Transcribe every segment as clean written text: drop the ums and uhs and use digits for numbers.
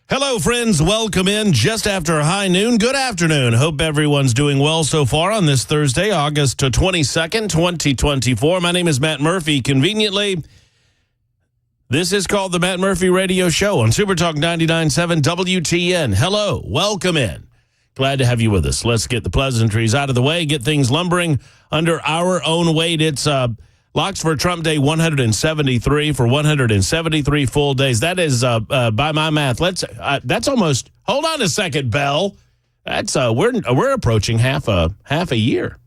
Hello, friends. Welcome in just after high noon. Good afternoon. Hope everyone's doing well so far on this Thursday, August 22nd, 2024. My name is Matt Murphy. Conveniently, this is called the Matt Murphy Radio Show on Super Talk 99.7 WTN. Hello. Welcome in. Glad to have you with us. Let's get the pleasantries out of the way, get things lumbering under our own weight. It's locks for Trump Day 173 for 173 full days. That is, by my math, that's almost, hold on a second, Bell. That's we're approaching half a year.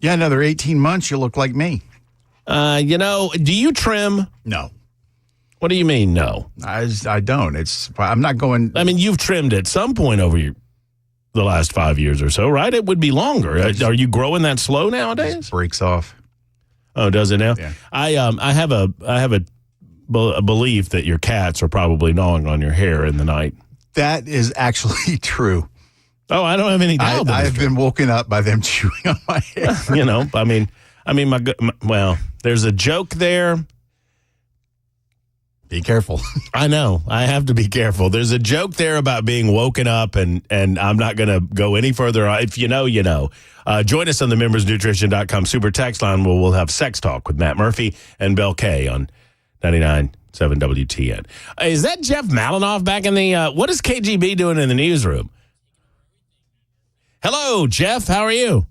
Yeah, another 18 months, you'll look like me. Do you trim? No. What do you mean, no? I don't. I'm not going. I mean, you've trimmed at some point over the last 5 years or so, right? It would be longer. Are you growing that slow nowadays? It breaks off. Oh, does it now? Yeah. I have a belief that your cats are probably gnawing on your hair in the night. That is actually true. Oh, I don't have any doubt. I have been woken up by them chewing on my hair. Well, there's a joke there. Be careful. I know. I have to be careful. There's a joke there about being woken up, and I'm not going to go any further. If you know, you know. Join us on the membersnutrition.com super text line where we'll have sex talk with Matt Murphy and Bell K on 99.7 WTN. Is that Jeff Malinoff back in the, what is KGB doing in the newsroom? Hello, Jeff. How are you?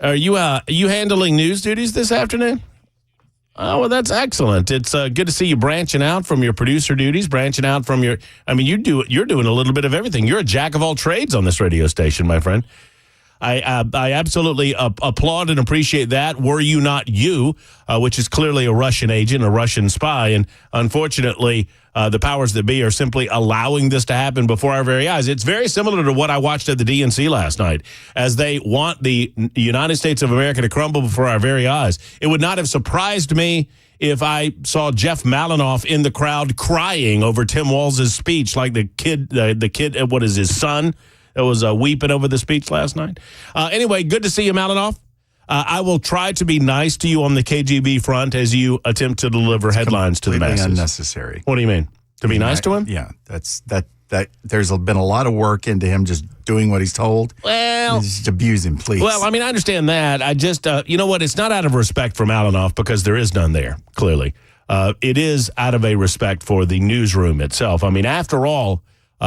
Are you handling news duties this afternoon? Oh, well, that's excellent. It's good to see you branching out from your producer duties, branching out from your, you're doing a little bit of everything. You're a jack of all trades on this radio station, my friend. I absolutely applaud and appreciate that. Were you not you, which is clearly a Russian agent, a Russian spy, and unfortunately, the powers that be are simply allowing this to happen before our very eyes. It's very similar to what I watched at the DNC last night, as they want the United States of America to crumble before our very eyes. It would not have surprised me if I saw Jeff Malinoff in the crowd crying over Tim Walz's speech, like the kid, what is his son? That was weeping over the speech last night. Anyway, good to see you, Malinoff. I will try to be nice to you on the KGB front as you attempt to deliver headlines to the masses. Unnecessary. What do you mean? To be nice to him? Yeah, that. There's been a lot of work into him just doing what he's told. Well, just abuse him, please. Well, I understand that. I just, you know what? It's not out of respect for Malinoff because there is none there, clearly. It is out of a respect for the newsroom itself. After all,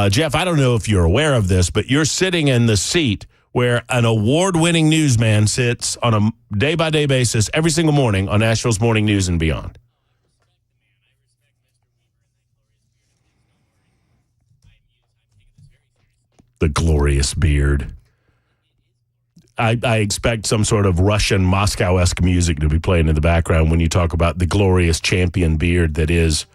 Jeff, I don't know if you're aware of this, but you're sitting in the seat where an award-winning newsman sits on a day-by-day basis every single morning on Nashville's Morning News and Beyond. The glorious beard. I expect some sort of Russian Moscow-esque music to be playing in the background when you talk about the glorious champion beard that is.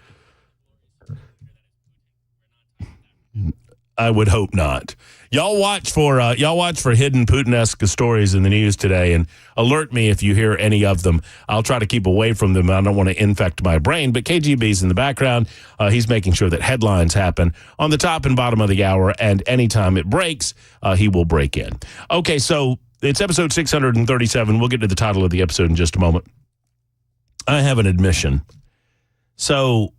I would hope not. Y'all watch for hidden Putin-esque stories in the news today and alert me if you hear any of them. I'll try to keep away from them. I don't want to infect my brain, but KGB's in the background. He's making sure that headlines happen on the top and bottom of the hour, and anytime it breaks, he will break in. Okay, so it's episode 637. We'll get to the title of the episode in just a moment. I have an admission. So,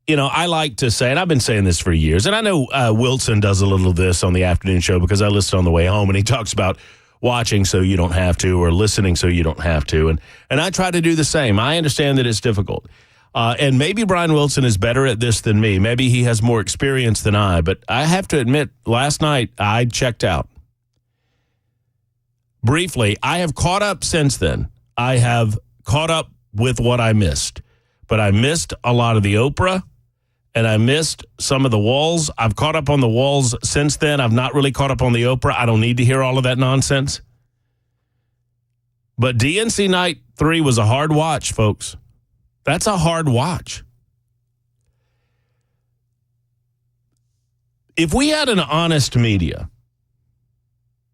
I like to say, and I've been saying this for years, and I know Wilson does a little of this on the afternoon show because I listen on the way home, and he talks about watching so you don't have to or listening so you don't have to, and I try to do the same. I understand that it's difficult, and maybe Brian Wilson is better at this than me. Maybe he has more experience than I, but I have to admit, last night I checked out. Briefly, I have caught up since then. I have caught up with what I missed, but I missed a lot of the Oprah. And I missed some of the Walls. I've caught up on the Walls since then. I've not really caught up on the Oprah. I don't need to hear all of that nonsense. But DNC Night 3 was a hard watch, folks. That's a hard watch. If we had an honest media,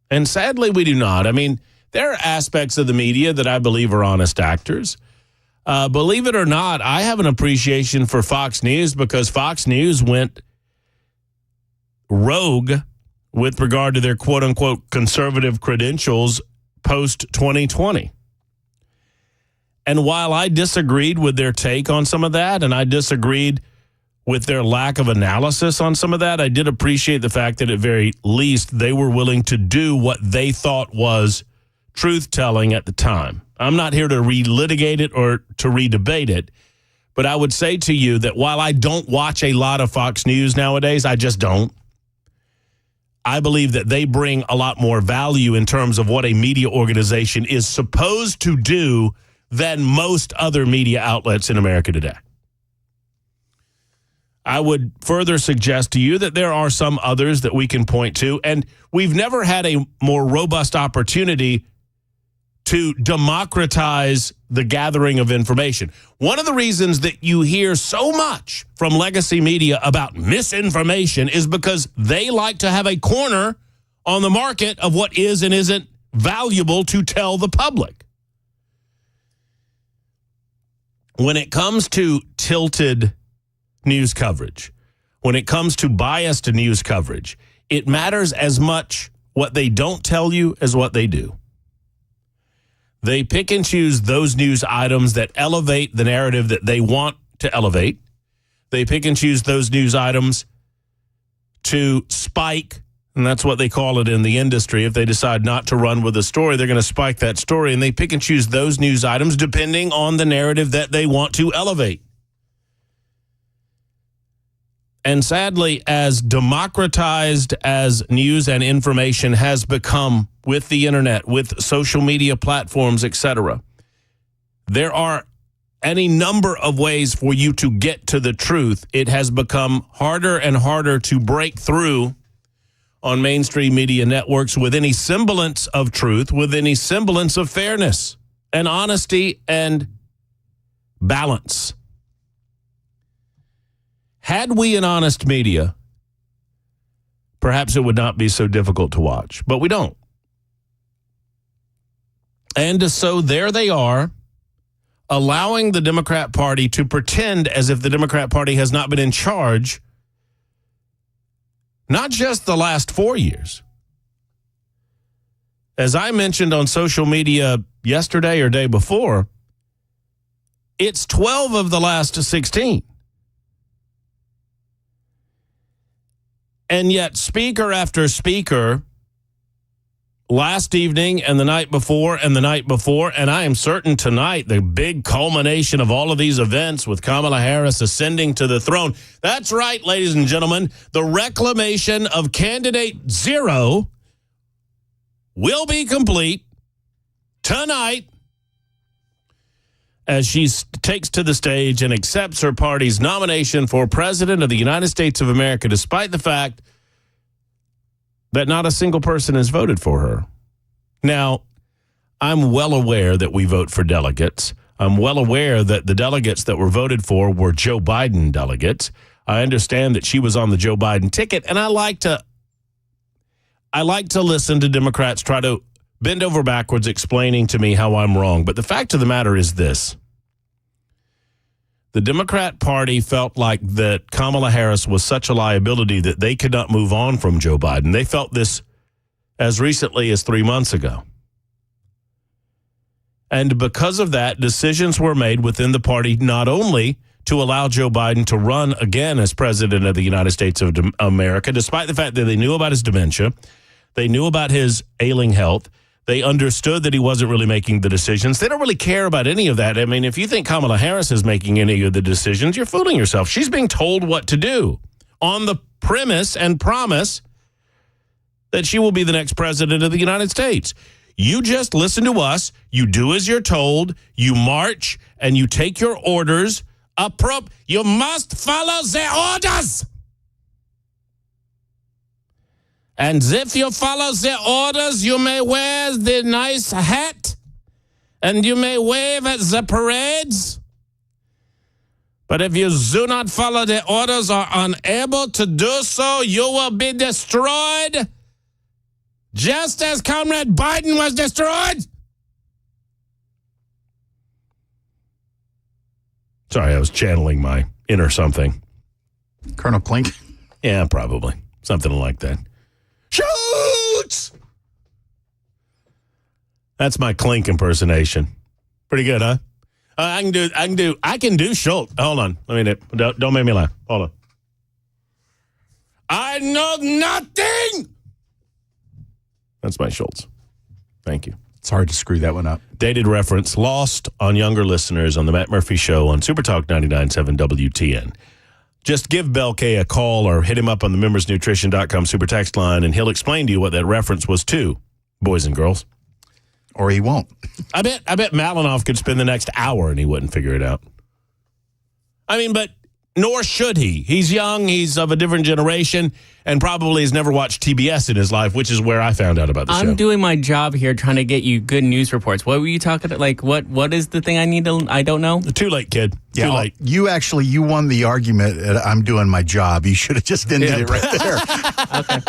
and sadly we do not. There are aspects of the media that I believe are honest actors. Believe it or not, I have an appreciation for Fox News because Fox News went rogue with regard to their quote-unquote conservative credentials post-2020. And while I disagreed with their take on some of that, and I disagreed with their lack of analysis on some of that. I did appreciate the fact that at very least they were willing to do what they thought was truth-telling at the time. I'm not here to relitigate it or to redebate it, but I would say to you that while I don't watch a lot of Fox News nowadays, I just don't. I believe that they bring a lot more value in terms of what a media organization is supposed to do than most other media outlets in America today. I would further suggest to you that there are some others that we can point to, and we've never had a more robust opportunity to democratize the gathering of information. One of the reasons that you hear so much from legacy media about misinformation is because they like to have a corner on the market of what is and isn't valuable to tell the public. When it comes to tilted news coverage, when it comes to biased news coverage, it matters as much what they don't tell you as what they do. They pick and choose those news items that elevate the narrative that they want to elevate. They pick and choose those news items to spike, and that's what they call it in the industry. If they decide not to run with a story, they're going to spike that story, and they pick and choose those news items depending on the narrative that they want to elevate. And sadly, as democratized as news and information has become with the internet, with social media platforms, etc., there are any number of ways for you to get to the truth. It has become harder and harder to break through on mainstream media networks with any semblance of truth, with any semblance of fairness and honesty and balance. Had we an honest media, perhaps it would not be so difficult to watch, but we don't. And so there they are, allowing the Democrat Party to pretend as if the Democrat Party has not been in charge, not just the last 4 years. As I mentioned on social media yesterday or day before, it's 12 of the last 16. And yet speaker after speaker, last evening and the night before and the night before, and I am certain tonight, the big culmination of all of these events with Kamala Harris ascending to the throne. That's right, ladies and gentlemen. The reclamation of candidate 0 will be complete tonight as she takes to the stage and accepts her party's nomination for President of the United States of America, despite the fact that not a single person has voted for her. Now, I'm well aware that we vote for delegates. I'm well aware that the delegates that were voted for were Joe Biden delegates. I understand that she was on the Joe Biden ticket, and I like to listen to Democrats try to bend over backwards explaining to me how I'm wrong. But the fact of the matter is this. The Democrat Party felt like that Kamala Harris was such a liability that they could not move on from Joe Biden. They felt this as recently as 3 months ago. And because of that, decisions were made within the party not only to allow Joe Biden to run again as president of the United States of America, despite the fact that they knew about his dementia, they knew about his ailing health, they understood that he wasn't really making the decisions. They don't really care about any of that. I mean, if you think Kamala Harris is making any of the decisions, you're fooling yourself. She's being told what to do on the premise and promise that she will be the next president of the United States. You just listen to us. You do as you're told. You march and you take your orders. You must follow the orders. And if you follow the orders, you may wear the nice hat and you may wave at the parades. But if you do not follow the orders or are unable to do so, you will be destroyed, just as Comrade Biden was destroyed. Sorry, I was channeling my inner something. Colonel Clink? Yeah, probably. Something like that. Shoots! That's my Clink impersonation. Pretty good, huh? I can do Schultz. Hold on. Don't make me laugh. Hold on. I know nothing. That's my Schultz. Thank you. It's hard to screw that one up. Dated reference lost on younger listeners on the Matt Murphy Show on Supertalk 99.7 WTN. Just give Bel K a call or hit him up on the membersnutrition.com super text line, and he'll explain to you what that reference was to, boys and girls. Or he won't. I bet Malinoff could spend the next hour and he wouldn't figure it out. I mean, but nor should he. He's young, he's of a different generation, and probably has never watched TBS in his life, which is where I found out about the show. I'm doing my job here trying to get you good news reports. What were you talking about? Like, what is the thing I don't know? Too late, kid. Yeah, Too late. You won the argument. I'm doing my job. You should have just ended it right there. Okay.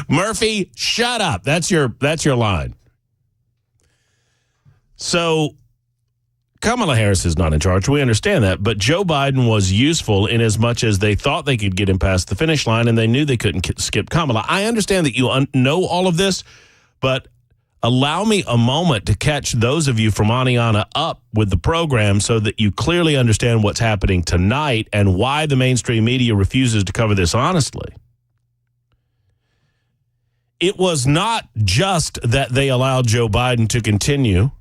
Murphy, shut up. That's your line. So Kamala Harris is not in charge. We understand that. But Joe Biden was useful in as much as they thought they could get him past the finish line, and they knew they couldn't skip Kamala. I understand that you know all of this, but allow me a moment to catch those of you from Aniana up with the program so that you clearly understand what's happening tonight and why the mainstream media refuses to cover this honestly. It was not just that they allowed Joe Biden to continue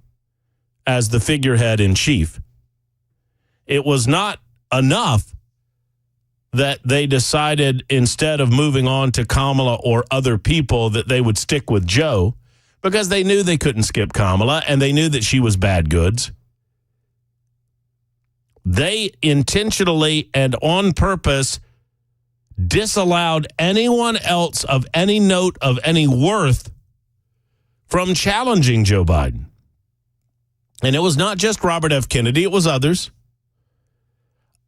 as the figurehead in chief. It was not enough that they decided instead of moving on to Kamala or other people that they would stick with Joe, because they knew they couldn't skip Kamala and they knew that she was bad goods. They intentionally and on purpose disallowed anyone else of any note, of any worth, from challenging Joe Biden. And it was not just Robert F. Kennedy, it was others.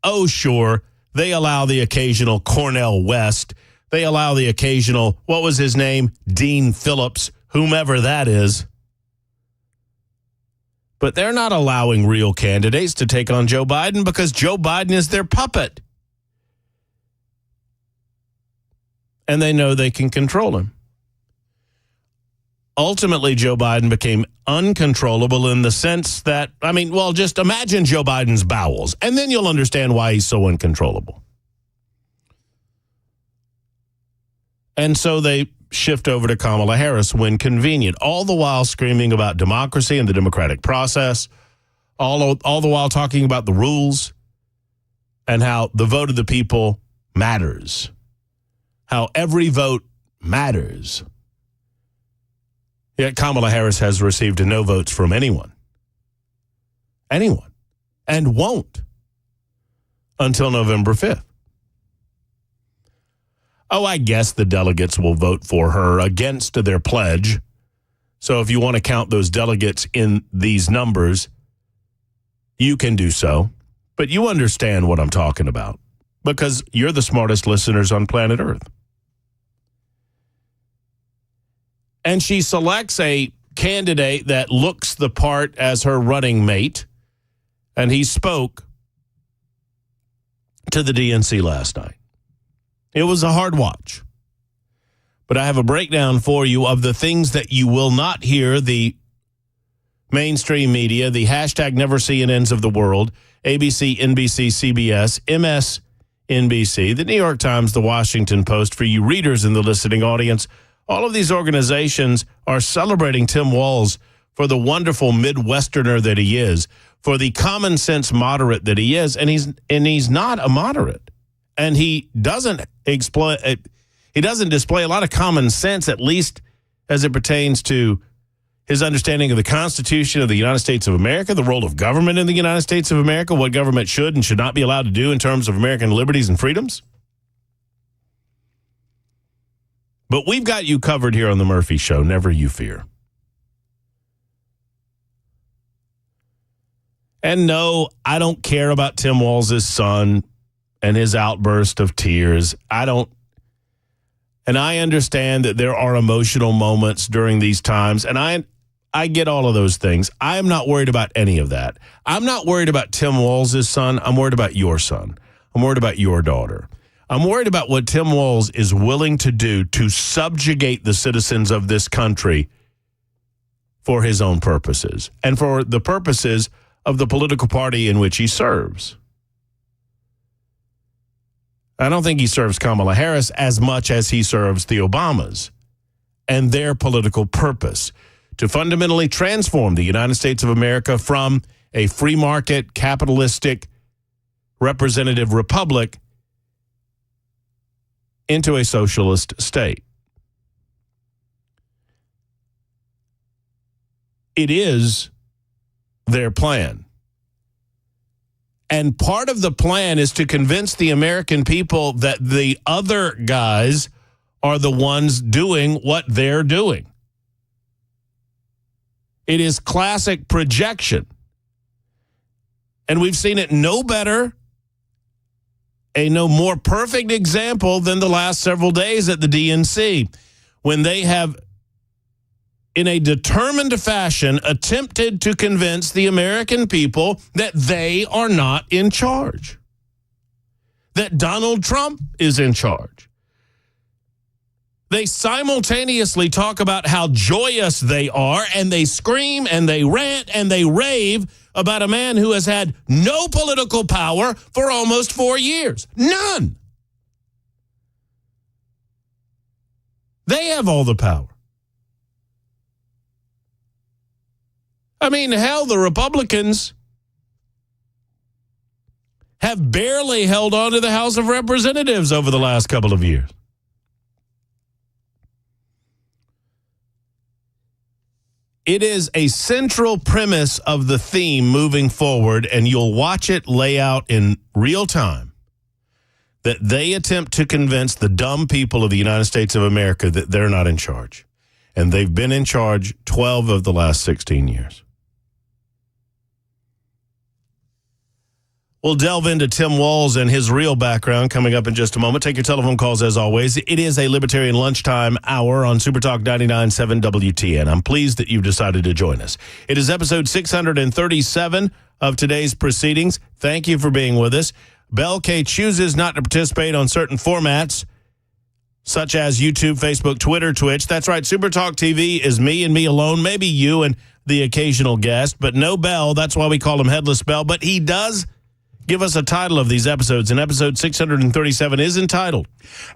Oh, sure, they allow the occasional Cornel West. They allow the occasional, what was his name? Dean Phillips, whomever that is. But they're not allowing real candidates to take on Joe Biden because Joe Biden is their puppet. And they know they can control him. Ultimately, Joe Biden became uncontrollable in the sense that, just imagine Joe Biden's bowels, and then you'll understand why he's so uncontrollable. And so they shift over to Kamala Harris when convenient, all the while screaming about democracy and the democratic process, all the while talking about the rules and how the vote of the people matters. How every vote matters. Yet Kamala Harris has received no votes from anyone. Anyone. And won't until November 5th. Oh, I guess the delegates will vote for her against their pledge. So if you want to count those delegates in these numbers, you can do so. But you understand what I'm talking about because you're the smartest listeners on planet Earth. And she selects a candidate that looks the part as her running mate. And he spoke to the DNC last night. It was a hard watch. But I have a breakdown for you of the things that you will not hear the mainstream media, the hashtag Never CNNs of the world, ABC, NBC, CBS, MSNBC, the New York Times, the Washington Post, for you readers in the listening audience. All of these organizations are celebrating Tim Walz for the wonderful Midwesterner that he is, for the common sense moderate that he is, and he's not a moderate. And he doesn't display a lot of common sense, at least as it pertains to his understanding of the Constitution of the United States of America, the role of government in the United States of America, what government should and should not be allowed to do in terms of American liberties and freedoms. But we've got you covered here on the Murphy Show, never you fear. And no, I don't care about Tim Walz's son and his outburst of tears. And I understand that there are emotional moments during these times, and I get all of those things. I am not worried about any of that. I'm not worried about Tim Walz's son. I'm worried about your son. I'm worried about your daughter. I'm worried about what Tim Walz is willing to do to subjugate the citizens of this country for his own purposes and for the purposes of the political party in which he serves. I don't think he serves Kamala Harris as much as he serves the Obamas and their political purpose to fundamentally transform the United States of America from a free market, capitalistic, representative republic into a socialist state. It is their plan. And part of the plan is to convince the American people that the other guys are the ones doing what they're doing. It is classic projection. And we've seen it no better, no more perfect example than the last several days at the DNC, when they have, in a determined fashion, attempted to convince the American people that they are not in charge, that Donald Trump is in charge. They simultaneously talk about how joyous they are, and they scream and they rant and they rave about a man who has had no political power for almost 4 years. None. They have all the power. I mean, hell, the Republicans have barely held on to the House of Representatives over the last couple of years. It is a central premise of the theme moving forward, and you'll watch it lay out in real time, that they attempt to convince the dumb people of the United States of America that they're not in charge. And they've been in charge 12 of the last 16 years. We'll delve into Tim Walz and his real background coming up in just a moment. Take your telephone calls as always. It is a Libertarian Lunchtime Hour on Super Talk 99.7 WTN. I'm pleased that you've decided to join us. It is episode 637 of today's proceedings. Thank you for being with us. Bell K chooses not to participate on certain formats, such as YouTube, Facebook, Twitter, Twitch. That's right, Super Talk TV is me and me alone, maybe you and the occasional guest, but no Bell. That's why we call him Headless Bell. But he does give us a title of these episodes, and episode 637 is entitled,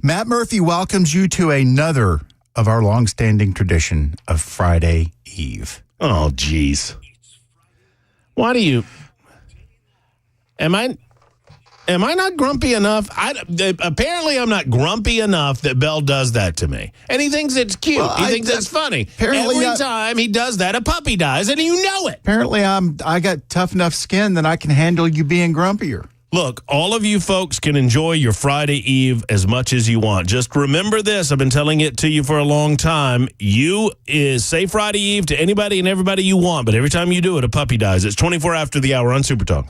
Matt Murphy welcomes you to another of our longstanding tradition of Friday Eve. Oh, geez. Why do you... Am I not grumpy enough? Apparently, I'm not grumpy enough that Bell does that to me. And he thinks it's cute. Well, he thinks it's funny. Every time he does that, a puppy dies, and you know it. Apparently, I got tough enough skin that I can handle you being grumpier. Look, all of you folks can enjoy your Friday Eve as much as you want. Just remember this. I've been telling it to you for a long time. Say Friday Eve to anybody and everybody you want, but every time you do it, a puppy dies. It's 24 after the hour on Super Talk.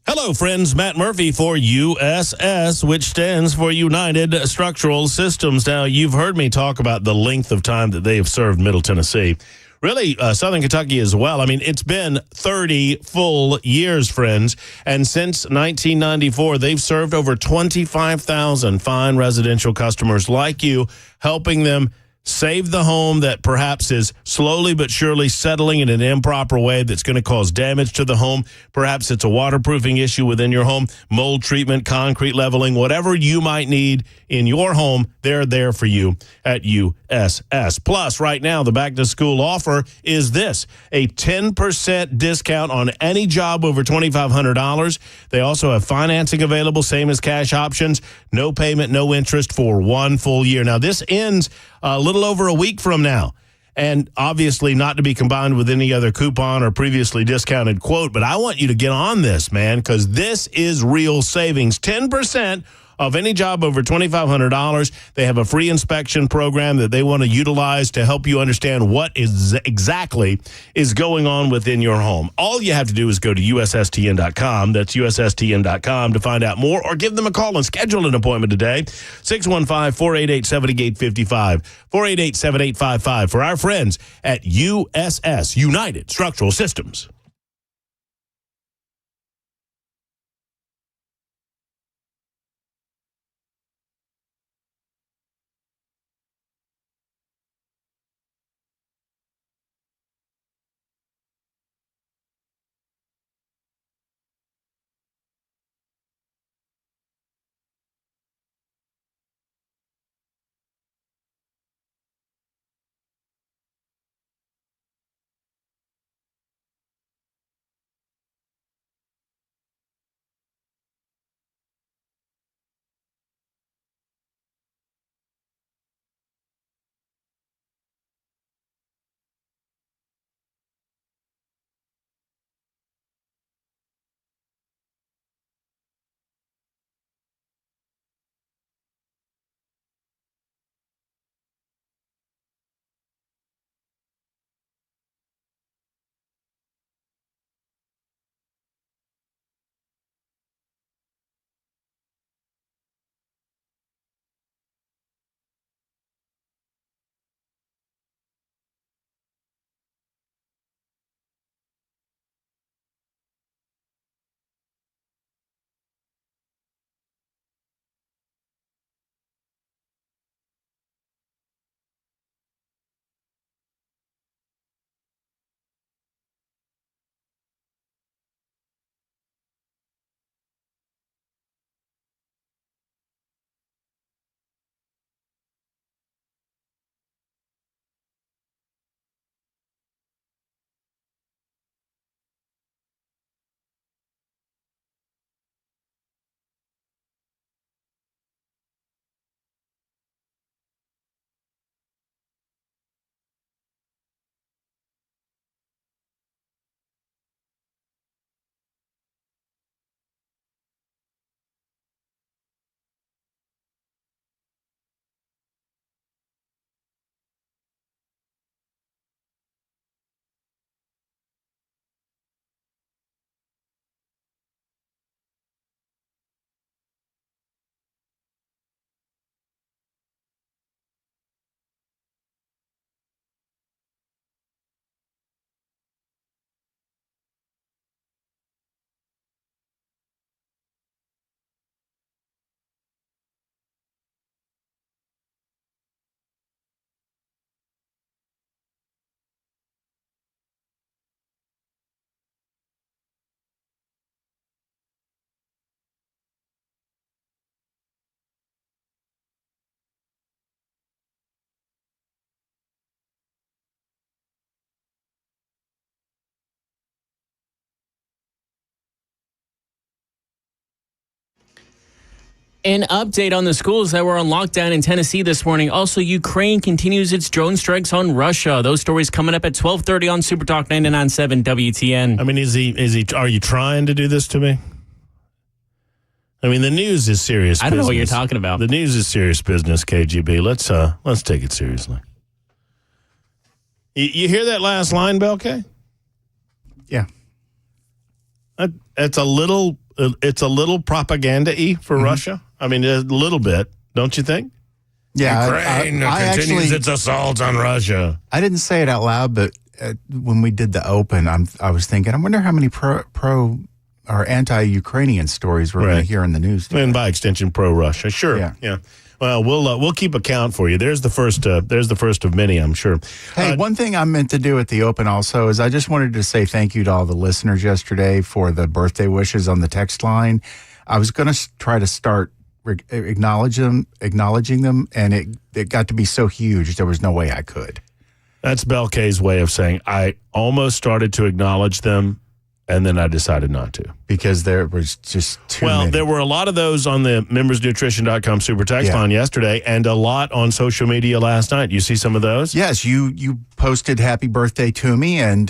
Hello, friends. Matt Murphy for USS, which stands for United Structural Systems. Now, you've heard me talk about the length of time that they have served Middle Tennessee. Really, Southern Kentucky as well. I mean, it's been 30 full years, friends. And since 1994, they've served over 25,000 fine residential customers like you, helping them save the home that perhaps is slowly but surely settling in an improper way that's going to cause damage to the home. Perhaps it's a waterproofing issue within your home, mold treatment, concrete leveling, whatever you might need in your home, they're there for you at USS. Plus, right now, the back-to-school offer is this, a 10% discount on any job over $2,500. They also have financing available, same as cash options, no payment, no interest for 1 full year. Now, this ends a little over a week from now, and obviously not to be combined with any other coupon or previously discounted quote, but I want you to get on this, man, because this is real savings. 10% of any job over $2,500. They have a free inspection program that they want to utilize to help you understand what is exactly is going on within your home. All you have to do is go to USSTN.com. That's USSTN.com to find out more, or give them a call and schedule an appointment today. 615-488-7855. 488-7855 for our friends at USS, United Structural Systems. An update on the schools that were on lockdown in Tennessee this morning. Also, Ukraine continues its drone strikes on Russia. Those stories coming up at 12:30 on Super Talk 99.7 WTN. I mean, are you trying to do this to me? I mean, the news is serious business. I don't know what you're talking about. The news is serious business, KGB. Let's take it seriously. You hear that last line, Belkay? Yeah. It's a little propaganda-y for Russia. I mean, a little bit, don't you think? Yeah. Ukraine continues its assault on Russia. I didn't say it out loud, but when we did the open, I was thinking, I wonder how many pro or anti-Ukrainian stories we're going to hear in the news today. And by extension, pro-Russia. Sure. Yeah. Well, we'll keep account for you. There's the first of many, I'm sure. Hey, one thing I meant to do at the open also is I just wanted to say thank you to all the listeners yesterday for the birthday wishes on the text line. I was going to try to start acknowledging them, and it got to be so huge there was no way I could. That's Belkay's way of saying I almost started to acknowledge them, and then I decided not to. Because there was just too many. Well, there were a lot of those on the membersnutrition.com super text line yesterday, and a lot on social media last night. You see some of those? Yes, you posted happy birthday to me and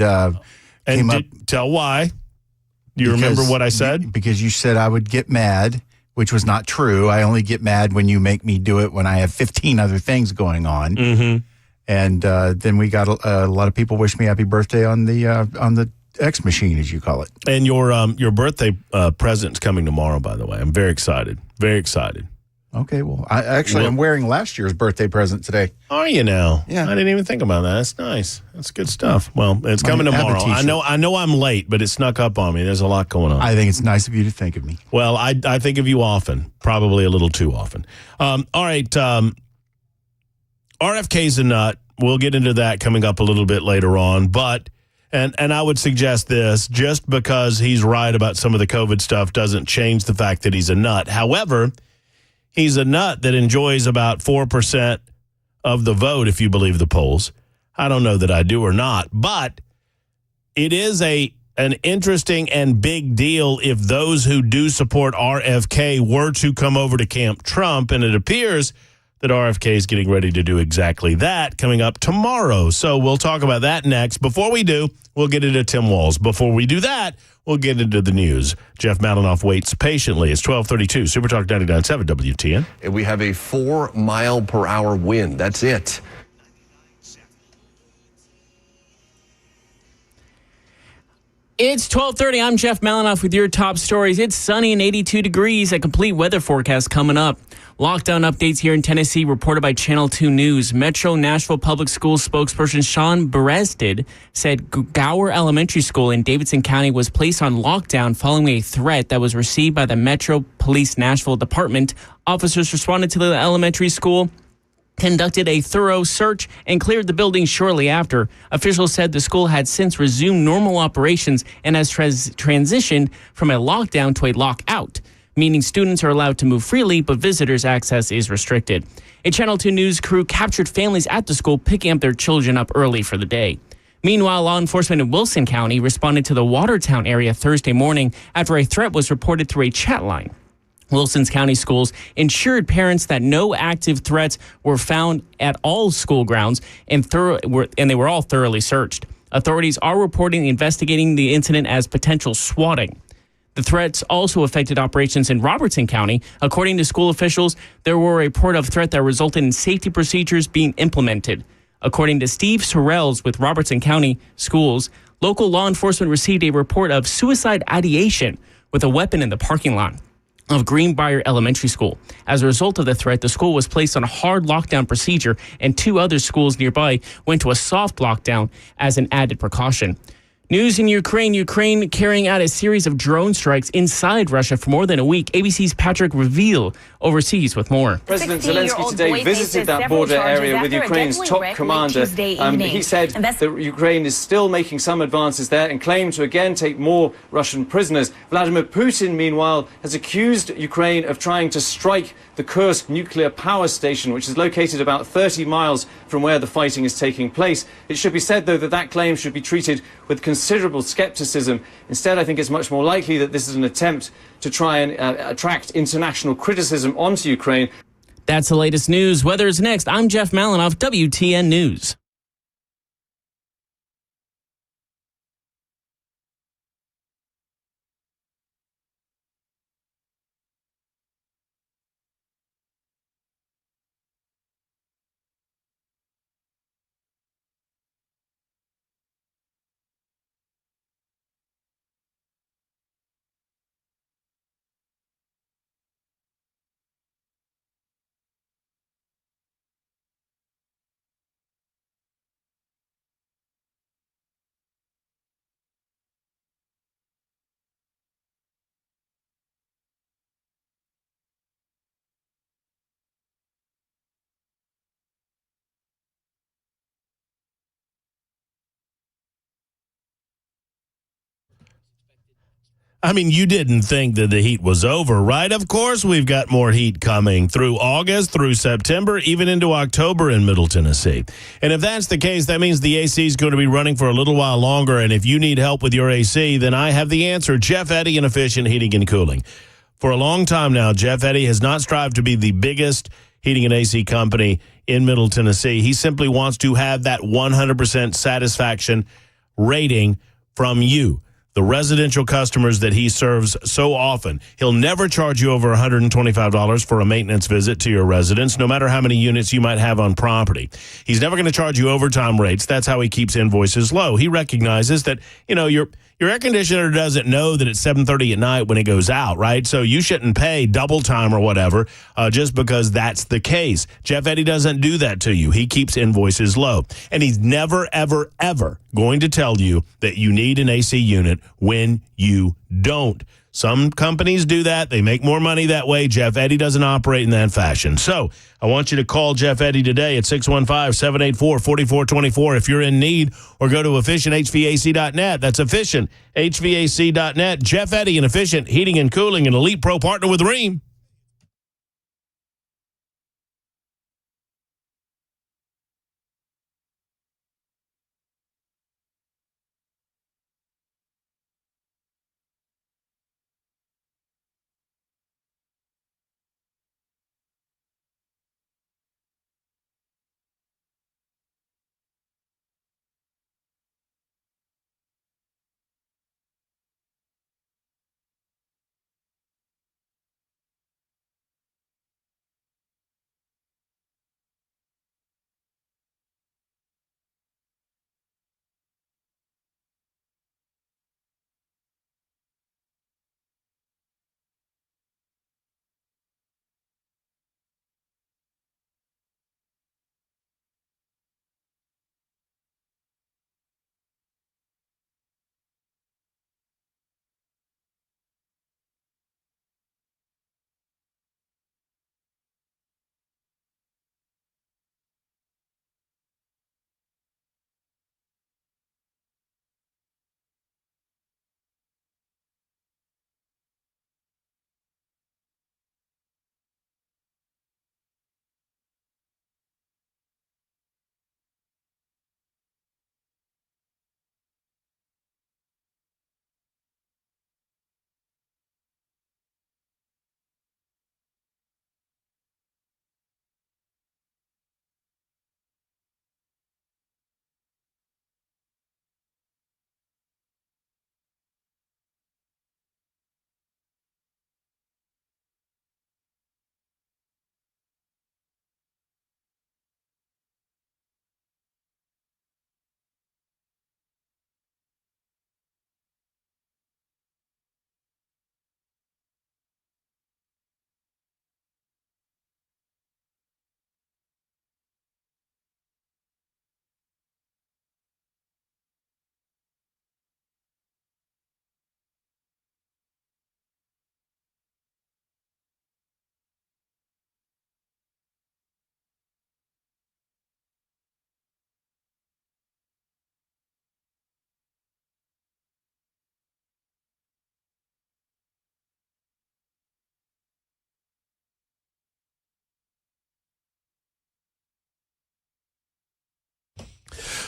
came up. Tell why. Do you remember what I said? Because you said I would get mad which was not true. I only get mad when you make me do it when I have 15 other things going on. Mm-hmm. And then we got a lot of people wish me happy birthday on the X machine, as you call it. And your birthday present's coming tomorrow, by the way. I'm very excited. Very excited. Okay, well, I'm wearing last year's birthday present today. Are you now? Yeah. I didn't even think about that. That's nice. That's good stuff. Well, it's coming tomorrow. I know I'm late, but it snuck up on me. There's a lot going on. I think it's nice of you to think of me. Well, I think of you often, probably a little too often. All right, RFK's a nut. We'll get into that coming up a little bit later on, but and I would suggest this, just because he's right about some of the COVID stuff doesn't change the fact that he's a nut. However, he's a nut that enjoys about 4% of the vote, if you believe the polls. I don't know that I do or not, but it is an interesting and big deal if those who do support RFK were to come over to Camp Trump, and it appears that RFK is getting ready to do exactly that coming up tomorrow. So we'll talk about that next. Before we do, we'll get into Tim Walz. Before we do that, we'll get into the news. Jeff Malinoff waits patiently. It's 12:32, Super Talk 99.7 WTN. And we have a 4-mile-per-hour wind. That's it. It's 12:30. I'm Jeff Malinoff with your top stories. It's sunny and 82 degrees. A complete weather forecast coming up. Lockdown updates here in Tennessee reported by Channel 2 News. Metro Nashville Public Schools spokesperson Sean Berested said Gower Elementary School in Davidson County was placed on lockdown following a threat that was received by the Metro Police Nashville Department. Officers responded to the elementary school, conducted a thorough search, and cleared the building shortly after. Officials said the school had since resumed normal operations and has transitioned from a lockdown to a lockout, meaning students are allowed to move freely, but visitors' access is restricted. A Channel 2 News crew captured families at the school picking up their children up early for the day. Meanwhile, law enforcement in Wilson County responded to the Watertown area Thursday morning after a threat was reported through a chat line. Wilson's County Schools ensured parents that no active threats were found at all school grounds, and they were all thoroughly searched. Authorities are reporting investigating the incident as potential swatting. The threats also affected operations in Robertson County. According to school officials, there were a report of threat that resulted in safety procedures being implemented. According to Steve Sorrells with Robertson County Schools, local law enforcement received a report of suicide ideation with a weapon in the parking lot of Greenbrier Elementary School. As a result of the threat, the school was placed on a hard lockdown procedure, and 2 other schools nearby went to a soft lockdown as an added precaution. News in Ukraine. Ukraine carrying out a series of drone strikes inside Russia for more than a week. ABC's Patrick Reveal overseas with more. President Zelensky today visited that border area with Ukraine's top commander. He said that Ukraine is still making some advances there and claimed to again take more Russian prisoners. Vladimir Putin, meanwhile, has accused Ukraine of trying to strike the Kursk nuclear power station, which is located about 30 miles from where the fighting is taking place. It should be said, though, that that claim should be treated with considerable skepticism. Instead, I think it's much more likely that this is an attempt to try and attract international criticism onto Ukraine. That's the latest news. Weather is next. I'm Jeff Malinoff, WTN News. I mean, you didn't think that the heat was over, right? Of course we've got more heat coming through August, through September, even into October in Middle Tennessee. And if that's the case, that means the AC is going to be running for a little while longer. And if you need help with your AC, then I have the answer. Jeff Eddy and Efficient Heating and Cooling. For a long time now, Jeff Eddy has not strived to be the biggest heating and AC company in Middle Tennessee. He simply wants to have that 100% satisfaction rating from you. the residential customers that he serves so often. He'll never charge you over $125 for a maintenance visit to your residence, no matter how many units you might have on property. He's never going to charge you overtime rates. That's how he keeps invoices low. He recognizes that, your air conditioner doesn't know that it's 7:30 at night when it goes out, right? So you shouldn't pay double time or whatever just because that's the case. Jeff Eddy doesn't do that to you. He keeps invoices low. And he's never, ever, ever going to tell you that you need an AC unit when you don't. Some companies do that. They make more money that way. Jeff Eddy doesn't operate in that fashion. So I want you to call Jeff Eddy today at 615-784-4424 if you're in need, or go to efficienthvac.net. That's efficienthvac.net. Jeff Eddy, an Efficient Heating and Cooling and Elite Pro partner with Rheem.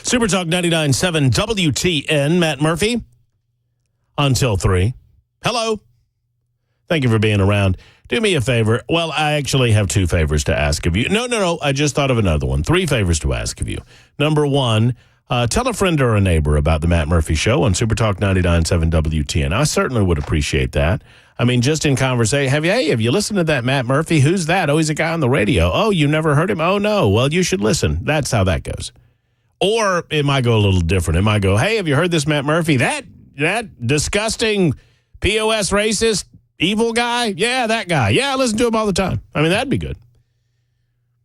Super Talk 99.7 WTN, Matt Murphy, until 3. Hello. Thank you for being around. Do me a favor. Well, I actually have 2 favors to ask of you. No. I just thought of another one. 3 favors to ask of you. Number 1, tell a friend or a neighbor about the Matt Murphy Show on Super Talk 99.7 WTN. I certainly would appreciate that. I mean, just in conversation, have you listened to that Matt Murphy? Who's that? Oh, he's a guy on the radio. Oh, you never heard him? Oh, no. Well, you should listen. That's how that goes. Or it might go a little different. It might go, hey, have you heard this Matt Murphy? That disgusting POS racist evil guy? Yeah, that guy. Yeah, I listen to him all the time. I mean, that'd be good.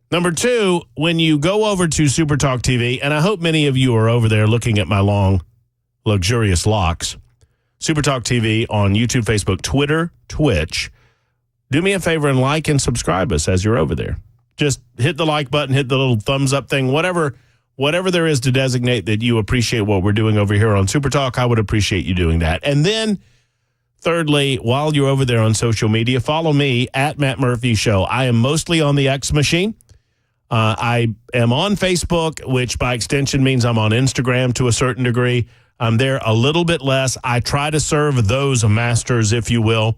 Number 2, when you go over to Super Talk TV, and I hope many of you are over there looking at my long, luxurious locks, Super Talk TV on YouTube, Facebook, Twitter, Twitch, do me a favor and like and subscribe us as you're over there. Just hit the like button, hit the little thumbs up thing, whatever there is to designate that you appreciate what we're doing over here on Super Talk. I would appreciate you doing that. And then, thirdly, while you're over there on social media, follow me at Matt Murphy Show. I am mostly on the X machine. I am on Facebook, which by extension means I'm on Instagram to a certain degree. I'm there a little bit less. I try to serve those masters, if you will,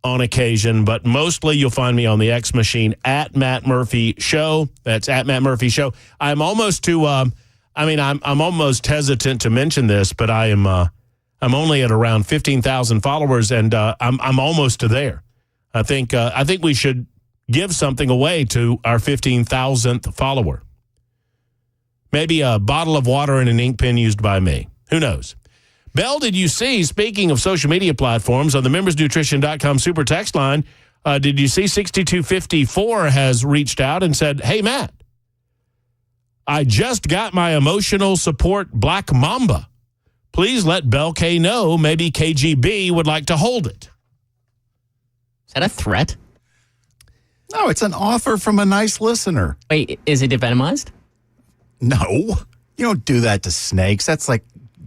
on occasion, but mostly you'll find me on the X machine at Matt Murphy Show. That's at Matt Murphy Show. I'm almost I'm almost hesitant to mention this, but I I'm only at around 15,000 followers, and I'm almost to there. I think we should give something away to our 15,000th follower. Maybe a bottle of water and an ink pen used by me. Who knows? Bell, did you see, speaking of social media platforms, on the membersnutrition.com super text line, did you see 6254 has reached out and said, hey, Matt, I just got my emotional support Black Mamba. Please let Bell K know maybe KGB would like to hold it. Is that a threat? No, it's an offer from a nice listener. Wait, is it devenomized? No, you don't do that to snakes. That's like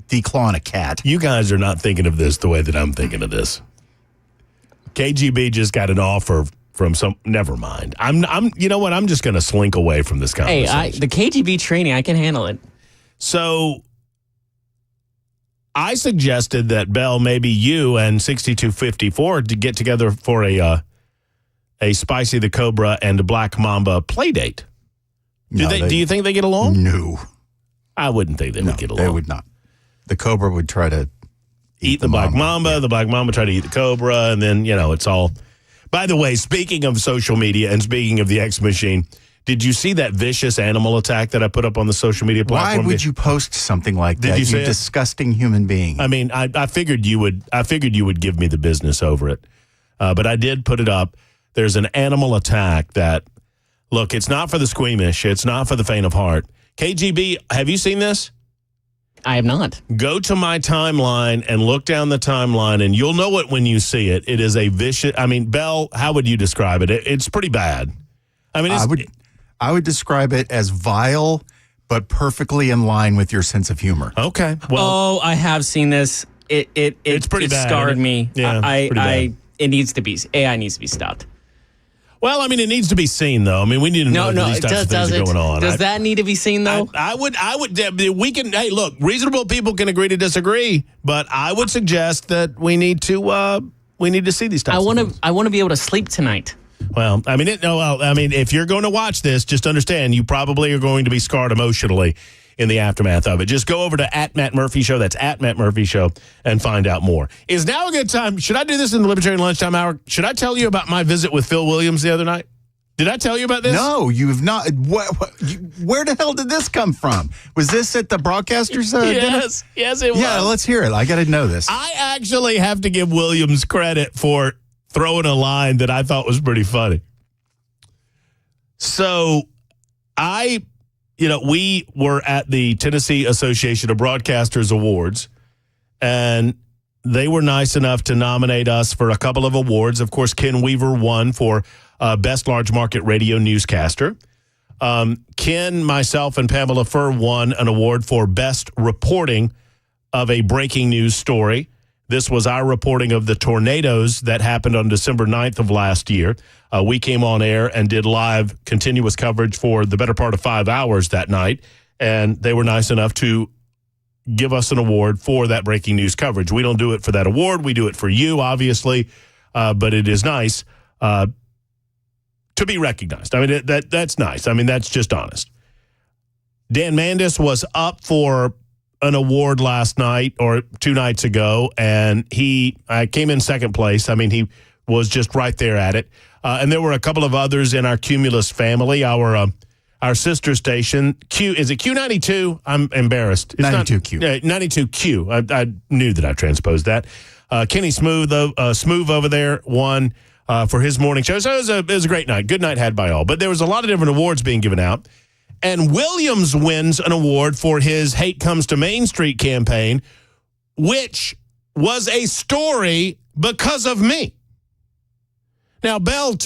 declawing a cat. You guys are not thinking of this the way that I'm thinking of this. KGB just got an offer from some. Never mind. I'm. You know what? I'm just going to slink away from this conversation. Hey, the KGB training, I can handle it. So I suggested that Bell, maybe you and 6254 to get together for a Spicy the Cobra and a Black Mamba play date. Do you think they get along? No. I wouldn't think they would get along. They would not. The Cobra would try to eat the Black Mamba. Yeah. The Black Mamba try to eat the Cobra, and then, it's all. By the way, speaking of social media and speaking of the X Machine, did you see that vicious animal attack that I put up on the social media platform? Why would you post something like that? Did you see it? Disgusting human being. I mean, I figured you would. I figured you would give me the business over it, but I did put it up. There's an animal attack that. Look, it's not for the squeamish. It's not for the faint of heart. KGB, have you seen this? I have not. Go to my timeline and look down the timeline, and you'll know it when you see it. It is a vicious. I mean, Bell, how would you describe it? It's pretty bad. I mean, I would describe it as vile, but perfectly in line with your sense of humor. Okay. Well, I have seen this. It's pretty bad. It scarred me. Yeah, it needs to be. AI needs to be stopped. Well, I mean, it needs to be seen, though. I mean, we need to know that these types of things are going on. Does that need to be seen, though? I would. We can. Hey, look, reasonable people can agree to disagree, but I would suggest that we need to see these types of things. I want to be able to sleep tonight. Well, I mean, if you're going to watch this, just understand you probably are going to be scarred emotionally in the aftermath of it. Just go over to @MattMurphy Show. That's @MattMurphy Show, and find out more. Is now a good time? Should I do this in the Libertarian Lunchtime Hour? Should I tell you about my visit with Phil Williams the other night? Did I tell you about this? No, you have not. Where the hell did this come from? Was this at the broadcasters' dinner? Yes, it was. Yeah, let's hear it. I got to know this. I actually have to give Williams credit for throwing a line that I thought was pretty funny. So we were at the Tennessee Association of Broadcasters Awards, and they were nice enough to nominate us for a couple of awards. Of course, Ken Weaver won for Best Large Market Radio Newscaster. Ken, myself, and Pamela Furr won an award for Best Reporting of a Breaking News Story. This was our reporting of the tornadoes that happened on December 9th of last year. We came on air and did live continuous coverage for the better part of 5 hours that night, and they were nice enough to give us an award for that breaking news coverage. We don't do it for that award. We do it for you, obviously, but it is nice to be recognized. I mean, that's nice. I mean, that's just honest. Dan Mandis was up for an award last night or 2 nights ago, and I came in second place. I mean, he was just right there at it. And there were a couple of others in our Cumulus family. Our sister station, is it Q92? I'm embarrassed. It's 92Q. 92Q. I knew that I transposed that. Kenny Smooth over there won for his morning show. So it was a great night. Good night had by all. But there was a lot of different awards being given out. And Williams wins an award for his Hate Comes to Main Street campaign, which was a story because of me. Now, Bell,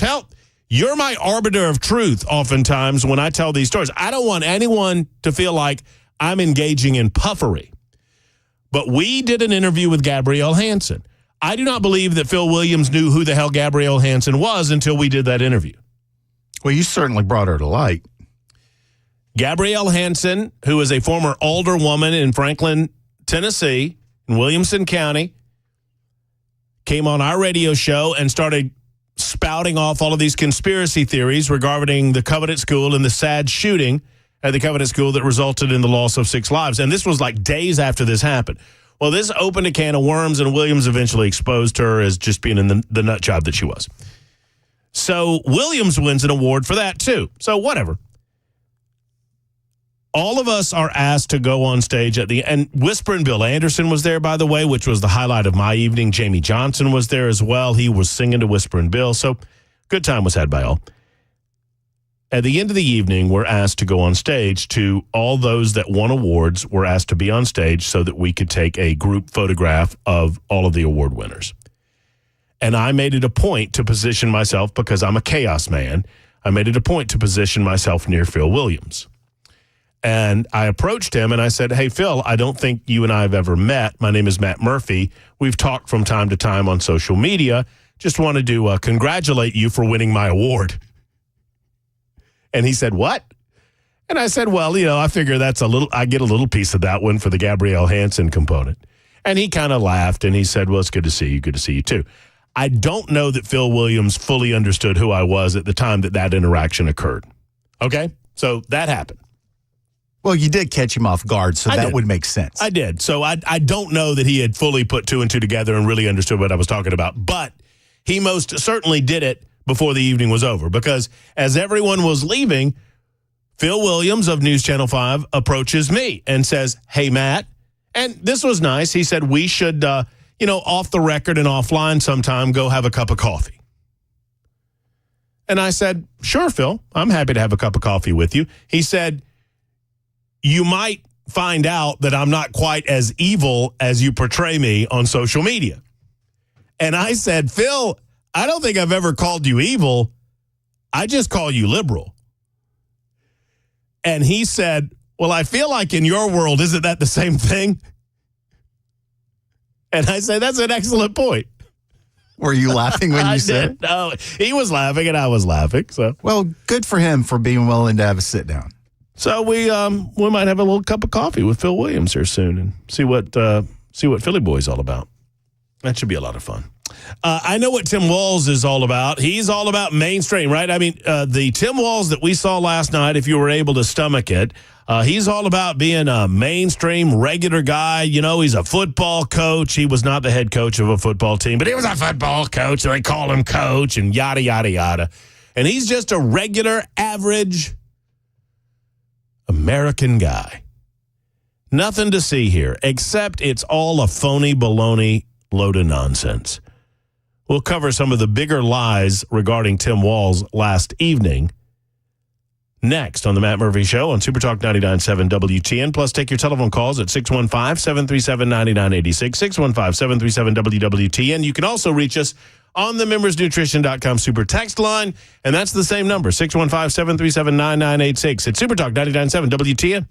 you're my arbiter of truth oftentimes when I tell these stories. I don't want anyone to feel like I'm engaging in puffery. But we did an interview with Gabrielle Hansen. I do not believe that Phil Williams knew who the hell Gabrielle Hansen was until we did that interview. Well, you certainly brought her to light. Gabrielle Hansen, who is a former alderwoman in Franklin, Tennessee, in Williamson County, came on our radio show and started spouting off all of these conspiracy theories regarding the Covenant School and the sad shooting at the Covenant School that resulted in the loss of 6 lives. And this was like days after this happened. Well, this opened a can of worms, and Williams eventually exposed her as just being in the nut job that she was. So Williams wins an award for that, too. So whatever. All of us are asked to go on stage at the end. Whispering Bill Anderson was there, by the way, which was the highlight of my evening. Jamie Johnson was there as well. He was singing to Whispering Bill. So good time was had by all. At the end of the evening, we're asked to go on stage. To all those that won awards were asked to be on stage so that we could take a group photograph of all of the award winners. And I made it a point to position myself, because I'm a chaos man, I made it a point to position myself near Phil Williams. And I approached him and I said, hey, Phil, I don't think you and I have ever met. My name is Matt Murphy. We've talked from time to time on social media. Just wanted to congratulate you for winning my award. And he said, what? And I said, well, I figure I get a little piece of that one for the Gabrielle Hansen component. And he kind of laughed and he said, well, it's good to see you. Good to see you too. I don't know that Phil Williams fully understood who I was at the time that interaction occurred. Okay? So that happened. Well, you did catch him off guard, so that would make sense. I did. So I don't know that he had fully put two and two together and really understood what I was talking about. But he most certainly did it before the evening was over, because as everyone was leaving, Phil Williams of News Channel 5 approaches me and says, hey, Matt. And this was nice. He said we should, off the record and offline sometime, go have a cup of coffee. And I said, sure, Phil, I'm happy to have a cup of coffee with you. He said, you might find out that I'm not quite as evil as you portray me on social media. And I said, Phil, I don't think I've ever called you evil. I just call you liberal. And he said, well, I feel like in your world, isn't that the same thing? And I said, that's an excellent point. Were you laughing when you said it? No, he was laughing and I was laughing. So, well, good for him for being willing to have a sit down. So we might have a little cup of coffee with Phil Williams here soon and see what Philly Boy's all about. That should be a lot of fun. I know what Tim Walz is all about. He's all about mainstream, right? I mean, the Tim Walz that we saw last night, if you were able to stomach it, he's all about being a mainstream, regular guy. He's a football coach. He was not the head coach of a football team, but he was a football coach, so they call him coach and yada, yada, yada. And he's just a regular, average American guy. Nothing to see here, except it's all a phony baloney load of nonsense. We'll cover some of the bigger lies regarding Tim Walz last evening next on the Matt Murphy Show on Super Talk 99.7 WTN. Plus, take your telephone calls at 615-737-9986, 615-737-WWTN. You can also reach us on the membersnutrition.com super text line, and that's the same number, 615-737-9986. It's Super Talk 99.7 WTN.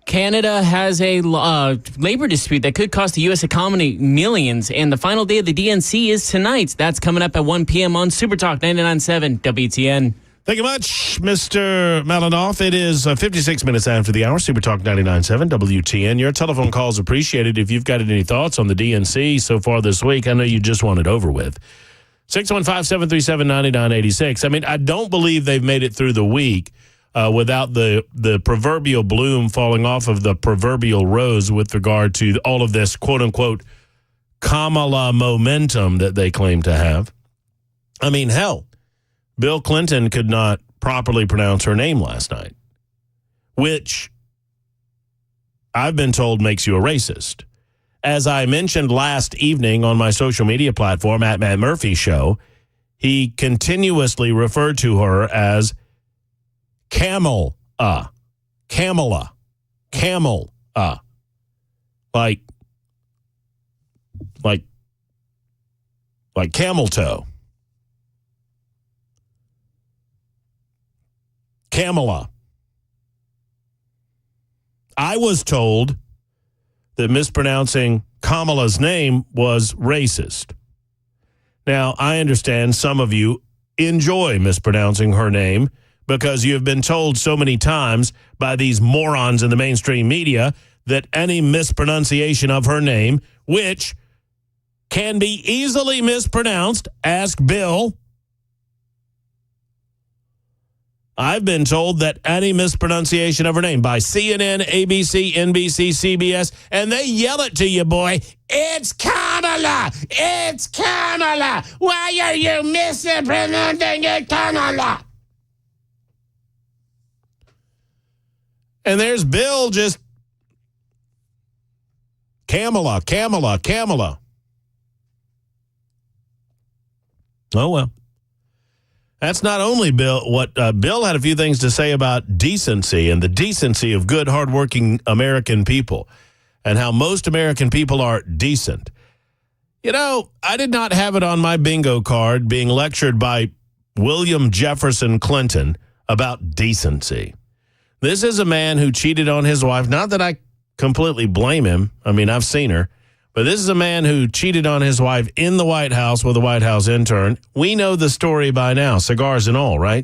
Canada has a labor dispute that could cost the U.S. economy millions, and the final day of the DNC is tonight. That's coming up at 1 p.m. on Super Talk 99.7 WTN. Thank you much, Mr. Malinoff. It is 56 minutes after the hour. Super Talk 99.7 WTN. Your telephone calls appreciated. If you've got any thoughts on the DNC so far this week, I know you just want it over with. 615-737-9986. I mean, I don't believe they've made it through the week without the proverbial bloom falling off of the proverbial rose with regard to all of this quote-unquote Kamala momentum that they claim to have. I mean, hell, Bill Clinton could not properly pronounce her name last night, which I've been told makes you a racist. As I mentioned last evening on my social media platform, at Matt Murphy Show, he continuously referred to her as Kamala, like camel toe. Kamala. I was told that mispronouncing Kamala's name was racist. Now, I understand some of you enjoy mispronouncing her name because you have been told so many times by these morons in the mainstream media that any mispronunciation of her name, which can be easily mispronounced, ask Bill. I've been told that any mispronunciation of her name by CNN, ABC, NBC, CBS, and they yell it to you, boy, it's Kamala! It's Kamala! Why are you mispronouncing it, Kamala? And there's Bill just, Kamala. Oh, well. That's not only Bill. Bill had a few things to say about decency and the decency of good, hardworking American people and how most American people are decent. You know, I did not have it on my bingo card being lectured by William Jefferson Clinton about decency. This is a man who cheated on his wife. Not that I completely blame him. I mean, I've seen her. But this is a man who cheated on his wife in the White House with a White House intern. We know the story by now, cigars and all, right?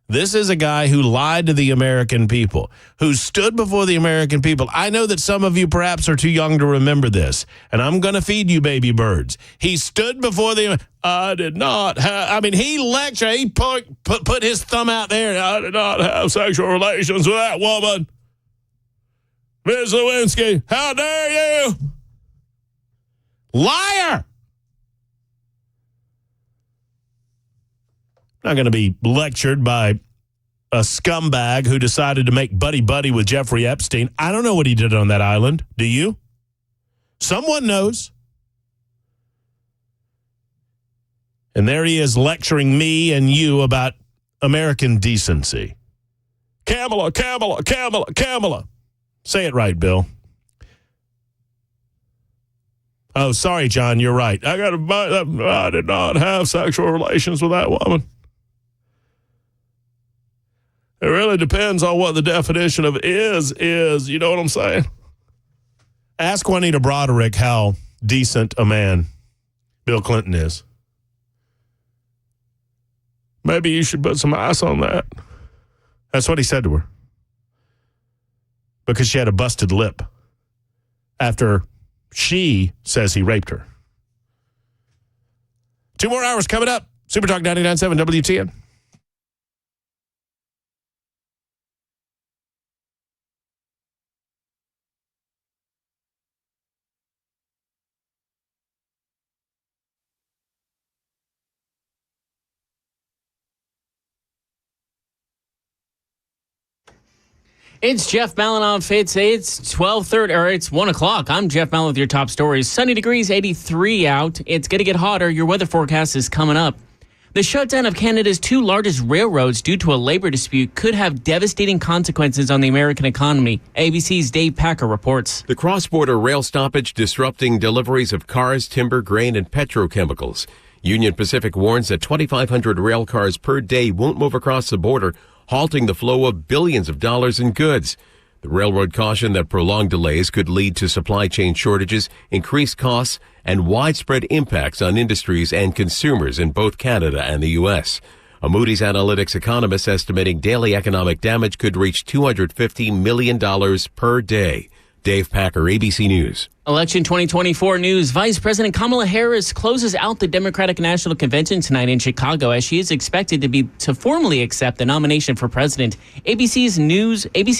This is a guy who lied to the American people, who stood before the American people. I know that some of you perhaps are too young to remember this, and I'm going to feed you baby birds. He stood before the, he lectured, he put his thumb out there, and I did not have sexual relations with that woman. Ms. Lewinsky, how dare you? Liar! Not going to be lectured by a scumbag who decided to make buddy-buddy with Jeffrey Epstein. I don't know what he did on that island. Do you? Someone knows. And there he is lecturing me and you about American decency. Kamala. Say it right, Bill. Oh, sorry, John, you're right. I did not have sexual relations with that woman. It really depends on what the definition of is. You know what I'm saying? Ask Juanita Broderick how decent a man Bill Clinton is. Maybe you should put some ice on that. That's what he said to her. Because she had a busted lip after she says he raped her. 2 more hours coming up. Super Talk 99.7 WTN. It's Jeff Malinoff. It's 12:30, or it's 1 o'clock. I'm Jeff Malinoff with your top stories. Sunny degrees, 83 out. It's going to get hotter. Your weather forecast is coming up. The shutdown of Canada's 2 largest railroads due to a labor dispute could have devastating consequences on the American economy. ABC's Dave Packer reports. The cross-border rail stoppage disrupting deliveries of cars, timber, grain, and petrochemicals. Union Pacific warns that 2,500 rail cars per day won't move across the border, halting the flow of billions of dollars in goods. The railroad cautioned that prolonged delays could lead to supply chain shortages, increased costs, and widespread impacts on industries and consumers in both Canada and the U.S. A Moody's Analytics economist estimating daily economic damage could reach $250 million per day. Dave Packer, ABC News. Election 2024 news. Vice President Kamala Harris closes out the Democratic National Convention tonight in Chicago as she is expected to formally accept the nomination for president. ABC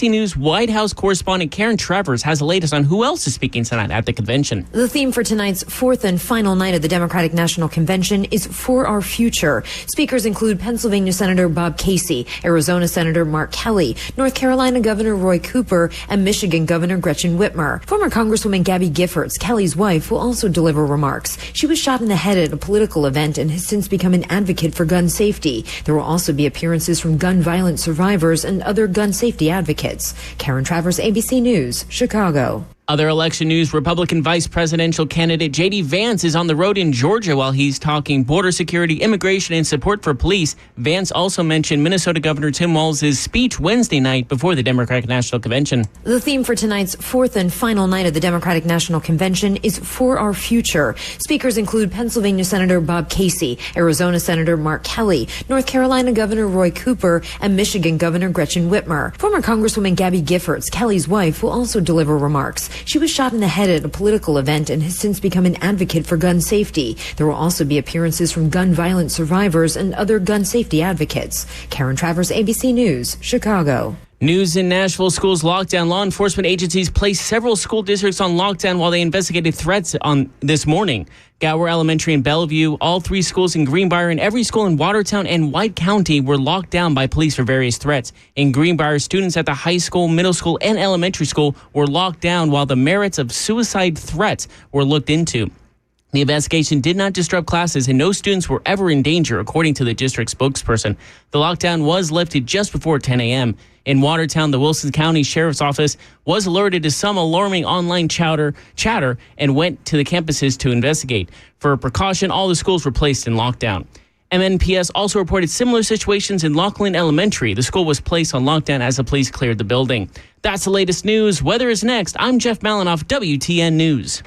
News White House correspondent Karen Travers has the latest on who else is speaking tonight at the convention. The theme for tonight's fourth and final night of the Democratic National Convention is For Our Future. Speakers include Pennsylvania Senator Bob Casey, Arizona Senator Mark Kelly, North Carolina Governor Roy Cooper, and Michigan Governor Gretchen Whitmer. Former Congresswoman Gabby Giffords, Kelly's wife, will also deliver remarks. She was shot in the head at a political event and has since become an advocate for gun safety. There will also be appearances from gun violence survivors and other gun safety advocates. Karen Travers, ABC News, Chicago. Other election news, Republican vice presidential candidate J.D. Vance is on the road in Georgia while he's talking border security, immigration, and support for police. Vance also mentioned Minnesota Governor Tim Walz's speech Wednesday night before the Democratic National Convention. The theme for tonight's fourth and final night of the Democratic National Convention is For Our Future. Speakers include Pennsylvania Senator Bob Casey, Arizona Senator Mark Kelly, North Carolina Governor Roy Cooper, and Michigan Governor Gretchen Whitmer. Former Congresswoman Gabby Giffords, Kelly's wife, will also deliver remarks. She was shot in the head at a political event and has since become an advocate for gun safety. There will also be appearances from gun violence survivors and other gun safety advocates. Karen Travers, ABC News, Chicago. News in Nashville. Schools lockdown. Law enforcement agencies placed several school districts on lockdown while they investigated threats on this morning. Gower Elementary in Bellevue, all three schools in Greenbrier, and every school in Watertown and White County were locked down by police for various threats. In Greenbrier, students at the high school, middle school, and elementary school were locked down while the merits of suicide threats were looked into. The investigation did not disrupt classes and no students were ever in danger, according to the district spokesperson. The lockdown was lifted just before 10 a.m. In Watertown, the Wilson County Sheriff's Office was alerted to some alarming online chatter and went to the campuses to investigate. For precaution, all the schools were placed in lockdown. MNPS also reported similar situations in Laughlin Elementary. The school was placed on lockdown as the police cleared the building. That's the latest news. Weather is next. I'm Jeff Malinoff, WTN News.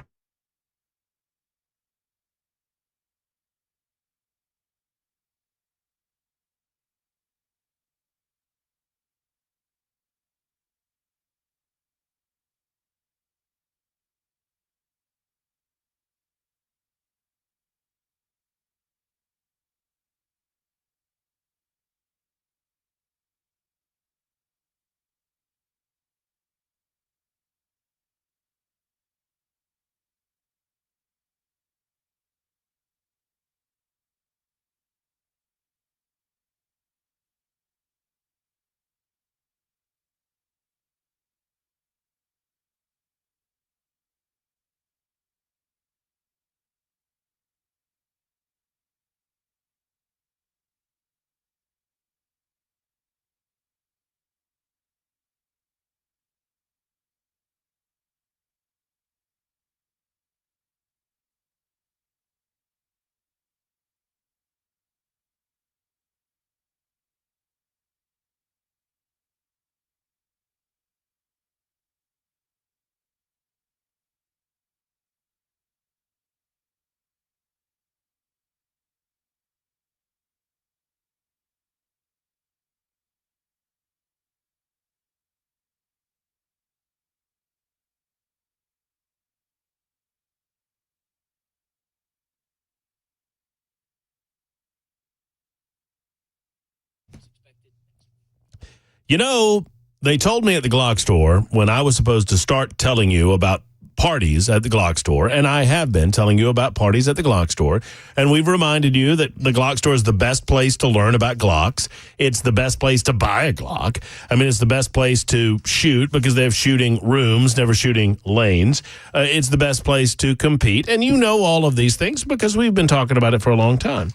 You know, they told me at the Glock store when I was supposed to start telling you about parties at the Glock store, and I have been telling you about parties at the Glock store, and we've reminded you that the Glock store is the best place to learn about Glocks. It's the best place to buy a Glock. I mean, it's the best place to shoot because they have shooting rooms, never shooting lanes. It's the best place to compete, and you know all of these things because we've been talking about it for a long time.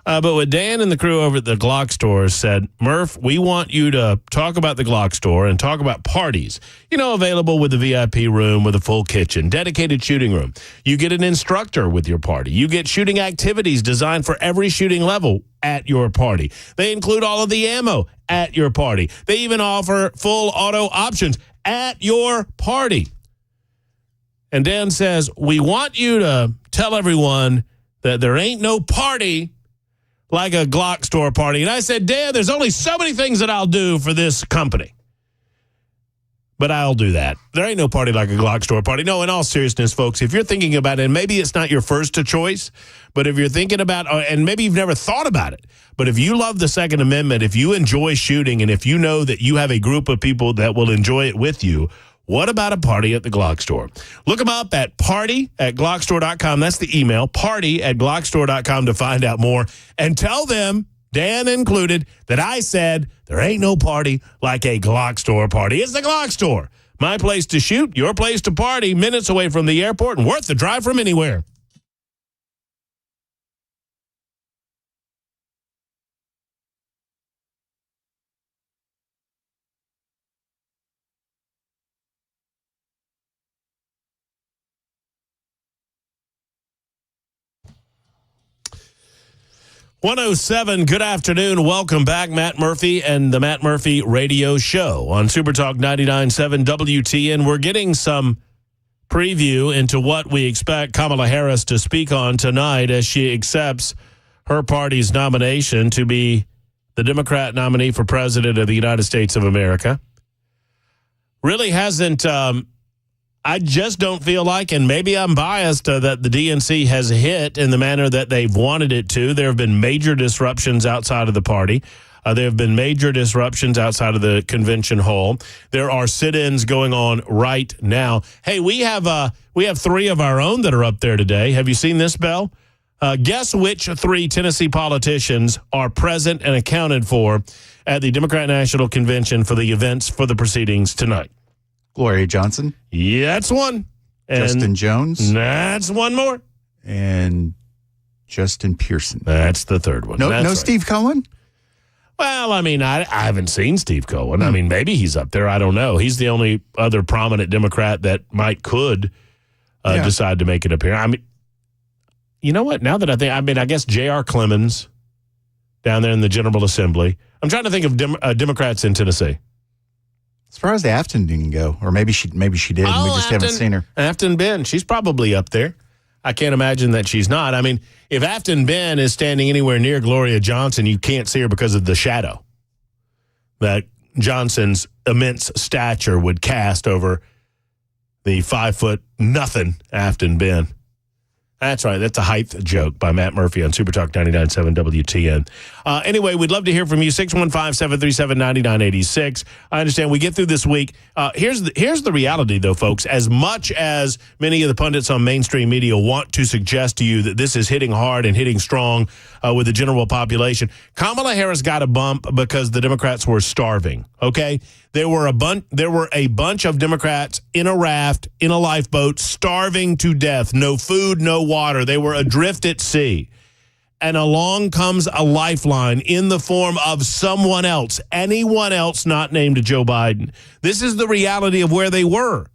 But what Dan and the crew over at the Glock store said, Murph, we want you to talk about the Glock store and talk about parties, you know, available with the VIP room with a full kitchen, dedicated shooting room. You get an instructor with your party. You get shooting activities designed for every shooting level at your party. They include all of the ammo at your party. They even offer full auto options at your party. And Dan says, we want you to tell everyone that there ain't no party like a Glock store party. And I said, Dan, there's only so many things that I'll do for this company. But I'll do that. There ain't no party like a Glock store party. No, in all seriousness, folks, if you're thinking about it, and maybe it's not your first choice, but if you're thinking about, and maybe you've never thought about it, but if you love the Second Amendment, if you enjoy shooting, and if you know that you have a group of people that will enjoy it with you, what about a party at the Glock store? Look them up at party@glockstore.com. That's the email, party@glockstore.com to find out more. And tell them, Dan included, that I said there ain't no party like a Glock store party. It's the Glock store. My place to shoot, your place to party, minutes away from the airport and worth the drive from anywhere. .107, good afternoon. Welcome back, Matt Murphy and the Matt Murphy Radio Show on Super Talk 99.7 WTN. We're getting some preview into what we expect Kamala Harris to speak on tonight as she accepts her party's nomination to be the Democrat nominee for President of the United States of America. Really hasn't... I just don't feel like, and maybe I'm biased, that the DNC has hit in the manner that they've wanted it to. There have been major disruptions outside of the party. There have been major disruptions outside of the convention hall. There are sit-ins going on right now. Hey, we have three of our own that are up there today. Have you seen this, Belle? Guess which three Tennessee politicians are present and accounted for at the Democrat National Convention for the events for the proceedings tonight? Gloria Johnson. Yeah, that's one. And Justin Jones. That's one more. And Justin Pearson. That's the third one. No, that's no right. Steve Cohen? Well, I mean, I haven't seen Steve Cohen. I mean, maybe he's up there. I don't know. He's the only other prominent Democrat that could decide to make an appearance. I mean, you know what? Now that I guess J.R. Clemens down there in the General Assembly. I'm trying to think of Democrats in Tennessee. Surprised Afton didn't go, or maybe she did. And we just haven't seen her. Afton Ben, she's probably up there. I can't imagine that she's not. I mean, if Afton Ben is standing anywhere near Gloria Johnson, you can't see her because of the shadow that Johnson's immense stature would cast over the 5'0" Afton Ben. That's right. That's a height joke by Matt Murphy on Super Talk 99.7 WTN. Anyway, we'd love to hear from you. 615-737-9986. I understand we get through this week. Here's the reality, though, folks. As much as many of the pundits on mainstream media want to suggest to you that this is hitting hard and hitting strong with the general population, Kamala Harris got a bump because the Democrats were starving. Okay, there were a bunch of Democrats in a raft, in a lifeboat, starving to death. No food, no water. They were adrift at sea. And along comes a lifeline in the form of someone else, anyone else not named Joe Biden. This is the reality of where they were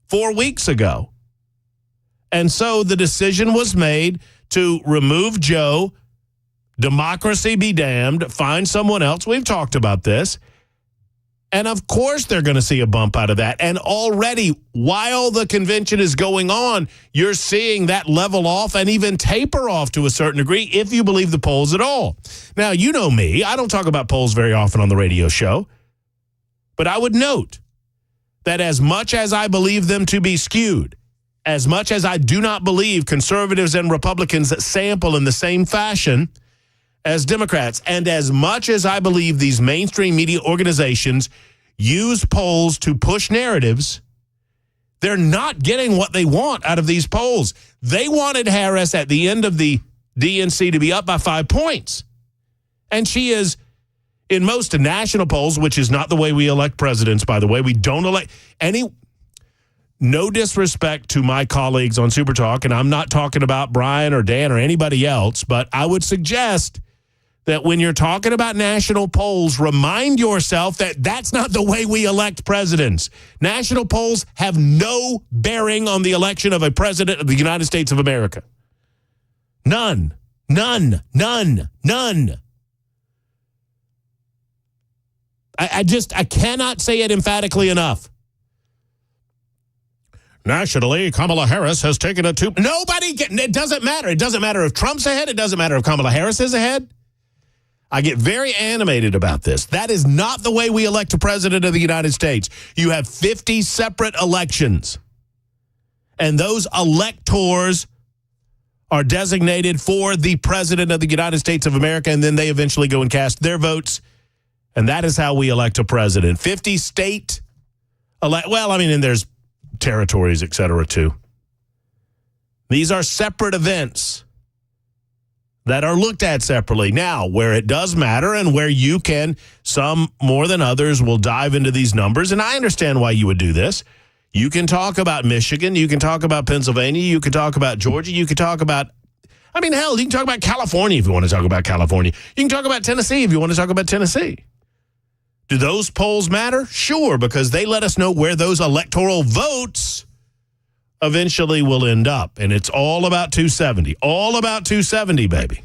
4 weeks ago. And so the decision was made to remove Joe, democracy be damned, find someone else. We've talked about this. And of course they're going to see a bump out of that. And already, while the convention is going on, you're seeing that level off and even taper off to a certain degree, if you believe the polls at all. Now, you know me. I don't talk about polls very often on the radio show. But I would note that as much as I believe them to be skewed, as much as I do not believe conservatives and Republicans sample in the same fashion as Democrats, and as much as I believe these mainstream media organizations use polls to push narratives, they're not getting what they want out of these polls. They wanted Harris at the end of the DNC to be up by 5 points. And she is, in most national polls, which is not the way we elect presidents, by the way. We don't elect any... No disrespect to my colleagues on Super Talk, and I'm not talking about Brian or Dan or anybody else, but I would suggest that when you're talking about national polls, remind yourself that that's not the way we elect presidents. National polls have no bearing on the election of a president of the United States of America. None. None. None. None. I cannot say it emphatically enough. Nationally, Kamala Harris has taken it doesn't matter. It doesn't matter if Trump's ahead. It doesn't matter if Kamala Harris is ahead. I get very animated about this. That is not the way we elect a president of the United States. You have 50 separate elections. And those electors are designated for the president of the United States of America, and then they eventually go and cast their votes. And that is how we elect a president. 50 state and there's territories, et cetera, too. These are separate events that are looked at separately. Now, where it does matter and where you can, some more than others, will dive into these numbers, and I understand why you would do this. You can talk about Michigan. You can talk about Pennsylvania. You can talk about Georgia. You can talk about, hell, you can talk about California if you want to talk about California. You can talk about Tennessee if you want to talk about Tennessee. Do those polls matter? Sure, because they let us know where those electoral votes eventually will end up. And it's all about 270. All about 270, baby.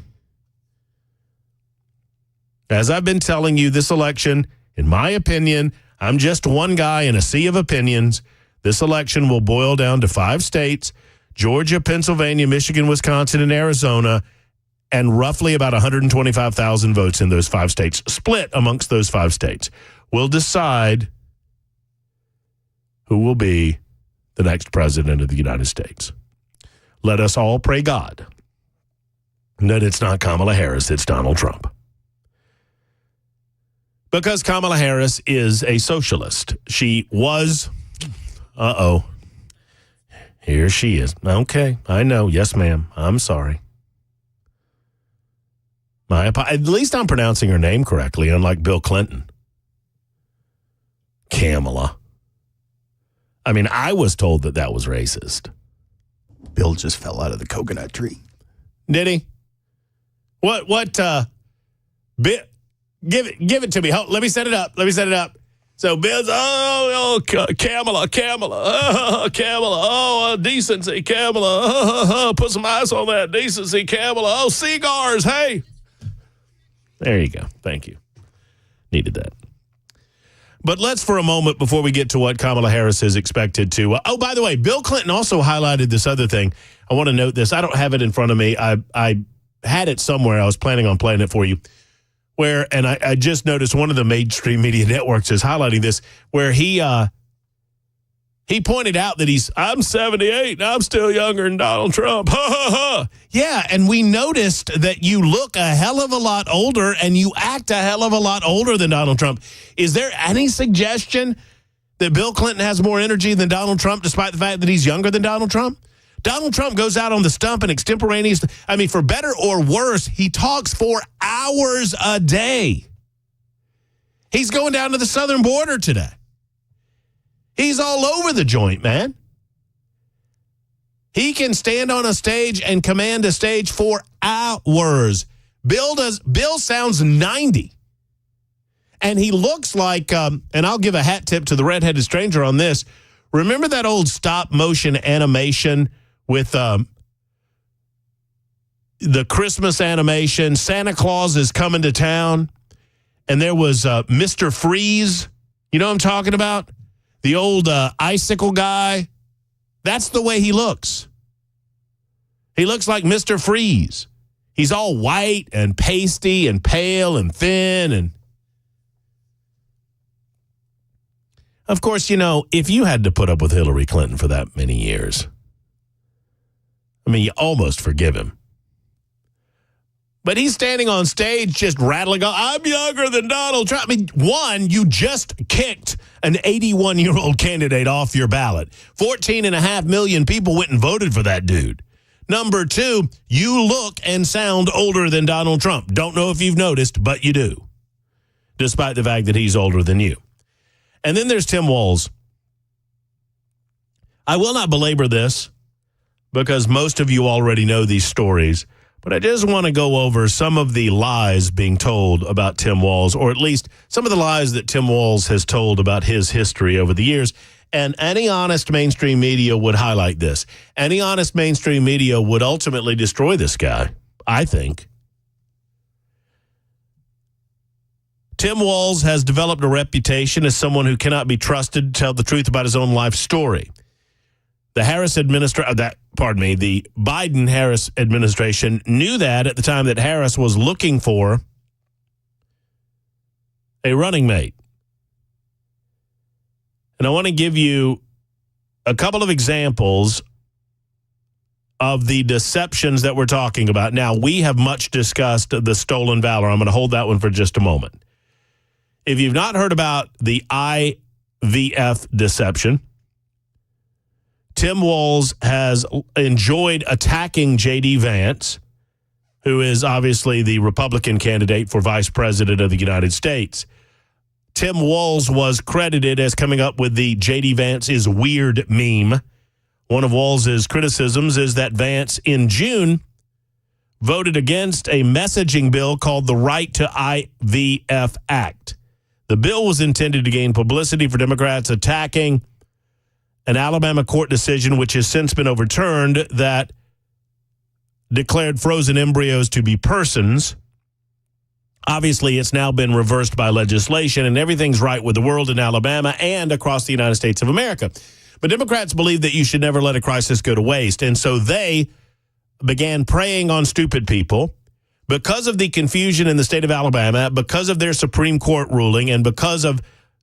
As I've been telling you, this election, in my opinion, I'm just one guy in a sea of opinions. This election will boil down to 5 states, Georgia, Pennsylvania, Michigan, Wisconsin, and Arizona, and roughly about 125,000 votes in those 5 states, split amongst those 5 states, will decide who will be the next president of the United States. Let us all pray God that it's not Kamala Harris, it's Donald Trump. Because Kamala Harris is a socialist. She was, here she is. Okay, I know. Yes, ma'am. I'm sorry. At least I'm pronouncing her name correctly, unlike Bill Clinton. Kamala. I was told that was racist. Bill just fell out of the coconut tree. Did he? What, give it to me. Let me set it up. So Bill's, Kamala, decency, Kamala, put some ice on that, decency, Kamala, cigars, hey. There you go. Thank you. Needed that. But let's, for a moment, before we get to what Kamala Harris is expected to. By the way, Bill Clinton also highlighted this other thing. I want to note this. I don't have it in front of me. I had it somewhere. I was planning on playing it for you. And I just noticed one of the mainstream media networks is highlighting this, where he pointed out that I'm 78 and I'm still younger than Donald Trump. Yeah, and we noticed that you look a hell of a lot older and you act a hell of a lot older than Donald Trump. Is there any suggestion that Bill Clinton has more energy than Donald Trump, despite the fact that he's younger than Donald Trump? Donald Trump goes out on the stump and extemporaneous. For better or worse, he talks for hours a day. He's going down to the southern border today. He's all over the joint, man. He can stand on a stage and command a stage for hours. Bill sounds 90. And he looks like, and I'll give a hat tip to the redheaded stranger on this. Remember that old stop motion animation with the Christmas animation? Santa Claus is coming to town. And there was Mr. Freeze. You know what I'm talking about? The old icicle guy. That's the way he looks. He looks like Mr. Freeze. He's all white and pasty and pale and thin. And of course, if you had to put up with Hillary Clinton for that many years, you almost forgive him. But he's standing on stage just rattling on, I'm younger than Donald Trump. One, you just kicked an 81-year-old candidate off your ballot. 14.5 million people went and voted for that dude. Number two, you look and sound older than Donald Trump. Don't know if you've noticed, but you do, despite the fact that he's older than you. And then there's Tim Walz. I will not belabor this because most of you already know these stories, but I just want to go over some of the lies being told about Tim Walz, or at least some of the lies that Tim Walz has told about his history over the years. And any honest mainstream media would highlight this. Any honest mainstream media would ultimately destroy this guy, I think. Tim Walz has developed a reputation as someone who cannot be trusted to tell the truth about his own life story. The Biden-Harris administration knew that at the time that Harris was looking for a running mate. And I want to give you a couple of examples of the deceptions that we're talking about. Now, we have much discussed the stolen valor. I'm going to hold that one for just a moment. If you've not heard about the IVF deception, Tim Walz has enjoyed attacking J.D. Vance, who is obviously the Republican candidate for vice president of the United States. Tim Walz was credited as coming up with the J.D. Vance is weird meme. One of Walz's criticisms is that Vance, in June, voted against a messaging bill called the Right to IVF Act. The bill was intended to gain publicity for Democrats attacking an Alabama court decision, which has since been overturned, that declared frozen embryos to be persons. Obviously, it's now been reversed by legislation, and everything's right with the world in Alabama and across the United States of America. But Democrats believe that you should never let a crisis go to waste, and so they began preying on stupid people. Because of the confusion in the state of Alabama, because of their Supreme Court ruling, and because of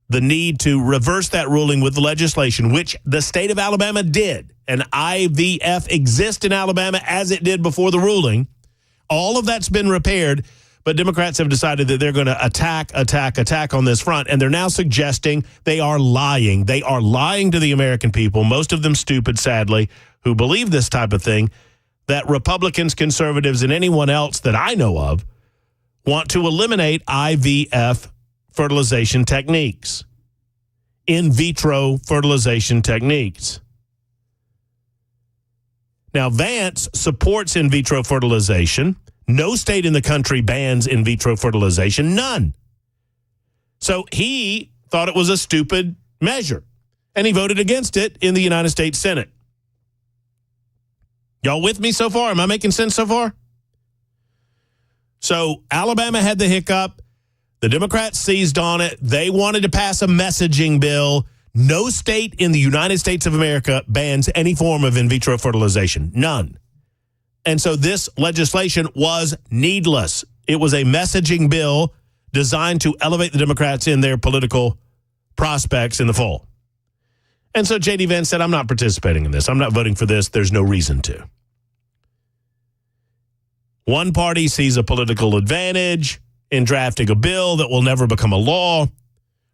the need to reverse that ruling with legislation, which the state of Alabama did, and IVF exists in Alabama as it did before the ruling, all of that's been repaired. But Democrats have decided that they're going to attack on this front, and they're now suggesting they are lying. They are lying to the American people, most of them stupid, sadly, who believe this type of thing, that Republicans, conservatives, and anyone else that I know of want to eliminate IVF fertilization techniques, in vitro fertilization techniques. Now, Vance supports in vitro fertilization. No state in the country bans in vitro fertilization. None. So he thought it was a stupid measure, and he voted against it in the United States Senate. Y'all with me so far? Am I making sense so far? So Alabama had the hiccup. The Democrats seized on it. They wanted to pass a messaging bill. No state in the United States of America bans any form of in vitro fertilization. None. And so this legislation was needless. It was a messaging bill designed to elevate the Democrats in their political prospects in the fall. And so J.D. Vance said, I'm not participating in this. I'm not voting for this. There's no reason to. One party sees a political advantage in drafting a bill that will never become a law,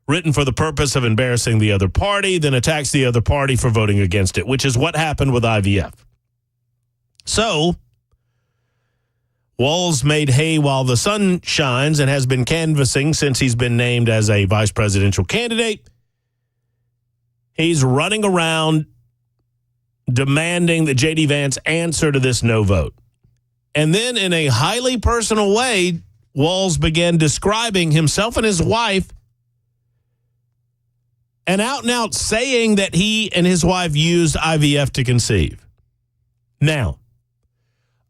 written for the purpose of embarrassing the other party, then attacks the other party for voting against it, which is what happened with IVF. So, Walz made hay while the sun shines and has been canvassing since he's been named as a vice presidential candidate. He's running around demanding that J.D. Vance answer to this no vote. And then in a highly personal way, Walz began describing himself and his wife and out saying that he and his wife used IVF to conceive. Now,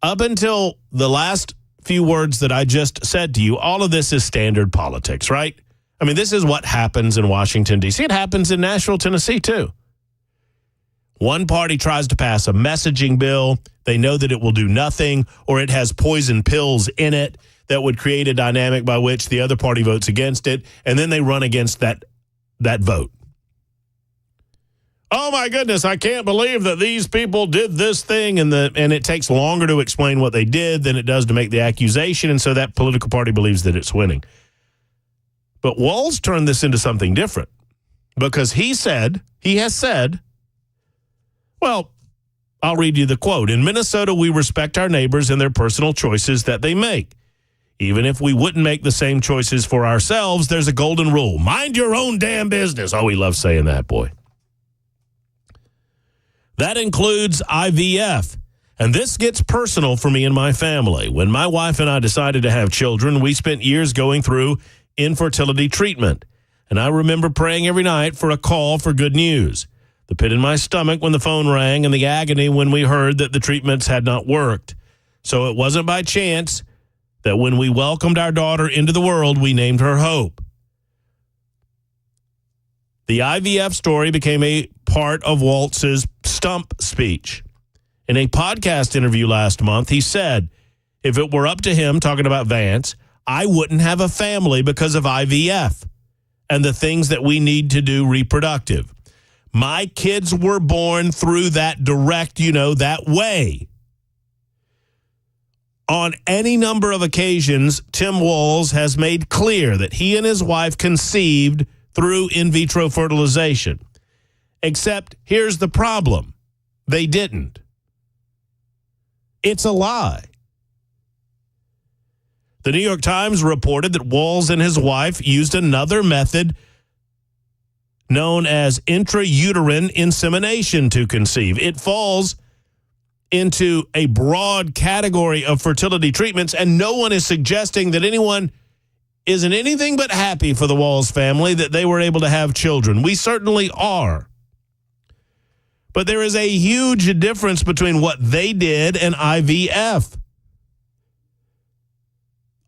up until the last few words that I just said to you, all of this is standard politics, right? I mean, this is what happens in Washington, D.C. It happens in Nashville, Tennessee, too. One party tries to pass a messaging bill. They know that it will do nothing, or it has poison pills in it that would create a dynamic by which the other party votes against it, and then they run against that vote. Oh, my goodness, I can't believe that these people did this thing, and it takes longer to explain what they did than it does to make the accusation, and so that political party believes that it's winning. But Walz turned this into something different because he has said, well, I'll read you the quote. In Minnesota, we respect our neighbors and their personal choices that they make. Even if we wouldn't make the same choices for ourselves, there's a golden rule. Mind your own damn business. Oh, we love saying that, boy. That includes IVF. And this gets personal for me and my family. When my wife and I decided to have children, we spent years going through infertility treatment. And I remember praying every night for a call for good news. The pit in my stomach when the phone rang and the agony when we heard that the treatments had not worked. So it wasn't by chance that when we welcomed our daughter into the world, we named her Hope. The IVF story became a part of Waltz's stump speech. In a podcast interview last month, he said, if it were up to him, talking about Vance, I wouldn't have a family because of IVF and the things that we need to do reproductive. My kids were born through that direct, that way. On any number of occasions, Tim Walz has made clear that he and his wife conceived through in vitro fertilization. Except here's the problem. They didn't. It's a lie. The New York Times reported that Walz and his wife used another method known as intrauterine insemination to conceive. It falls into a broad category of fertility treatments, and no one is suggesting that anyone isn't anything but happy for the Walz family that they were able to have children. We certainly are. But there is a huge difference between what they did and IVF.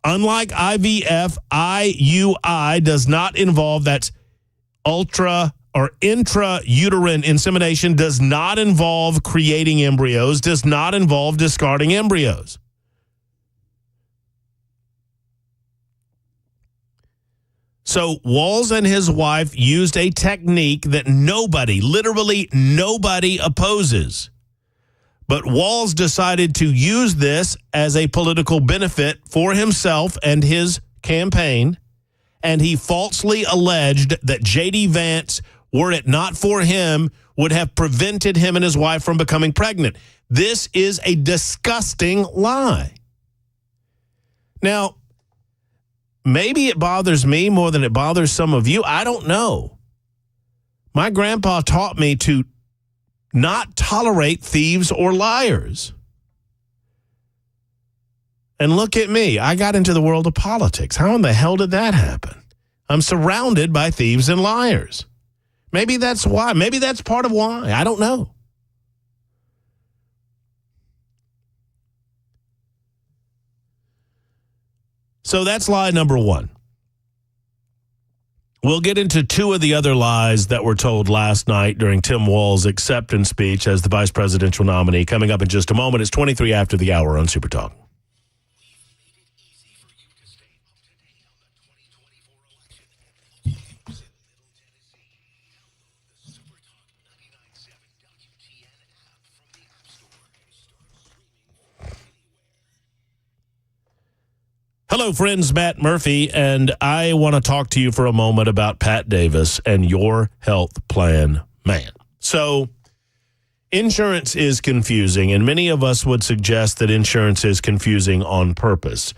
Unlike IVF, IUI does not involve, that's ultra or intrauterine insemination, does not involve creating embryos, does not involve discarding embryos. So Walz and his wife used a technique that literally nobody opposes. But Walz decided to use this as a political benefit for himself and his campaign, and he falsely alleged that J.D. Vance, were it not for him, would have prevented him and his wife from becoming pregnant. This is a disgusting lie. Now, maybe it bothers me more than it bothers some of you. I don't know. My grandpa taught me to not tolerate thieves or liars. And look at me. I got into the world of politics. How in the hell did that happen? I'm surrounded by thieves and liars. Maybe that's why. Maybe that's part of why. I don't know. So that's lie number one. We'll get into two of the other lies that were told last night during Tim Walz's acceptance speech as the vice presidential nominee. Coming up in just a moment. It's 23 after the hour on Super Talk. Hello, friends. Matt Murphy, and I want to talk to you for a moment about Pat Davis and your health plan man. So, insurance is confusing, and many of us would suggest that insurance is confusing on purpose.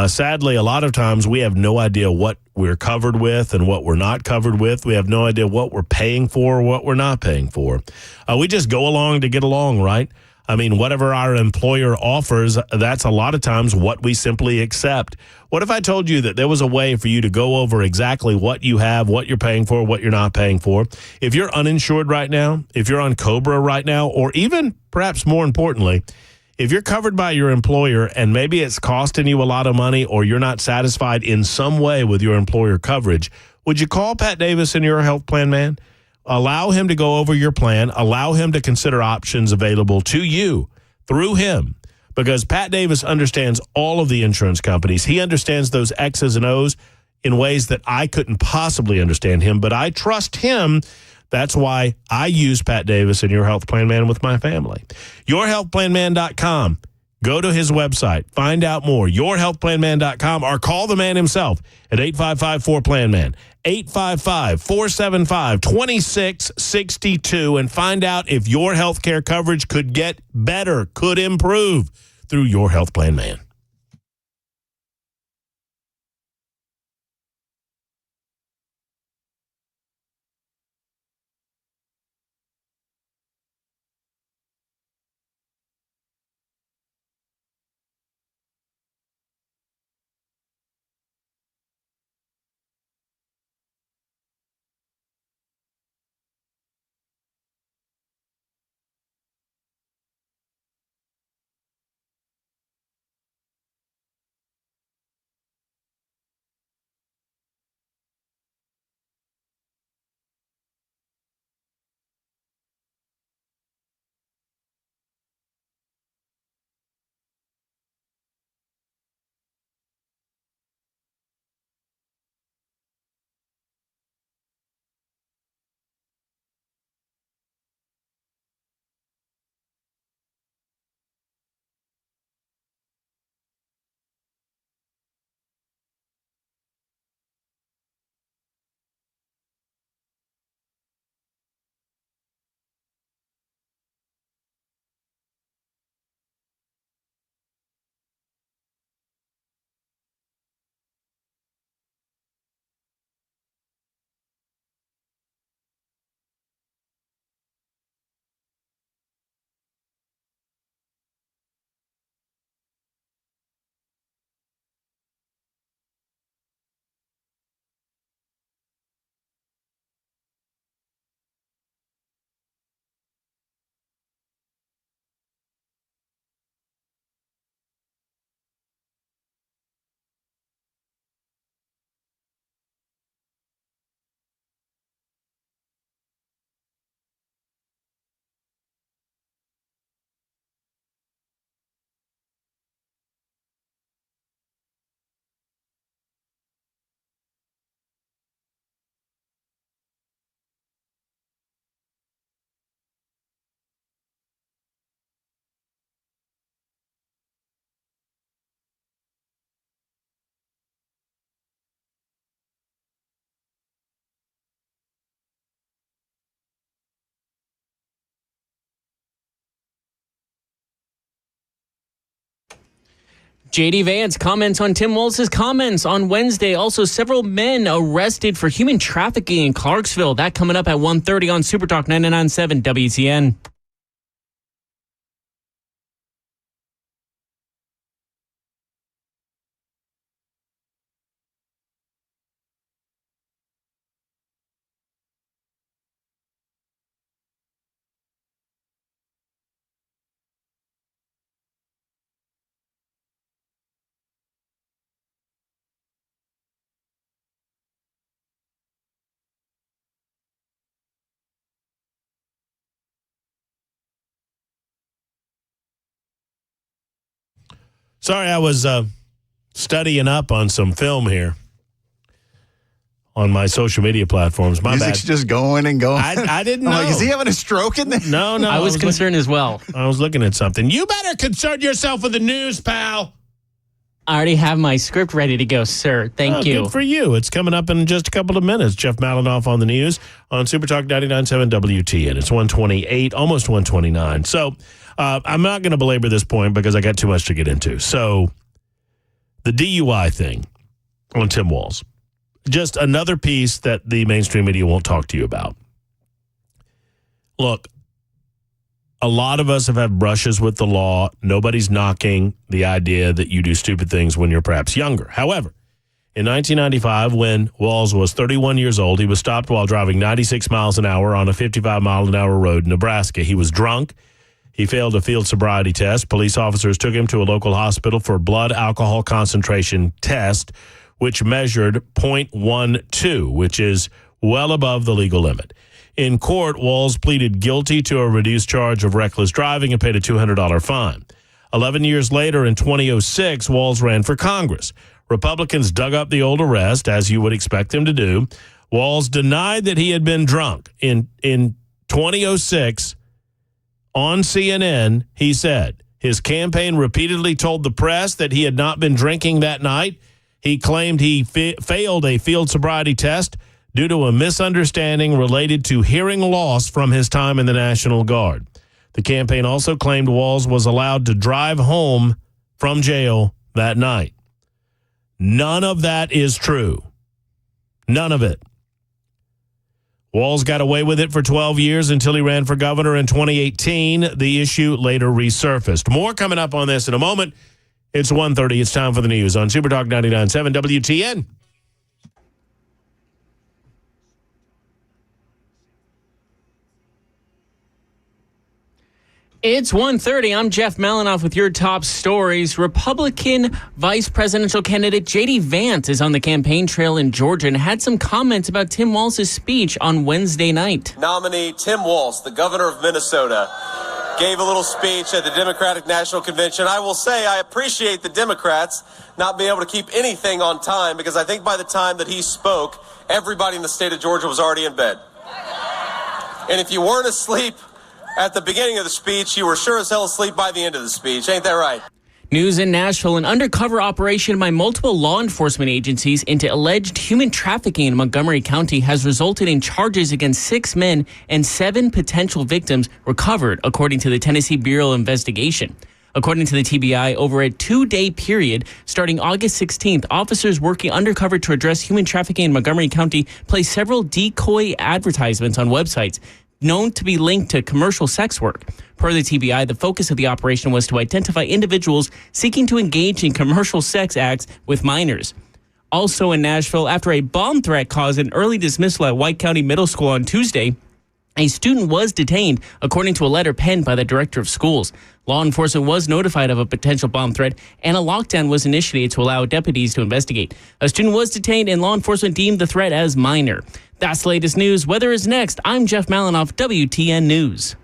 Sadly, a lot of times we have no idea what we're covered with and what we're not covered with. We have no idea what we're paying for or what we're not paying for. We just go along to get along, right? I mean, whatever our employer offers, that's a lot of times what we simply accept. What if I told you that there was a way for you to go over exactly what you have, what you're paying for, what you're not paying for? If you're uninsured right now, if you're on COBRA right now, or even perhaps more importantly, if you're covered by your employer and maybe it's costing you a lot of money or you're not satisfied in some way with your employer coverage, would you call Pat Davis and your health plan man? Allow him to go over your plan. Allow him to consider options available to you through him, because Pat Davis understands all of the insurance companies. He understands those X's and O's in ways that I couldn't possibly understand him, but I trust him. That's why I use Pat Davis and Your Health Plan Man with my family. YourHealthPlanMan.com. Go to his website. Find out more. YourHealthPlanMan.com, or call the man himself at 855-4PLAN-MAN. 855-475-2662, and find out if your health care coverage could get better, could improve through Your Health Plan Man. J.D. Vance comments on Tim Walz's comments on Wednesday. Also, several men arrested for human trafficking in Clarksville. That coming up at 1:30 on Super Talk 99.7 WTN. Sorry, I was studying up on some film here on my social media platforms. My Music's bad. just going and going. I didn't know. I'm like, is he having a stroke in there? No. I was concerned as well. I was looking at something. You better concern yourself with the news, pal. I already have my script ready to go, sir. Thank you. Good for you. It's coming up in just a couple of minutes. Jeff Malinoff on the news on Super Talk 99.7 WTN. It's 1:28, almost 1:29. So I'm not going to belabor this point because I got too much to get into. So the DUI thing on Tim Walz, just another piece that the mainstream media won't talk to you about. Look, a lot of us have had brushes with the law. Nobody's knocking the idea that you do stupid things when you're perhaps younger. However, in 1995, when Walz was 31 years old, he was stopped while driving 96 miles an hour on a 55-mile-an-hour road in Nebraska. He was drunk. He failed a field sobriety test. Police officers took him to a local hospital for blood alcohol concentration test, which measured 0.12, which is well above the legal limit. In court, Walz pleaded guilty to a reduced charge of reckless driving and paid a $200 fine. 11 years later, in 2006, Walz ran for Congress. Republicans dug up the old arrest, as you would expect them to do. Walz denied that he had been drunk. In 2006, on CNN, he said his campaign repeatedly told the press that he had not been drinking that night. He claimed he failed a field sobriety test due to a misunderstanding related to hearing loss from his time in the National Guard. The campaign also claimed Walz was allowed to drive home from jail that night. None of that is true. None of it. Walz got away with it for 12 years until he ran for governor in 2018. The issue later resurfaced. More coming up on this in a moment. It's 1:30. It's time for the news on Super Talk 99.7 WTN. It's 1:30. I'm Jeff Malinoff with your top stories. Republican vice presidential candidate J.D. Vance is on the campaign trail in Georgia and had some comments about Tim Walz's speech on Wednesday night. Nominee Tim Walz, the governor of Minnesota, gave a little speech at the Democratic National Convention. I will say I appreciate the Democrats not being able to keep anything on time, because I think by the time that he spoke, everybody in the state of Georgia was already in bed. And if you weren't asleep at the beginning of the speech, you were sure as hell asleep by the end of the speech. Ain't that right? News in Nashville, an undercover operation by multiple law enforcement agencies into alleged human trafficking in Montgomery County has resulted in charges against 6 men and 7 potential victims recovered, according to the Tennessee Bureau of Investigation. According to the TBI, over a 2-day period starting August 16th, officers working undercover to address human trafficking in Montgomery County placed several decoy advertisements on websites known to be linked to commercial sex work. Per the TBI, the focus of the operation was to identify individuals seeking to engage in commercial sex acts with minors. Also in Nashville, after a bomb threat caused an early dismissal at White County Middle School on Tuesday, a student was detained, according to a letter penned by the director of schools. Law enforcement was notified of a potential bomb threat, and a lockdown was initiated to allow deputies to investigate. A student was detained, and law enforcement deemed the threat as minor. That's the latest news. Weather is next. I'm Jeff Malinoff, WTN News.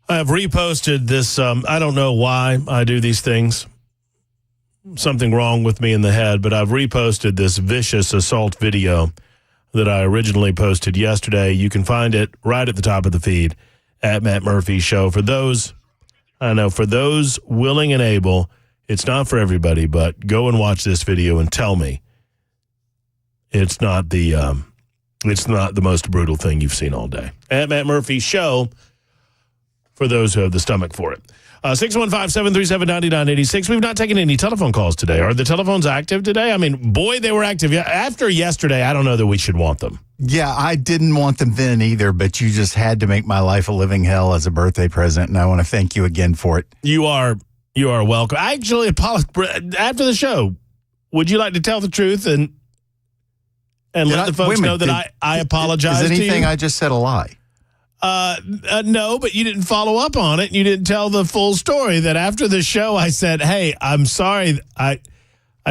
I've reposted this. I don't know why I do these things. Something wrong with me in the head, but I've reposted this vicious assault video that I originally posted yesterday. You can find it right at the top of the feed at Matt Murphy Show. For those willing and able, it's not for everybody, but go and watch this video and tell me it's not the most brutal thing you've seen all day. At Matt Murphy Show, for those who have the stomach for it. 615-737-9986. We've not taken any telephone calls today. Are the telephones active today? I mean, boy, they were active. After yesterday, I don't know that we should want them. Yeah, I didn't want them then either, but you just had to make my life a living hell as a birthday present, and I want to thank you again for it. You are welcome. I actually apologize. After the show, would you like to tell the truth and let the folks know that I apologize to you? Is anything I just said a lie? No, but you didn't follow up on it. You didn't tell the full story that after the show I said, hey, I'm sorry. I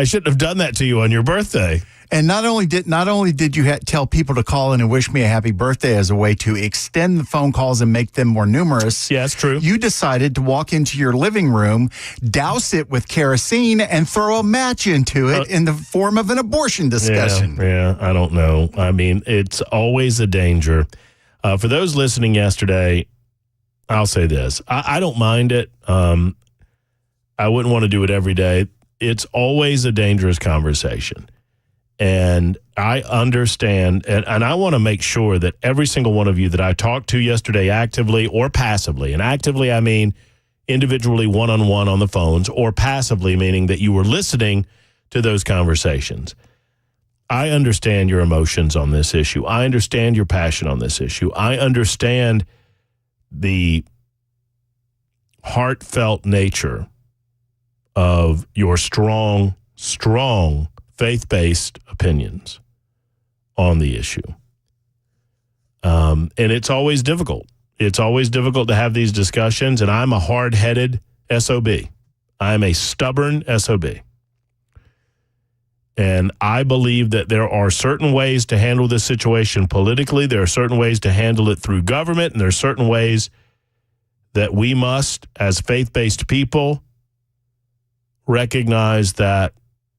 shouldn't have done that to you on your birthday. And not only did you tell people to call in and wish me a happy birthday as a way to extend the phone calls and make them more numerous. Yeah, it's true. You decided to walk into your living room, douse it with kerosene, and throw a match into it in the form of an abortion discussion. Yeah, I don't know. I mean, it's always a danger. For those listening yesterday, I'll say this. I don't mind it. I wouldn't want to do it every day. It's always a dangerous conversation. And I understand, and I want to make sure that every single one of you that I talked to yesterday actively or passively, and actively I mean individually one-on-one on the phones, or passively meaning that you were listening to those conversations. I understand your emotions on this issue. I understand your passion on this issue. I understand the heartfelt nature of your strong faith-based opinions on the issue. And it's always difficult. It's always difficult to have these discussions, and I'm a hard-headed SOB. I'm a stubborn SOB. And I believe that there are certain ways to handle this situation politically. There are certain ways to handle it through government. And there are certain ways that we must, as faith-based people, recognize that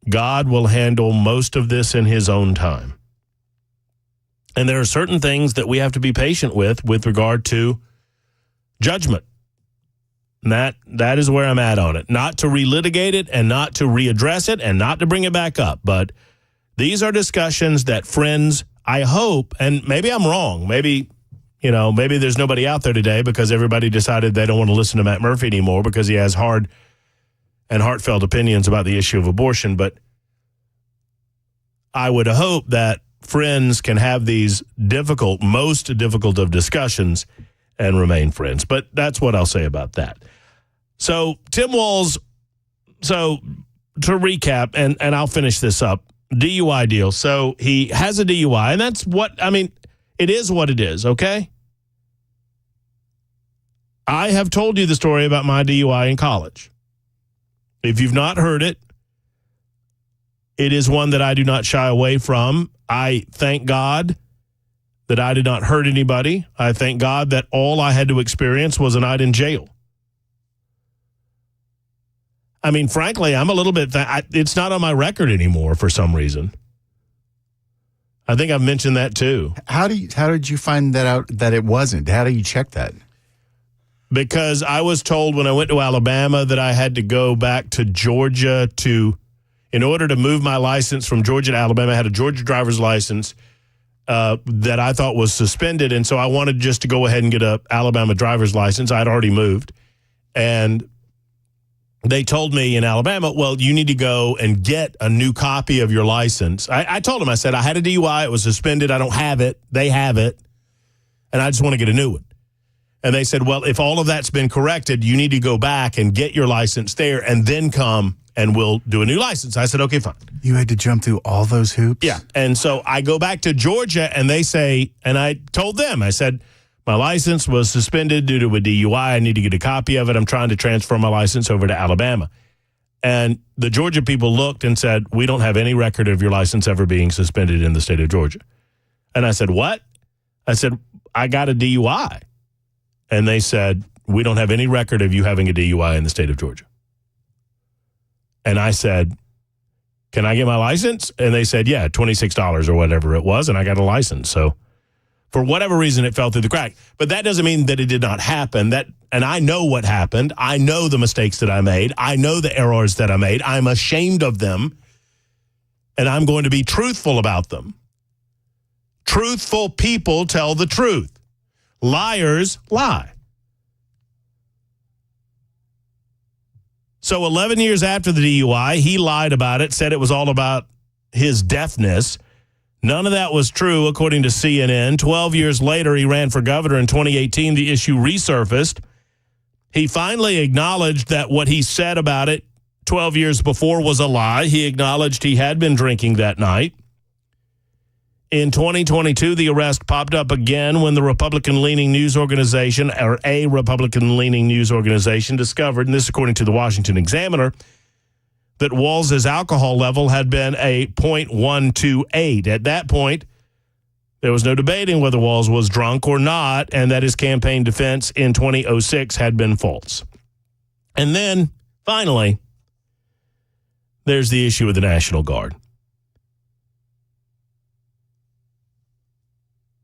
God will handle most of this in his own time. And there are certain things that we have to be patient with regard to judgment. And that is where I'm at on it. Not to relitigate it and not to readdress it and not to bring it back up. But these are discussions that friends, I hope, and maybe I'm wrong. Maybe there's nobody out there today because everybody decided they don't want to listen to Matt Murphy anymore because he has hard and heartfelt opinions about the issue of abortion. But I would hope that friends can have these most difficult of discussions and remain friends. But that's what I'll say about that. So Tim Walz, to recap, and I'll finish this up, DUI deal. So he has a DUI, and that's it is what it is, okay? I have told you the story about my DUI in college. If you've not heard it, it is one that I do not shy away from. I thank God that I did not hurt anybody. I thank God that all I had to experience was a night in jail. I mean, frankly, I'm a little bit, it's not on my record anymore for some reason. I think I've mentioned that too. How did you find that out that it wasn't? How do you check that? Because I was told when I went to Alabama that I had to go back to Georgia in order to move my license from Georgia to Alabama. I had a Georgia driver's license that I thought was suspended, and so I wanted just to go ahead and get a Alabama driver's license. I'd already moved, and they told me in Alabama, well, you need to go and get a new copy of your license. I told them, I said, I had a DUI. It was suspended. I don't have it. They have it, and I just want to get a new one. And they said, well, if all of that's been corrected, you need to go back and get your license there and then come and we'll do a new license. I said, okay, fine. You had to jump through all those hoops? Yeah. And so I go back to Georgia and they say, and I told them, I said, my license was suspended due to a DUI. I need to get a copy of it. I'm trying to transfer my license over to Alabama. And the Georgia people looked and said, we don't have any record of your license ever being suspended in the state of Georgia. And I said, what? I said, I got a DUI. And they said, we don't have any record of you having a DUI in the state of Georgia. And I said, can I get my license? And they said, yeah, $26 or whatever it was, and I got a license. So for whatever reason, it fell through the crack. But that doesn't mean that it did not happen. And I know what happened. I know the mistakes that I made. I know the errors that I made. I'm ashamed of them, and I'm going to be truthful about them. Truthful people tell the truth. Liars lie. So 11 years after the DUI, he lied about it, said it was all about his deafness. None of that was true, according to CNN. 12 years later, he ran for governor in 2018. The issue resurfaced. He finally acknowledged that what he said about it 12 years before was a lie. He acknowledged he had been drinking that night. In 2022, the arrest popped up again when the Republican-leaning news organization, or a Republican-leaning news organization, discovered, and this according to the Washington Examiner, that Walz's alcohol level had been a .128. At that point, there was no debating whether Walz was drunk or not, and that his campaign defense in 2006 had been false. And then, finally, there's the issue of the National Guard.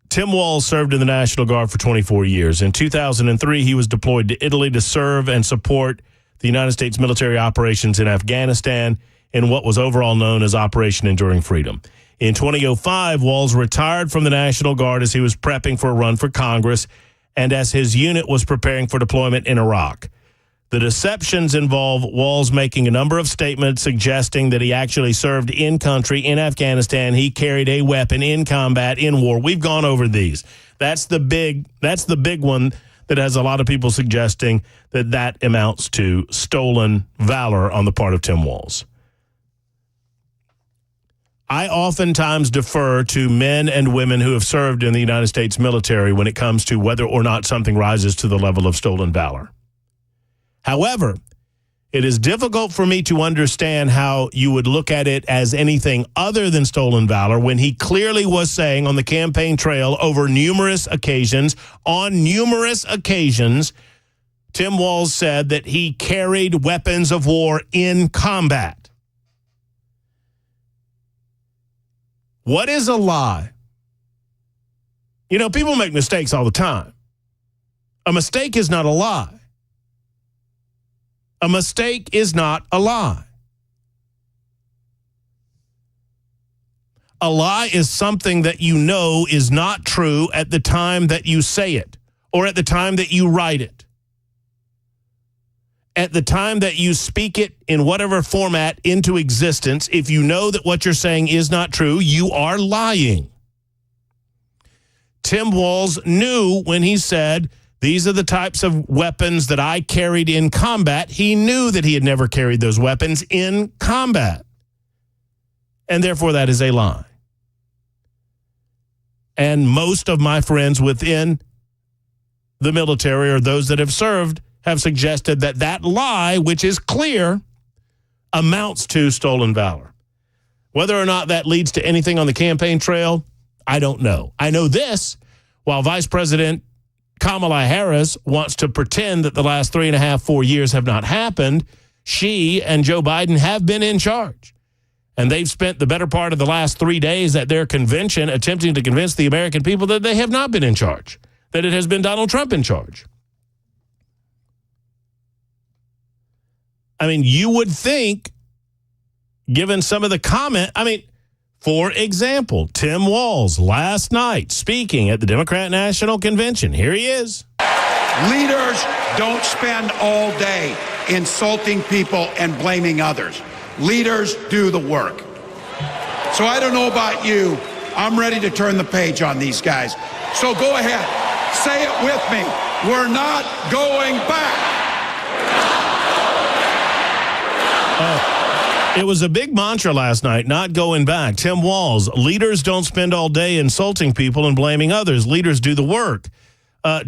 Tim Walz served in the National Guard for 24 years. In 2003, he was deployed to Italy to serve and support the United States military operations in Afghanistan in what was overall known as Operation Enduring Freedom. In 2005, Walz retired from the National Guard as he was prepping for a run for Congress and as his unit was preparing for deployment in Iraq. The deceptions involve Walz making a number of statements suggesting that he actually served in country in Afghanistan. He carried a weapon in combat, in war. We've gone over these. That's the big one that has a lot of people suggesting that amounts to stolen valor on the part of Tim Walz. I oftentimes defer to men and women who have served in the United States military when it comes to whether or not something rises to the level of stolen valor. However, it is difficult for me to understand how you would look at it as anything other than stolen valor when he clearly was saying on the campaign trail on numerous occasions, Tim Walz said that he carried weapons of war in combat. What is a lie? You know, people make mistakes all the time. A mistake is not a lie. A mistake is not a lie. A lie is something that you know is not true at the time that you say it or at the time that you write it. At the time that you speak it in whatever format into existence, if you know that what you're saying is not true, you are lying. Tim Walz knew when he said, these are the types of weapons that I carried in combat. He knew that he had never carried those weapons in combat. And therefore, that is a lie. And most of my friends within the military or those that have served have suggested that lie, which is clear, amounts to stolen valor. Whether or not that leads to anything on the campaign trail, I don't know. I know this, while Vice President Kamala Harris wants to pretend that the last 4 years have not happened, she and Joe Biden have been in charge. And they've spent the better part of the last 3 days at their convention attempting to convince the American people that they have not been in charge, that it has been Donald Trump in charge. I mean, you would think, given some of the comment, for example, Tim Walz last night speaking at the Democrat National Convention. Here he is. Leaders don't spend all day insulting people and blaming others. Leaders do the work. So I don't know about you. I'm ready to turn the page on these guys. So go ahead. Say it with me. We're not going back. It was a big mantra last night, not going back. Tim Walz, leaders don't spend all day insulting people and blaming others. Leaders do the work.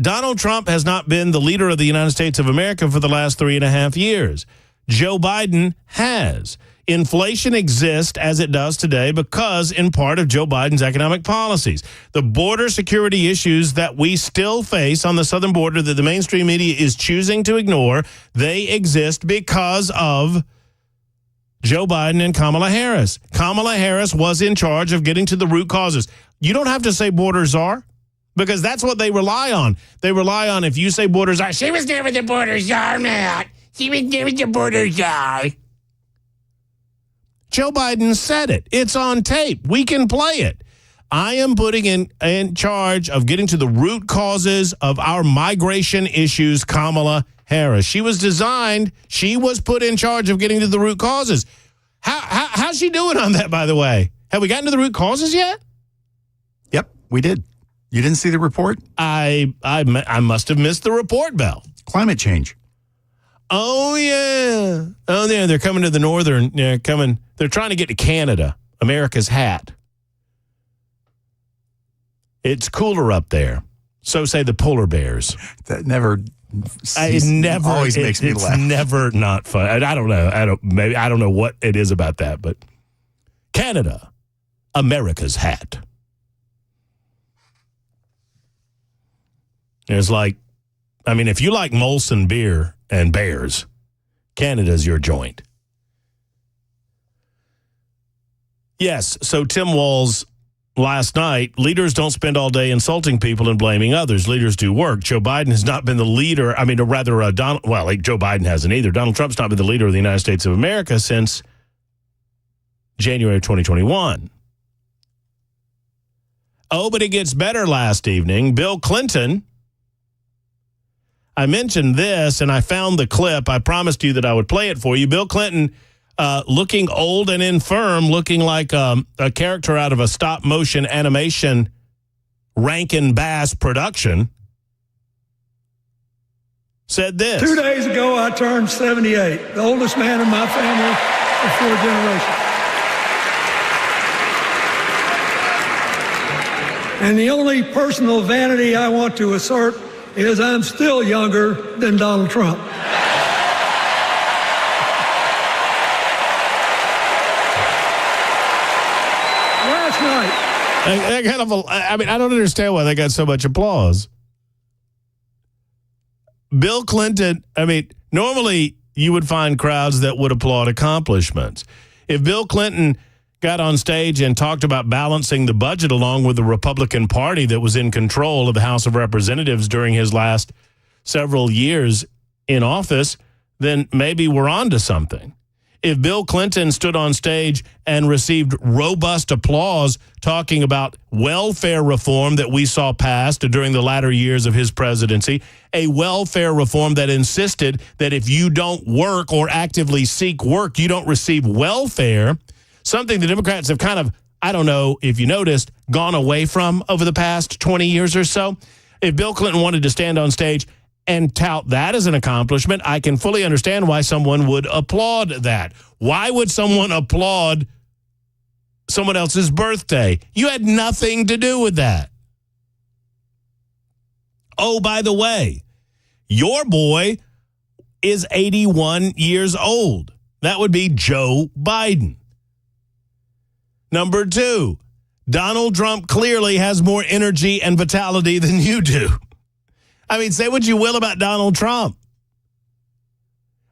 Donald Trump has not been the leader of the United States of America for the last 3.5 years. Joe Biden has. Inflation exists as it does today because, in part, of Joe Biden's economic policies. The border security issues that we still face on the southern border that the mainstream media is choosing to ignore, they exist because of Joe Biden and Kamala Harris. Kamala Harris was in charge of getting to the root causes. You don't have to say borders are, because that's what they rely on. They rely on, if you say borders are, she was there with the borders are, Matt. She was there with the borders are. Joe Biden said it. It's on tape. We can play it. I am putting in charge of getting to the root causes of our migration issues, Kamala Harris. She was put in charge of getting to the root causes. How's she doing on that, by the way? Have we gotten to the root causes yet? Yep, we did. You didn't see the report? I must have missed the report, Bell. Climate change. Oh, yeah. Oh, yeah. They're coming to the northern. They're trying to get to Canada, America's hat. It's cooler up there. So say the polar bears. That never always makes me laugh. It's never not fun. I don't know. I don't know what it is about that, but Canada, America's hat. It's like, if you like Molson beer and bears, Canada's your joint. Yes, so Tim Walz last night, leaders don't spend all day insulting people and blaming others. Leaders do work. Joe Biden has not been the leader. Joe Biden hasn't either. Donald Trump's not been the leader of the United States of America since January of 2021. Oh, but it gets better last evening. Bill Clinton, I mentioned this, and I found the clip. I promised you that I would play it for you. Bill Clinton, looking old and infirm, looking like a character out of a stop-motion animation Rankin Bass production, said this. 2 days ago, I turned 78, the oldest man in my family for 4 generations. And the only personal vanity I want to assert is I'm still younger than Donald Trump. Last night. I don't understand why they got so much applause. Bill Clinton, normally you would find crowds that would applaud accomplishments. If Bill Clinton got on stage and talked about balancing the budget along with the Republican Party that was in control of the House of Representatives during his last several years in office, then maybe we're on to something. If Bill Clinton stood on stage and received robust applause talking about welfare reform that we saw passed during the latter years of his presidency, a welfare reform that insisted that if you don't work or actively seek work, you don't receive welfare, something the Democrats have kind of, I don't know if you noticed, gone away from over the past 20 years or so. If Bill Clinton wanted to stand on stage and tout that as an accomplishment, I can fully understand why someone would applaud that. Why would someone applaud someone else's birthday? You had nothing to do with that. Oh, by the way, your boy is 81 years old. That would be Joe Biden. Number 2, Donald Trump clearly has more energy and vitality than you do. Say what you will about Donald Trump.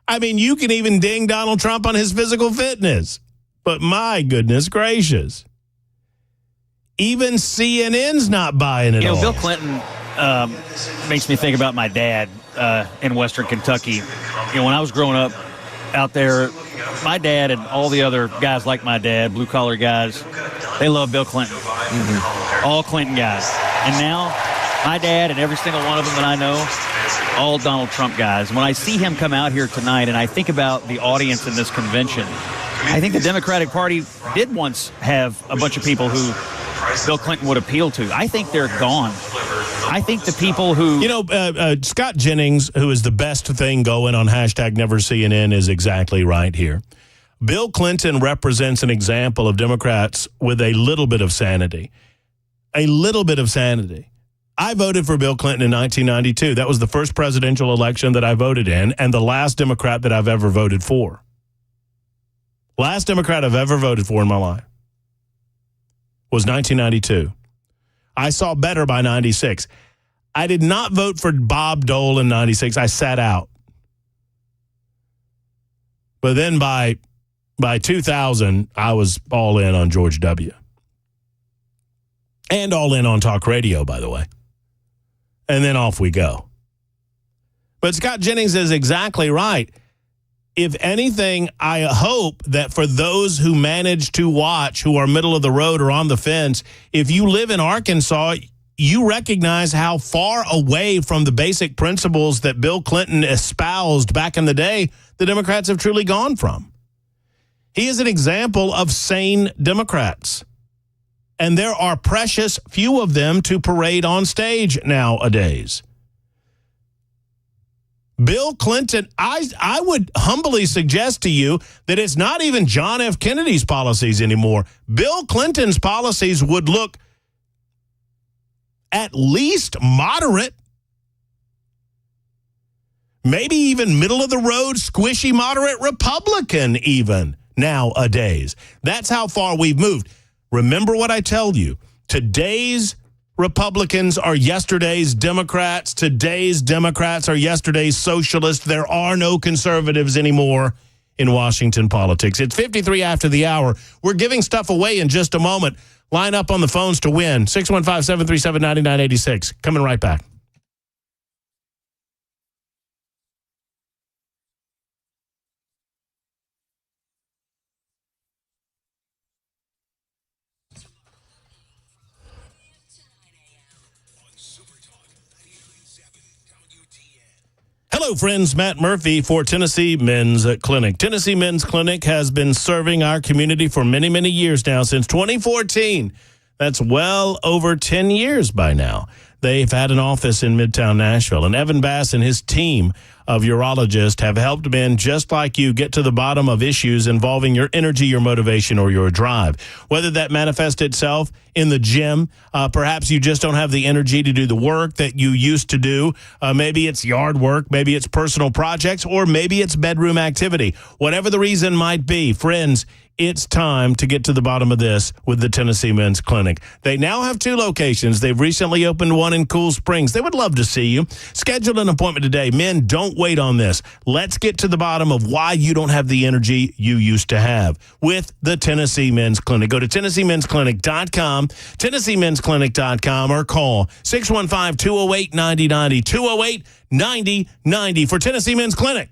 You can even ding Donald Trump on his physical fitness. But my goodness gracious. Even CNN's not buying it all. Bill Clinton makes me think about my dad in Western Kentucky. When I was growing up out there, my dad and all the other guys like my dad, blue-collar guys, they love Bill Clinton. Mm-hmm. All Clinton guys. And now, my dad and every single one of them that I know, all Donald Trump guys. When I see him come out here tonight and I think about the audience in this convention, I think the Democratic Party did once have a bunch of people who Bill Clinton would appeal to. I think they're gone. I think the people who... Scott Jennings, who is the best thing going on #NeverCNN, is exactly right here. Bill Clinton represents an example of Democrats with a little bit of sanity. A little bit of sanity. I voted for Bill Clinton in 1992. That was the first presidential election that I voted in and the last Democrat that I've ever voted for. Last Democrat I've ever voted for in my life was 1992. I saw better by 96. I did not vote for Bob Dole in 96. I sat out. But then by 2000, I was all in on George W. And all in on talk radio, by the way. And then off we go. But Scott Jennings is exactly right. If anything, I hope that for those who manage to watch, who are middle of the road or on the fence, if you live in Arkansas, you recognize how far away from the basic principles that Bill Clinton espoused back in the day the Democrats have truly gone from. He is an example of sane Democrats. And there are precious few of them to parade on stage nowadays. Bill Clinton, I would humbly suggest to you that it's not even John F. Kennedy's policies anymore. Bill Clinton's policies would look at least moderate, maybe even middle of the road, squishy, moderate Republican even nowadays. That's how far we've moved. Remember what I tell you. Today's Republicans are yesterday's Democrats. Today's Democrats are yesterday's socialists. There are no conservatives anymore in Washington politics. It's 53 after the hour. We're giving stuff away in just a moment. Line up on the phones to win. 615-737-9986. Coming right back. Hello, friends. Matt Murphy for Tennessee Men's Clinic. Tennessee Men's Clinic has been serving our community for many, many years now, since 2014. That's well over 10 years by now. They've had an office in Midtown Nashville, and Evan Bass and his team of urologists have helped men just like you get to the bottom of issues involving your energy, your motivation, or your drive. Whether that manifests itself in the gym, perhaps you just don't have the energy to do the work that you used to do. Maybe it's yard work, maybe it's personal projects, or maybe it's bedroom activity. Whatever the reason might be, friends, it's time to get to the bottom of this with the Tennessee Men's Clinic. They now have 2 locations. They've recently opened one in Cool Springs. They would love to see you. Schedule an appointment today. Men, don't wait on this. Let's get to the bottom of why you don't have the energy you used to have with the Tennessee Men's Clinic. Go to TennesseeMen'sClinic.com, TennesseeMen'sClinic.com, or call 615-208-9090, 208-9090 for Tennessee Men's Clinic.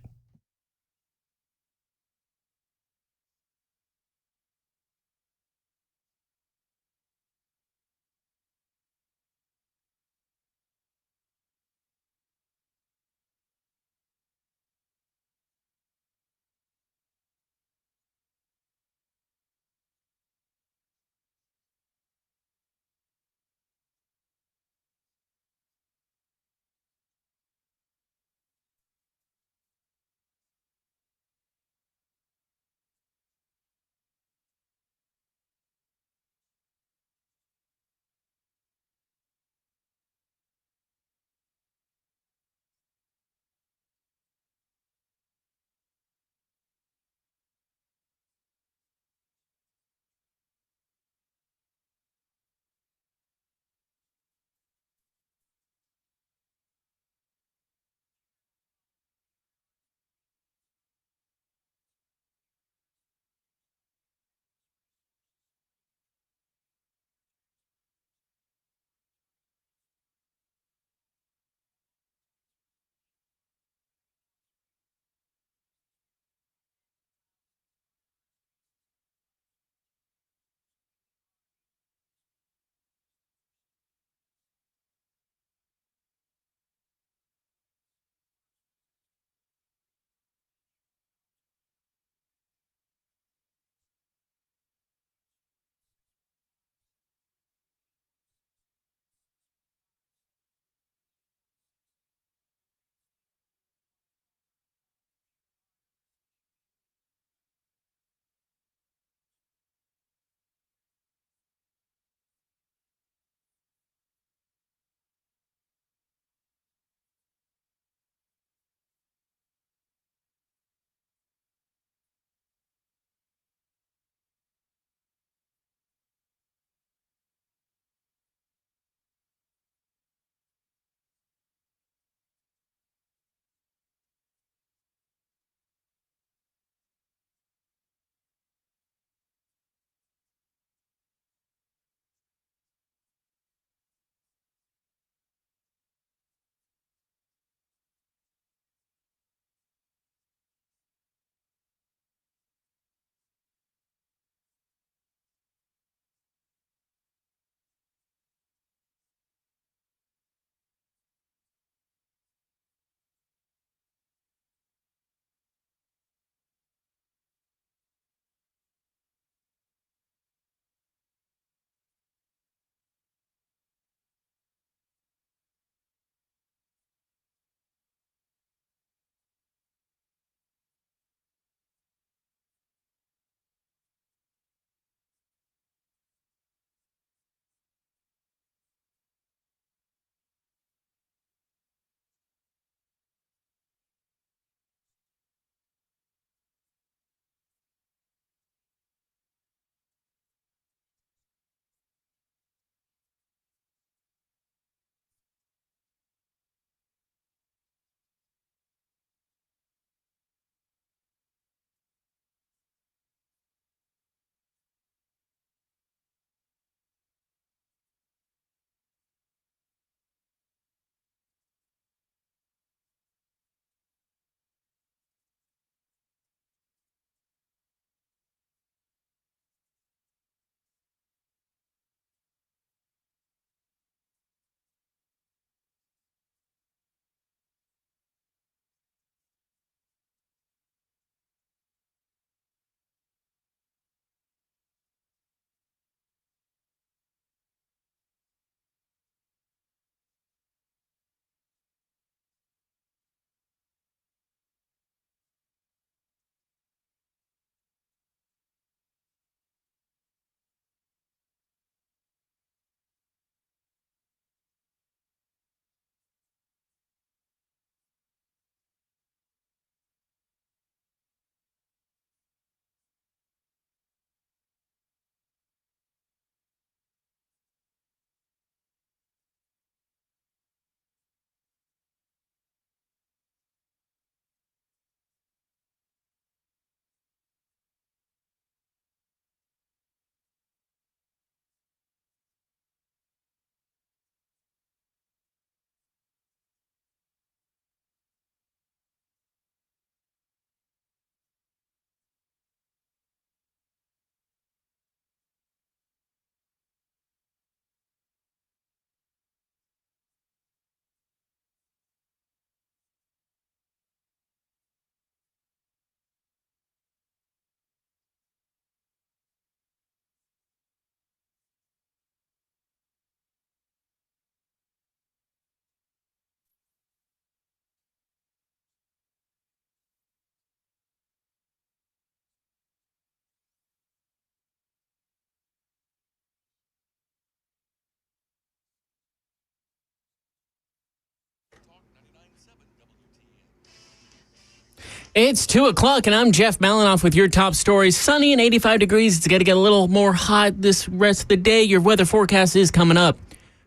It's 2 o'clock, and I'm Jeff Malinoff with your top stories. Sunny and 85 degrees. It's going to get a little more hot this rest of the day. Your weather forecast is coming up.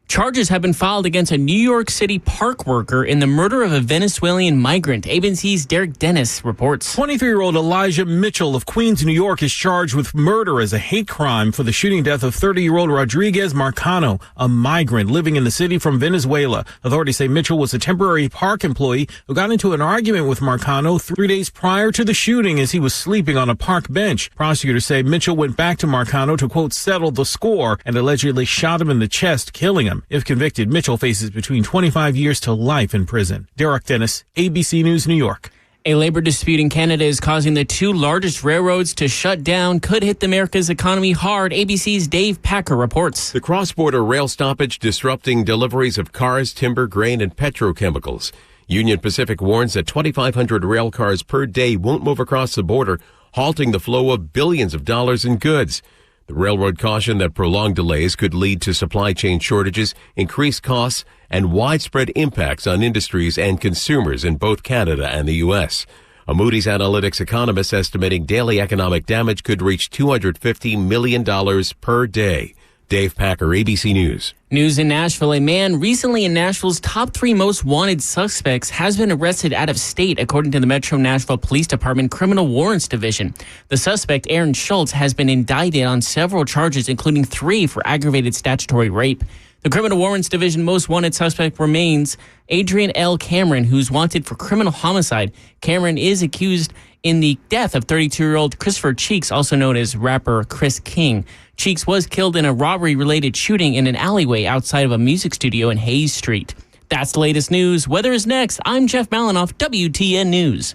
Charges have been filed against a New York City park worker in the murder of a Venezuelan migrant. ABC's Derek Dennis reports. 23-year-old Elijah Mitchell of Queens, New York, is charged with murder as a hate crime for the shooting death of 30-year-old Rodriguez Marcano, a migrant living in the city from Venezuela. Authorities say Mitchell was a temporary park employee who got into an argument with Marcano 3 days prior to the shooting as he was sleeping on a park bench. Prosecutors say Mitchell went back to Marcano to, quote, settle the score and allegedly shot him in the chest, killing him. If convicted, Mitchell faces between 25 years to life in prison. Derek Dennis, ABC News, New York. A labor dispute in Canada is causing the two largest railroads to shut down. Could hit America's economy hard. ABC's Dave Packer reports. The cross-border rail stoppage disrupting deliveries of cars, timber, grain, and petrochemicals. Union Pacific warns that 2,500 rail cars per day won't move across the border, halting the flow of billions of dollars in goods. The railroad cautioned that prolonged delays could lead to supply chain shortages, increased costs, and widespread impacts on industries and consumers in both Canada and the U.S. A Moody's Analytics economist estimating daily economic damage could reach $250 million per day. Dave Packer, ABC News. News in Nashville. A man recently in Nashville's top 3 most wanted suspects has been arrested out of state, according to the Metro Nashville Police Department Criminal Warrants Division. The suspect, Aaron Schultz, has been indicted on several charges, including 3 for aggravated statutory rape. The Criminal Warrants Division most wanted suspect remains Adrian L. Cameron, who's wanted for criminal homicide. Cameron is accused in the death of 32-year-old Christopher Cheeks, also known as rapper Chris King. Cheeks was killed in a robbery-related shooting in an alleyway outside of a music studio in Hayes Street. That's the latest news. Weather is next. I'm Jeff Malinoff, WTN News.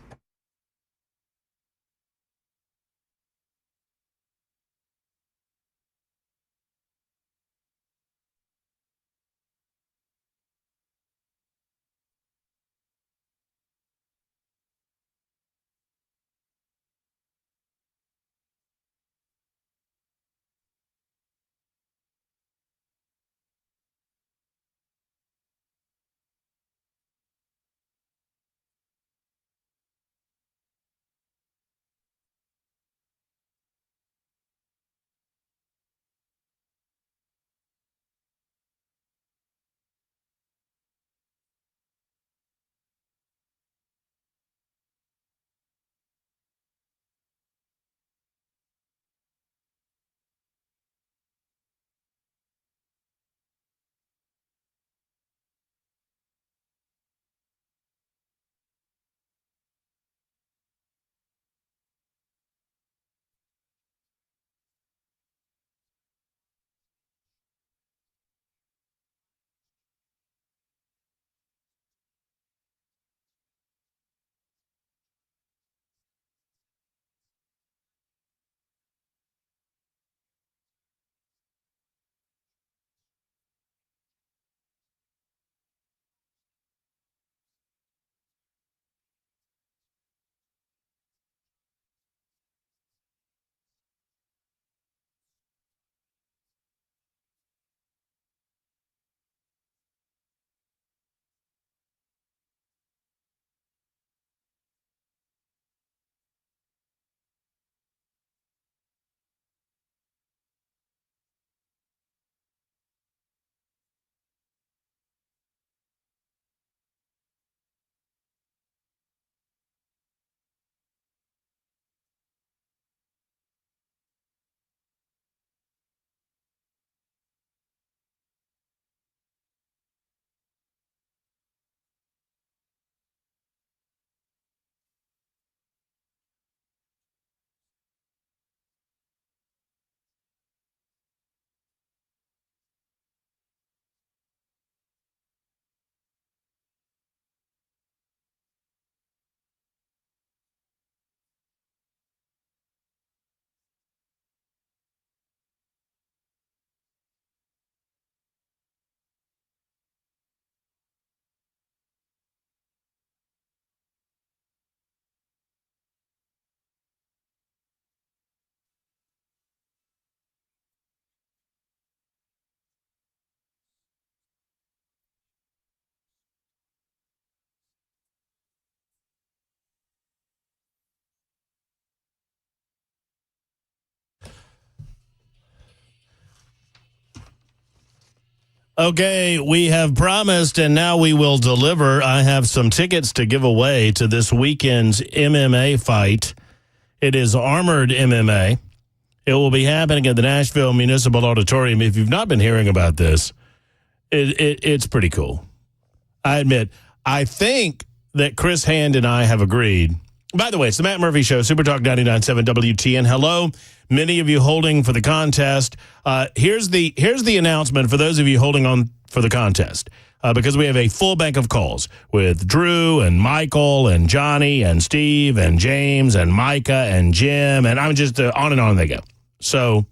Okay, we have promised, and now we will deliver. I have some tickets to give away to this weekend's MMA fight. It is Armored MMA. It will be happening at the Nashville Municipal Auditorium. If you've not been hearing about this, it's pretty cool. I admit, I think that Chris Hand and I have agreed. By the way, it's the Matt Murphy Show, Super Talk 99.7 WTN. Hello, many of you holding for the contest. Here's the announcement for those of you holding on for the contest, because we have a full bank of calls with Drew and Michael and Johnny and Steve and James and Micah and Jim, and I'm just on and on they go. So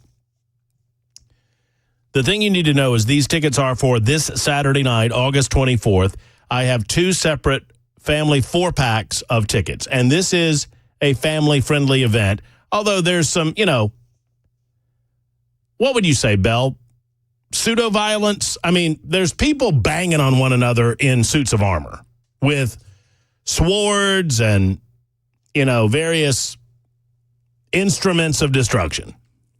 the thing you need to know is these tickets are for this Saturday night, August 24th. I have two separate family 4-packs of tickets, and this is a family-friendly event, although there's some, what would you say, Belle? Pseudo-violence? I mean, there's people banging on one another in suits of armor with swords and, various instruments of destruction.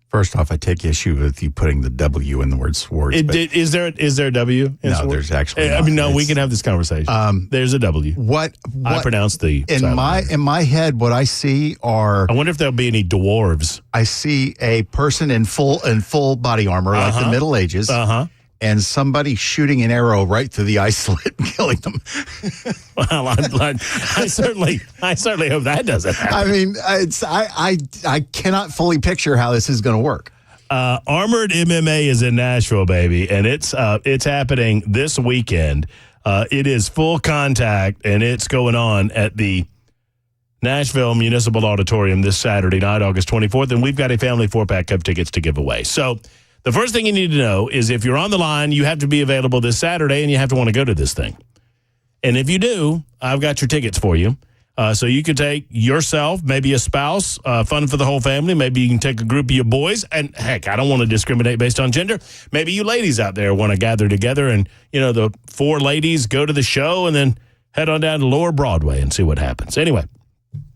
First off, I take issue with you putting the W in the word swords. Is there a W in no, swords? There's actually not. I mean, no, we can have this conversation. There's a W. What I pronounce the in my head, what I see are. I wonder if there'll be any dwarves. I see a person in full body armor, like the Middle Ages, and somebody shooting an arrow right through the eye slit and killing them. Well, I certainly hope that doesn't happen. I mean, I cannot fully picture how this is going to work. Armored MMA is in Nashville, baby, and it's happening this weekend. It is full contact, and it's going on at the Nashville Municipal Auditorium this Saturday night, August 24th, and we've got a family 4-pack of tickets to give away. So the first thing you need to know is if you're on the line, you have to be available this Saturday, and you have to want to go to this thing. And if you do, I've got your tickets for you. So you can take yourself, maybe a spouse, fun for the whole family. Maybe you can take a group of your boys. And, heck, I don't want to discriminate based on gender. Maybe you ladies out there want to gather together and, the 4 ladies go to the show and then head on down to Lower Broadway and see what happens. Anyway,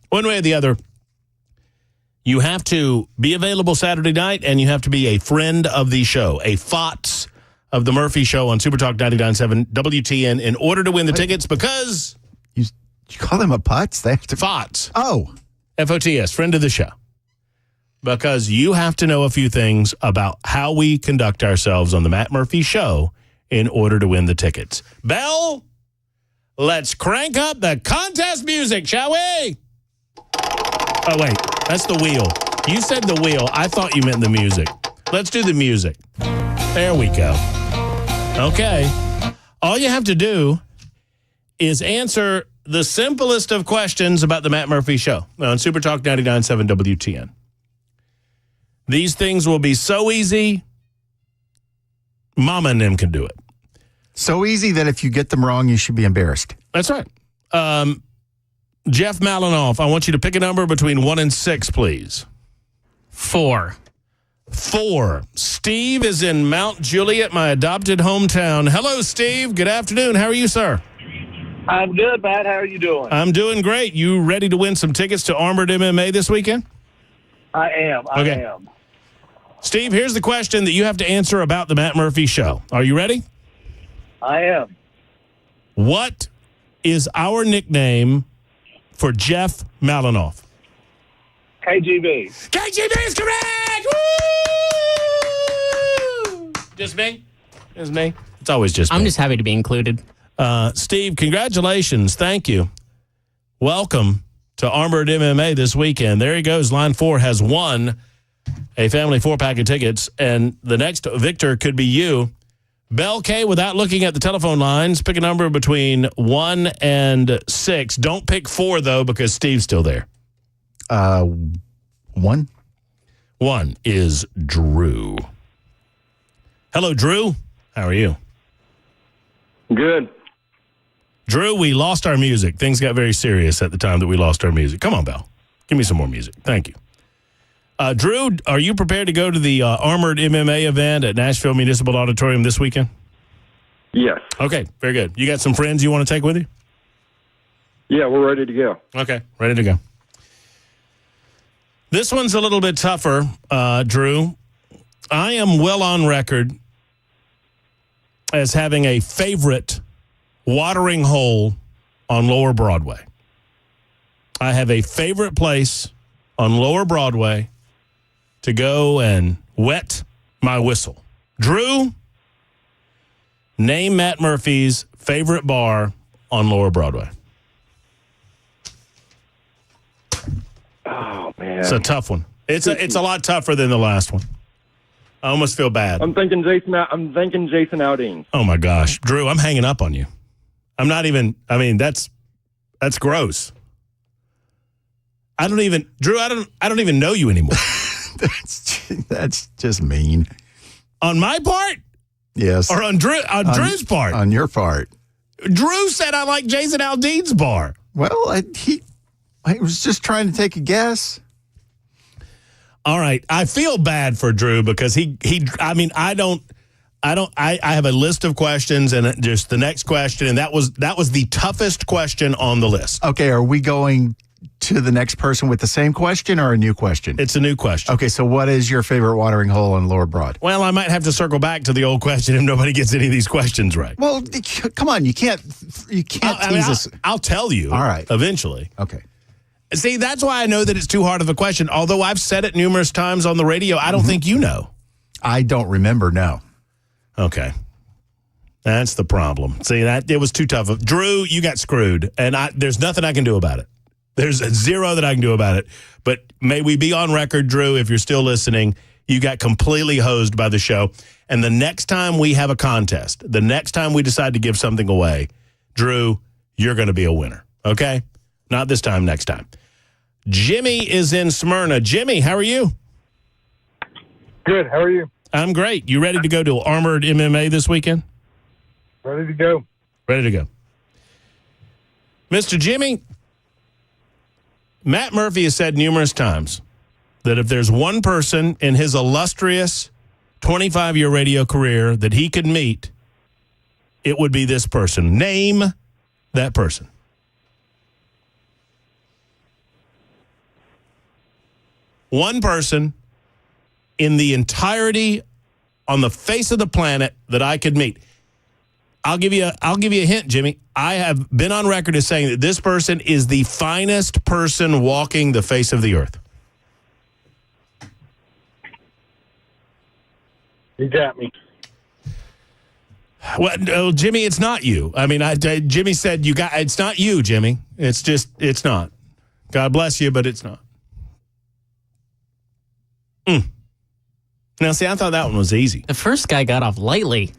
one way or the other, you have to be available Saturday night, and you have to be a friend of the show, a FOTS of the Murphy Show on Super Talk 99.7 WTN in order to win the tickets, because... You call them a putz? They have to... FOTS. Oh. FOTS, friend of the show. Because you have to know a few things about how we conduct ourselves on the Matt Murphy Show in order to win the tickets. Belle, let's crank up the contest music, shall we? Oh, wait, that's the wheel. You said the wheel. I thought you meant the music. Let's do the music. There we go. Okay. All you have to do is answer the simplest of questions about the Matt Murphy Show on Super Talk 99.7 WTN. These things will be so easy, Mama and them can do it. So easy that if you get them wrong, you should be embarrassed. That's right. Jeff Malinoff, I want you to pick a number between 1 and 6, please. 4. 4. Steve is in Mount Juliet, my adopted hometown. Hello, Steve. Good afternoon. How are you, sir? I'm good, Matt. How are you doing? I'm doing great. You ready to win some tickets to Armored MMA this weekend? I am. I am. Steve, here's the question that you have to answer about the Matt Murphy Show. Are you ready? I am. What is our nickname for Jeff Malinoff? KGB. KGB is correct! Woo! Just me? Just me? It's always just me. I'm just happy to be included. Steve, congratulations. Thank you. Welcome to Armored MMA this weekend. There he goes. Line 4 has won a family 4-pack of tickets, and the next victor could be you. Bell K, without looking at the telephone lines, pick a number between 1 and 6. Don't pick 4, though, because Steve's still there. 1. 1 is Drew. Hello, Drew. How are you? Good. Drew, we lost our music. Things got very serious at the time that we lost our music. Come on, Bell. Give me some more music. Thank you. Drew, are you prepared to go to the Armored MMA event at Nashville Municipal Auditorium this weekend? Yes. Okay, very good. You got some friends you want to take with you? Yeah, we're ready to go. Okay, ready to go. This one's a little bit tougher, Drew. I am well on record as having a favorite watering hole on Lower Broadway. I have a favorite place on Lower Broadway to go and wet my whistle. Drew, name Matt Murphy's favorite bar on Lower Broadway. Oh, man. It's a tough one. It's a lot tougher than the last one. I almost feel bad. I'm thinking Jason Aldean. Oh my gosh, Drew, I'm hanging up on you. I'm not even. I mean, that's gross. Drew, I don't even know you anymore. That's just mean. On my part? Yes. Or on Drew's part? On your part. Drew said I like Jason Aldean's bar. Well, I was just trying to take a guess. All right, I feel bad for Drew because I have a list of questions and just the next question, and that was the toughest question on the list. Okay, are we going to the next person with the same question or a new question? It's a new question. Okay, so what is your favorite watering hole on Lower Broad? Well, I might have to circle back to the old question if nobody gets any of these questions right. Well, come on, you can't tease us. I'll tell you. All right. Eventually. Okay. See, that's why I know that it's too hard of a question. Although I've said it numerous times on the radio, I don't think you know. I don't remember, no. Okay. That's the problem. See, it was too tough. Drew, you got screwed, and there's nothing I can do about it. There's zero that I can do about it. But may we be on record, Drew, if you're still listening, you got completely hosed by the show. And the next time we have a contest, the next time we decide to give something away, Drew, you're going to be a winner, okay? Not this time, next time. Jimmy is in Smyrna. Jimmy, how are you? Good. How are you? I'm great. You ready to go to Armored MMA this weekend? Ready to go. Ready to go. Mr. Jimmy, Matt Murphy has said numerous times that if there's one person in his illustrious 25-year radio career that he could meet, it would be this person. Name that person. One person in the entirety on the face of the planet that I could meet. I'll give you a hint, Jimmy. I have been on record as saying that this person is the finest person walking the face of the earth. You got me. Well, no, Jimmy, it's not you. I mean, Jimmy said it's not you, Jimmy. It's not. God bless you, but it's not. Now, see, I thought that one was easy. The first guy got off lightly.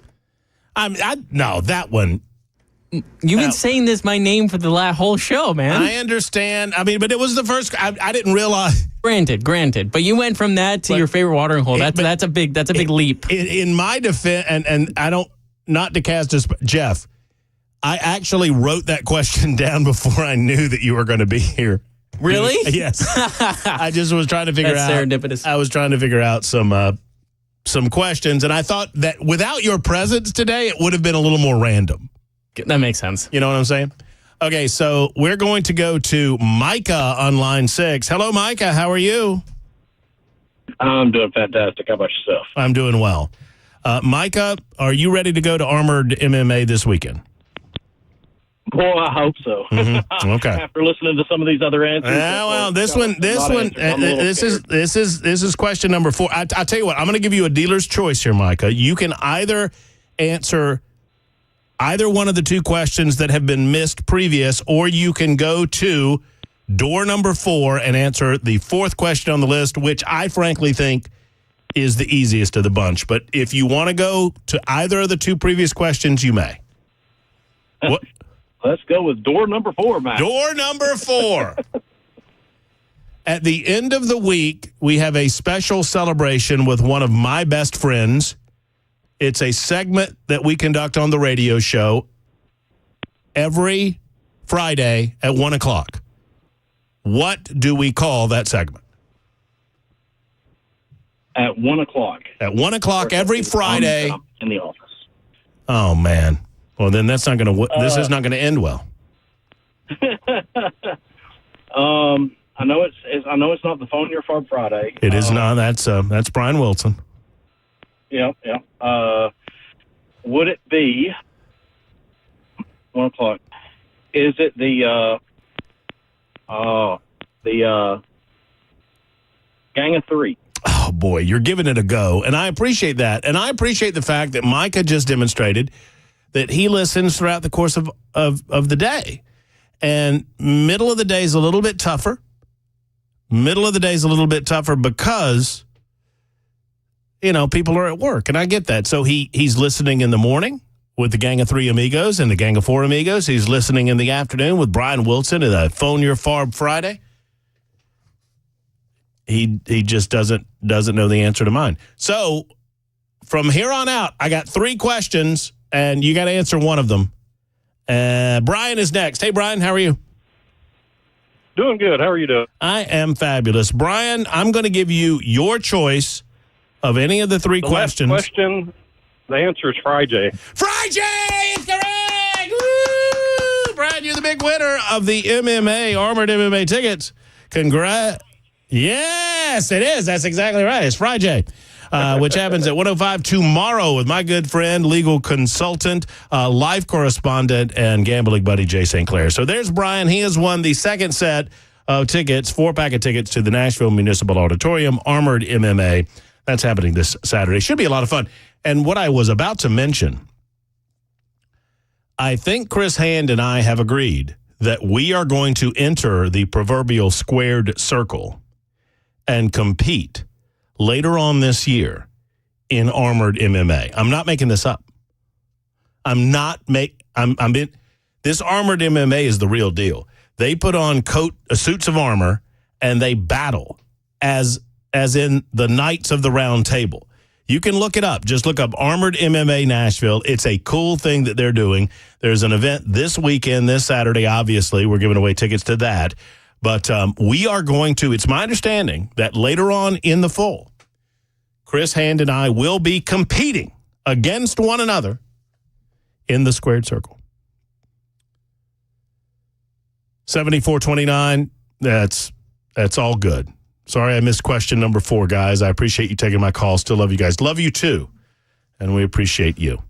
No, that one. You've been saying this my name for the whole show, man. I understand. I mean, but it was the first. I didn't realize. Granted. But you went from that to your favorite watering hole. That's a big leap. In my defense, and I don't, not to cast us, Jeff, I actually wrote that question down before I knew that you were going to be here. Really? Yes. I just was trying to figure out. Serendipitous. I was trying to figure out some questions, and I thought that without your presence today, it would have been a little more random. That makes sense. You know what I'm saying? Okay, so we're going to go to Micah on line 6. Hello, Micah. How are you? I'm doing fantastic. How about yourself? I'm doing well. Micah, are you ready to go to Armored MMA this weekend? Boy, I hope so. Mm-hmm. Okay. After listening to some of these other answers. This is question number 4. I'll tell you what, I'm going to give you a dealer's choice here, Micah. You can either answer either one of the two questions that have been missed previous, or you can go to door number 4 and answer the 4th question on the list, which I frankly think is the easiest of the bunch. But if you want to go to either of the two previous questions, you may. What? Let's go with door number 4, Matt. Door number 4. At the end of the week, we have a special celebration with one of my best friends. It's a segment that we conduct on the radio show every Friday at 1 o'clock. What do we call that segment? At 1 o'clock. At 1 o'clock every Friday. In the office. Oh, man. Well, then that's not going to. This is not going to end well. I know it's not the Phone Your Farm Friday. It is not. That's Brian Wilson. Yeah. would it be 1 o'clock? Is it the Gang of Three? Oh, boy, you're giving it a go, and I appreciate that. And I appreciate the fact that Micah just demonstrated that he listens throughout the course of the day. And middle of the day is a little bit tougher. Middle of the day is a little bit tougher because, people are at work, and I get that. So he's listening in the morning with the Gang of Three Amigos and the Gang of Four Amigos. He's listening in the afternoon with Brian Wilson and the Phone Your Farb Friday. He just doesn't know the answer to mine. So from here on out, I got 3 questions, and you got to answer one of them. Brian is next. Hey, Brian, how are you? Doing good. How are you doing? I am fabulous. Brian, I'm going to give you your choice of any of the 3 questions. Last question, the answer is Friday. Friday is correct! Woo! Brian, you're the big winner of the MMA, Armored MMA tickets. Congrats. Yes, it is. That's exactly right. It's Friday, which happens at 1:05 tomorrow with my good friend, legal consultant, life correspondent, and gambling buddy, Jay St. Clair. So there's Brian. He has won the second set of tickets, 4-pack of tickets to the Nashville Municipal Auditorium, Armored MMA. That's happening this Saturday. Should be a lot of fun. And what I was about to mention, I think Chris Hand and I have agreed that we are going to enter the proverbial squared circle and compete later on this year in Armored MMA. I'm not making this up. This Armored MMA is the real deal. They put on suits of armor and they battle as in the Knights of the Round Table. You can look it up. Just look up Armored MMA Nashville. It's a cool thing that they're doing. There's an event this weekend, this Saturday, obviously. We're giving away tickets to that. But we are going to, it's my understanding that later on in the fall, Chris Hand and I will be competing against one another in the squared circle. 7429, that's all good. Sorry I missed question number 4, guys. I appreciate you taking my call. Still love you guys. Love you too. And we appreciate you.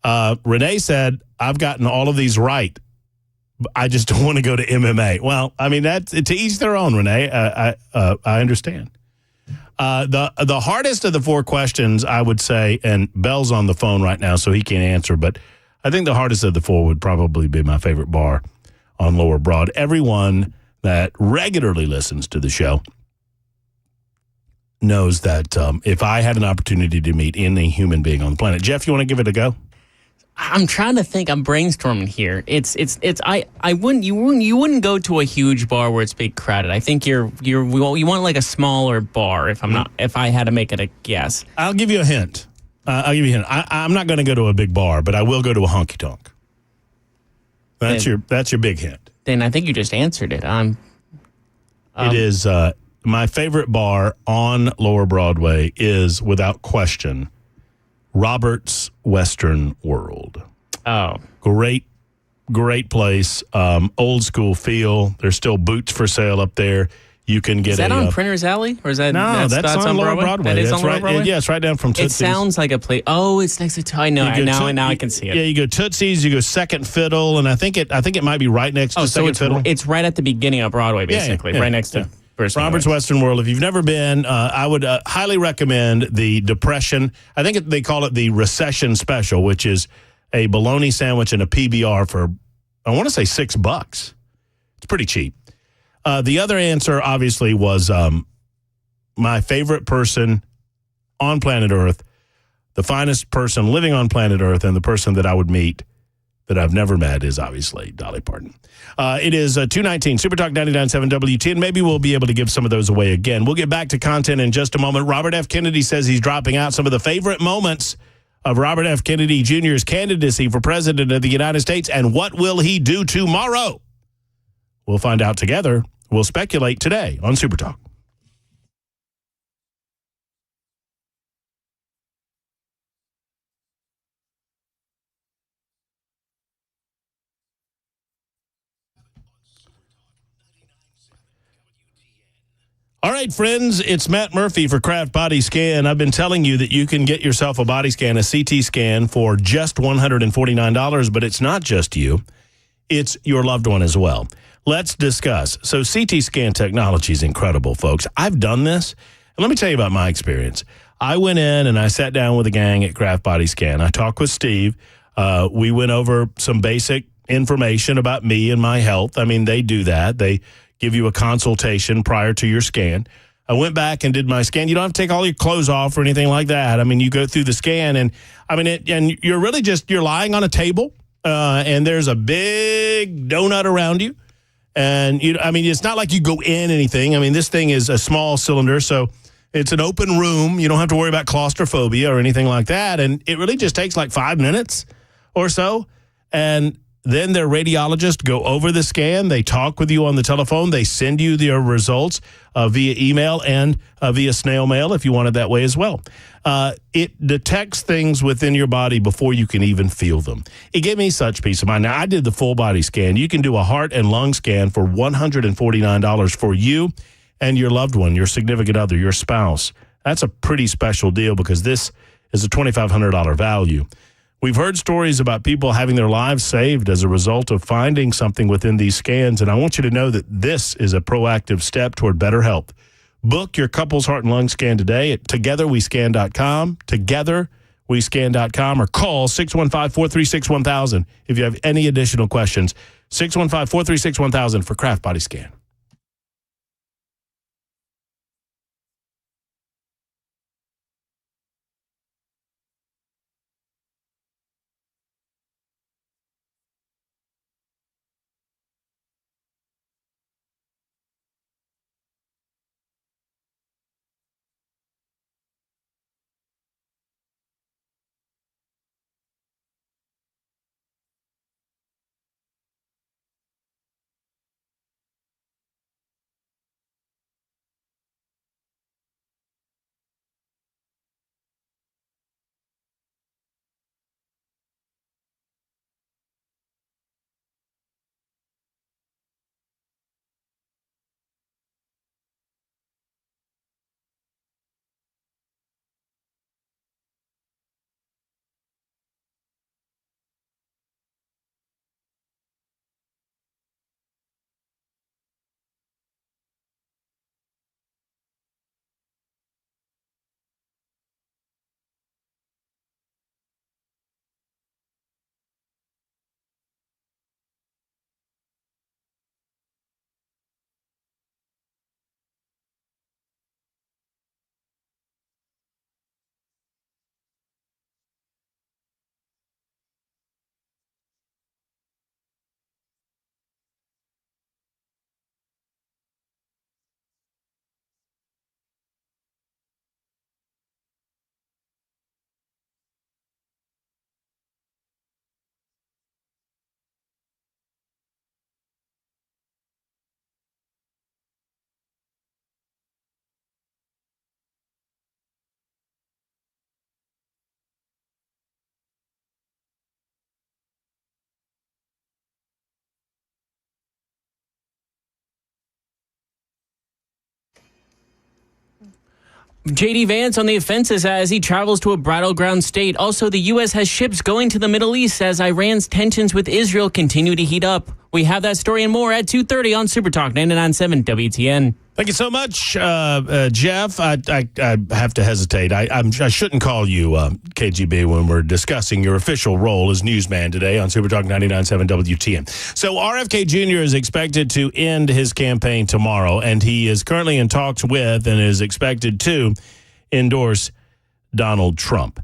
Renee said, I've gotten all of these right. I just don't want to go to MMA. Well, I mean, that's to each their own, Renee. I understand. The hardest of the 4 questions, I would say, and Bell's on the phone right now, so he can't answer, but I think the hardest of the 4 would probably be my favorite bar on Lower Broad. Everyone that regularly listens to the show knows that if I had an opportunity to meet any human being on the planet, Jeff, you want to give it a go? I'm trying to think. I'm brainstorming here. You wouldn't go to a huge bar where it's big crowded. I think you want like a smaller bar. If I had to make it a guess, I'll give you a hint. I'm not going to go to a big bar, but I will go to a honky tonk. That's your big hint. Then I think you just answered it. It is my favorite bar on Lower Broadway is without question Robert's Western World. Oh. Great place. Old school feel. There's still boots for sale up there. You can get Is that on Printer's Alley? Or is that that's on Lower Broadway. That is on Lower Broadway? Yeah, it's right down from Tootsie's. It sounds like a place. Oh, it's next to I know. Now I can see it. Yeah, you go Tootsie's, you go Second Fiddle, and I think it might be right next to Second Fiddle. It's right at the beginning of Broadway, basically. Right next to Robert's Western World. If you've never been, I would highly recommend the Depression. I think they call it the Recession Special, which is a bologna sandwich and a PBR for, I want to say $6. It's pretty cheap. The other answer, obviously, was my favorite person on planet Earth, the finest person living on planet Earth, and the person that I would meet that I've never met is obviously Dolly Parton. It is 2:19, Super Talk 99.7 WTN. Maybe we'll be able to give some of those away again. We'll get back to content in just a moment. Robert F. Kennedy says he's dropping out some of the favorite moments of Robert F. Kennedy Jr.'s candidacy for president of the United States, and what will he do tomorrow? We'll find out together. We'll speculate today on Super Talk. All right, friends, it's Matt Murphy for Kraft Body Scan. I've been telling you that you can get yourself a body scan, a CT scan, for just $149, but it's not just you. It's your loved one as well. Let's discuss. So CT scan technology is incredible, folks. I've done this, and let me tell you about my experience. I went in and I sat down with a gang at Kraft Body Scan. I talked with Steve. We went over some basic information about me and my health. I mean, they do that. They give you a consultation prior to your scan. I went back and did my scan. You don't have to take all your clothes off or anything like that. I mean, you go through the scan, and and you're really you're lying on a table, and there's a big donut around you. And it's not like you go in anything. I mean, this thing is a small cylinder, so it's an open room. You don't have to worry about claustrophobia or anything like that. And it really just takes like 5 minutes or so. And then their radiologists go over the scan. They talk with you on the telephone. They send you their results via email and via snail mail if you want it that way as well. It detects things within your body before you can even feel them. It gave me such peace of mind. Now, I did the full body scan. You can do a heart and lung scan for $149 for you and your loved one, your significant other, your spouse. That's a pretty special deal because this is a $2,500 value. We've heard stories about people having their lives saved as a result of finding something within these scans, and I want you to know that this is a proactive step toward better health. Book your couple's heart and lung scan today at togetherwescan.com, togetherwescan.com, or call 615-436-1000 if you have any additional questions. 615-436-1000 for Kraft Body Scan. J.D. Vance on the offenses as he travels to a battleground state. Also, the U.S. has ships going to the Middle East as Iran's tensions with Israel continue to heat up. We have that story and more at 2:30 on Super Talk 99.7 WTN. Thank you so much, Jeff. I have to hesitate. I shouldn't call you KGB when we're discussing your official role as newsman today on Super Talk 99.7 WTN. So RFK Jr. is expected to end his campaign tomorrow, and he is currently in talks with and is expected to endorse Donald Trump.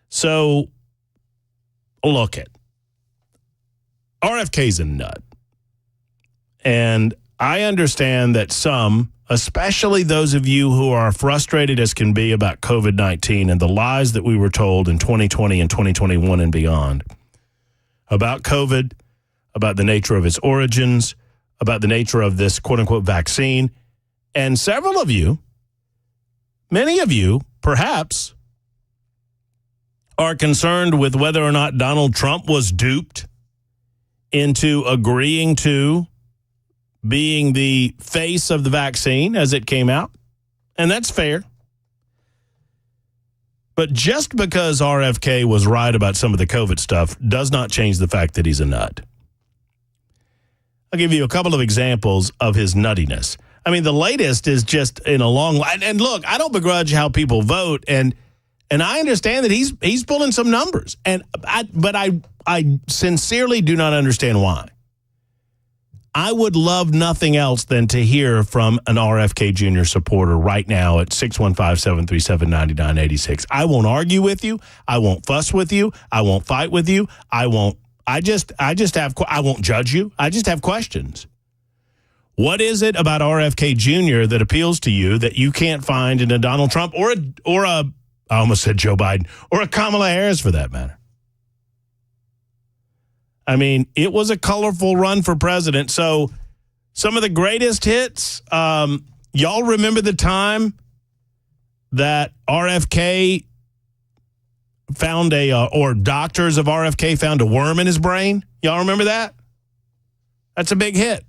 So look at RFK's a nut. And I understand that some, especially those of you who are frustrated as can be about COVID-19 and the lies that we were told in 2020 and 2021 and beyond about COVID, about the nature of its origins, about the nature of this quote-unquote vaccine. And several of you, many of you, perhaps, are concerned with whether or not Donald Trump was duped into agreeing to being the face of the vaccine as it came out. And that's fair. But just because RFK was right about some of the COVID stuff does not change the fact that he's a nut. I'll give you a couple of examples of his nuttiness. I mean, the latest is just in a long line. And look, I don't begrudge how people vote, and I understand that he's pulling some numbers. But I sincerely do not understand why. I would love nothing else than to hear from an RFK Jr. supporter right now at 615-737-9986. I won't argue with you. I won't fuss with you. I won't fight with you. I won't judge you. I just have questions. What is it about RFK Jr. that appeals to you that you can't find in a Donald Trump or a I almost said Joe Biden, or a Kamala Harris for that matter? I mean, it was a colorful run for president. So some of the greatest hits, y'all remember the time that RFK found or doctors of RFK found a worm in his brain? Y'all remember that? That's a big hit.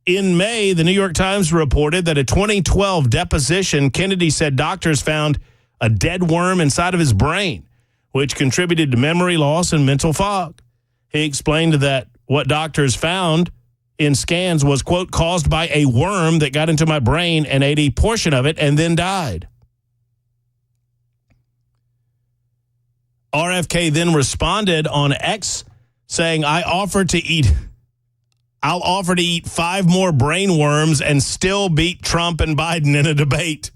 In May, the New York Times reported that a 2012 deposition, Kennedy said doctors found a dead worm inside of his brain, which contributed to memory loss and mental fog. He explained that what doctors found in scans was, quote, caused by a worm that got into my brain and ate a portion of it and then died. RFK then responded on X saying, I'll offer to eat 5 more brain worms and still beat Trump and Biden in a debate.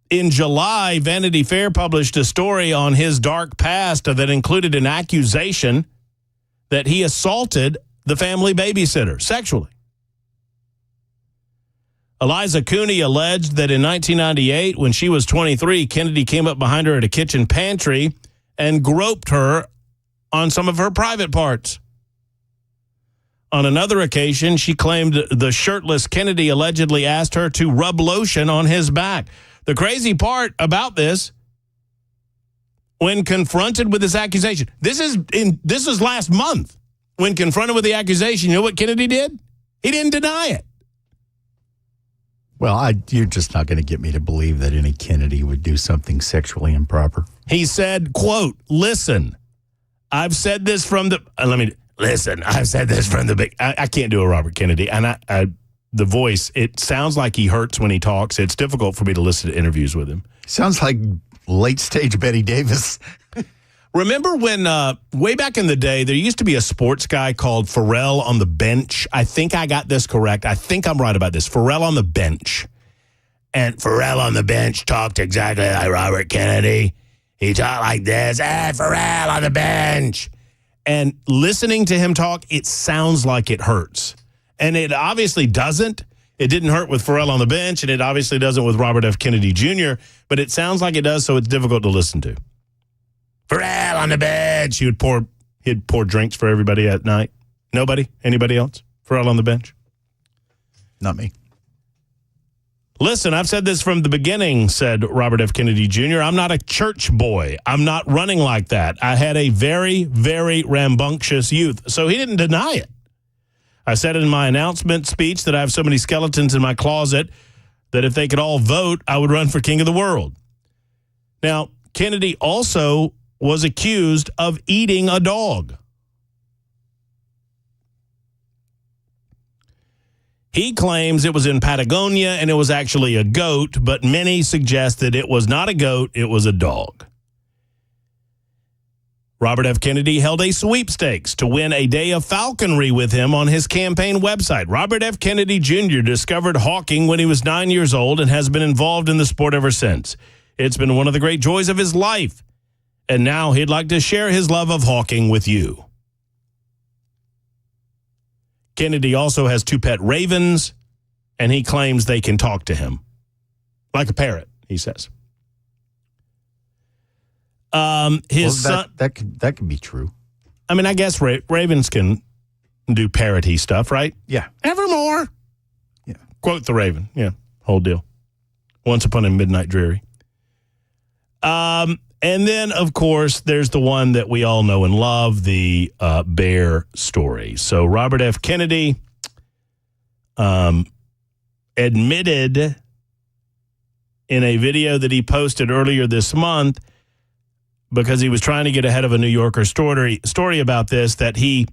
In July, Vanity Fair published a story on his dark past that included an accusation that he assaulted the family babysitter sexually. Eliza Cooney alleged that in 1998, when she was 23, Kennedy came up behind her at a kitchen pantry and groped her on some of her private parts. On another occasion, she claimed the shirtless Kennedy allegedly asked her to rub lotion on his back. The crazy part about this, when confronted with this accusation, this is last month. When confronted with the accusation, you know what Kennedy did? He didn't deny it. Well, you're just not going to get me to believe that any Kennedy would do something sexually improper. He said, quote, listen, I've said this from the, I've said this from the big, I can't do a Robert Kennedy. And the voice, it sounds like he hurts when he talks. It's difficult for me to listen to interviews with him. Sounds like late stage Betty Davis. Remember when way back in the day, there used to be a sports guy called Pharrell on the Bench. I think I got this correct. I think I'm right about this. Pharrell on the Bench. And Pharrell on the Bench talked exactly like Robert Kennedy. He talked like this. Pharrell on the bench. And listening to him talk, it sounds like it hurts. And it obviously doesn't. It didn't hurt with Pharrell on the Bench, and it obviously doesn't with Robert F. Kennedy Jr., but it sounds like it does, so it's difficult to listen to. Pharrell on the bench. He'd pour drinks for everybody at night. Nobody? Anybody else? Pharrell on the bench? Not me. Listen, I've said this from the beginning, said Robert F. Kennedy Jr. I'm not a church boy. I'm not running like that. I had a very, very rambunctious youth. So he didn't deny it. I said in my announcement speech that I have so many skeletons in my closet that if they could all vote, I would run for king of the world. Now, Kennedy also was accused of eating a dog. He claims it was in Patagonia and it was actually a goat, but many suggest that it was not a goat, it was a dog. Robert F. Kennedy held a sweepstakes to win a day of falconry with him on his campaign website. Robert F. Kennedy Jr. discovered hawking when he was 9 years old and has been involved in the sport ever since. It's been one of the great joys of his life, and now he'd like to share his love of hawking with you. Kennedy also has 2 pet ravens, and he claims they can talk to him. Like a parrot, he says. His son, that could be true. I mean, I guess ravens can do parrot-y stuff, right? Yeah. Evermore. Yeah. Quote the raven. Yeah, whole deal. Once upon a midnight dreary. And then, of course, there's the one that we all know and love, the bear story. So Robert F. Kennedy admitted in a video that he posted earlier this month, because he was trying to get ahead of a New Yorker story about this, that he,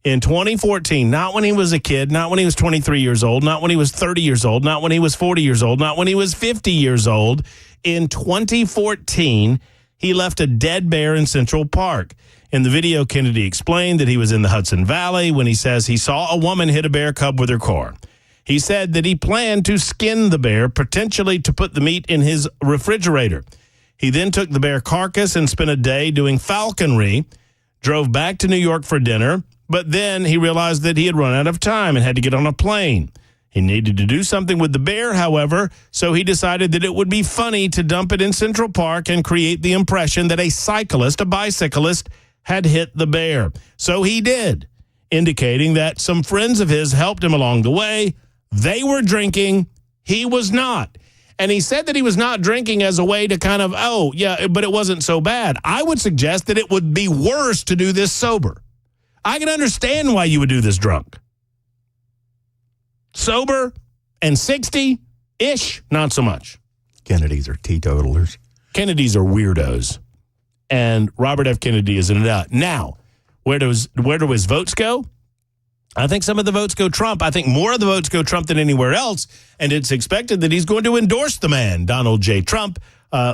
in 2014, not when he was a kid, not when he was 23 years old, not when he was 30 years old, not when he was 40 years old, not when he was 50 years old, in 2014, he left a dead bear in Central Park. In the video, Kennedy explained that he was in the Hudson Valley when he says he saw a woman hit a bear cub with her car. He said that he planned to skin the bear, potentially to put the meat in his refrigerator. He then took the bear carcass and spent a day doing falconry, drove back to New York for dinner, but then he realized that he had run out of time and had to get on a plane. He needed to do something with the bear, however, so he decided that it would be funny to dump it in Central Park and create the impression that a bicyclist, had hit the bear. So he did, indicating that some friends of his helped him along the way. They were drinking. He was not. And he said that he was not drinking as a way to kind of, but it wasn't so bad. I would suggest that it would be worse to do this sober. I can understand why you would do this drunk. Sober and 60-ish, not so much. Kennedys are teetotalers. Kennedys are weirdos. And Robert F. Kennedy is in it. Now, where do his votes go? I think some of the votes go Trump. I think more of the votes go Trump than anywhere else. And it's expected that he's going to endorse the man, Donald J. Trump,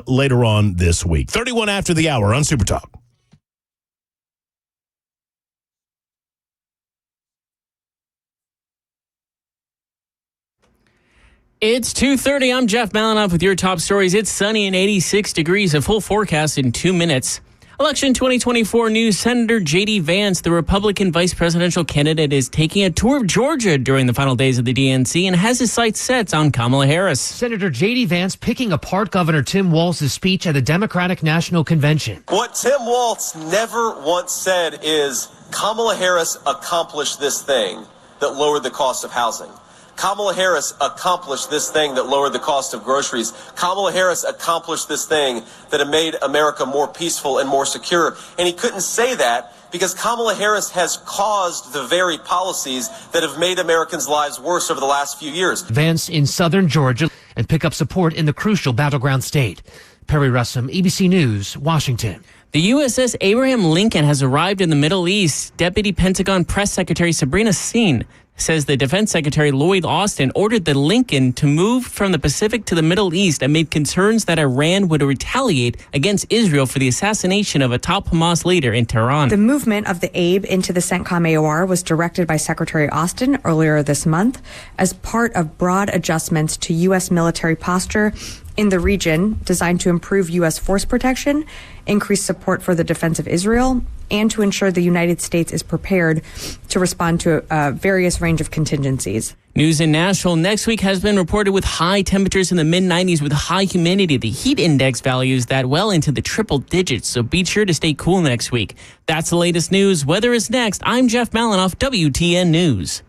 later on this week. 31 after the hour on Super Talk. It's 2:30. I'm Jeff Malinoff with your top stories. It's sunny and 86 degrees, a full forecast in 2 minutes. Election 2024 news. Senator J.D. Vance, the Republican vice presidential candidate, is taking a tour of Georgia during the final days of the DNC and has his sights set on Kamala Harris. Senator J.D. Vance picking apart Governor Tim Walz's speech at the Democratic National Convention. What Tim Walz never once said is Kamala Harris accomplished this thing that lowered the cost of housing. Kamala Harris accomplished this thing that lowered the cost of groceries. Kamala Harris accomplished this thing that had made America more peaceful and more secure. And he couldn't say that because Kamala Harris has caused the very policies that have made Americans' lives worse over the last few years. Vance in southern Georgia and pick up support in the crucial battleground state. Perry Russum, ABC News, Washington. The USS Abraham Lincoln has arrived in the Middle East. Deputy Pentagon Press Secretary Sabrina Singh says the Defense Secretary Lloyd Austin ordered the Lincoln to move from the Pacific to the Middle East amid concerns that Iran would retaliate against Israel for the assassination of a top Hamas leader in Tehran. The movement of the Abe into the CENTCOM AOR was directed by Secretary Austin earlier this month as part of broad adjustments to U.S. military posture in the region designed to improve U.S. force protection, increase support for the defense of Israel, and to ensure the United States is prepared to respond to a various range of contingencies. News in Nashville next week has been reported with high temperatures in the mid-90s with high humidity. The heat index values that well into the triple digits, so be sure to stay cool next week. That's the latest news. Weather is next. I'm Jeff Malinoff, WTN News.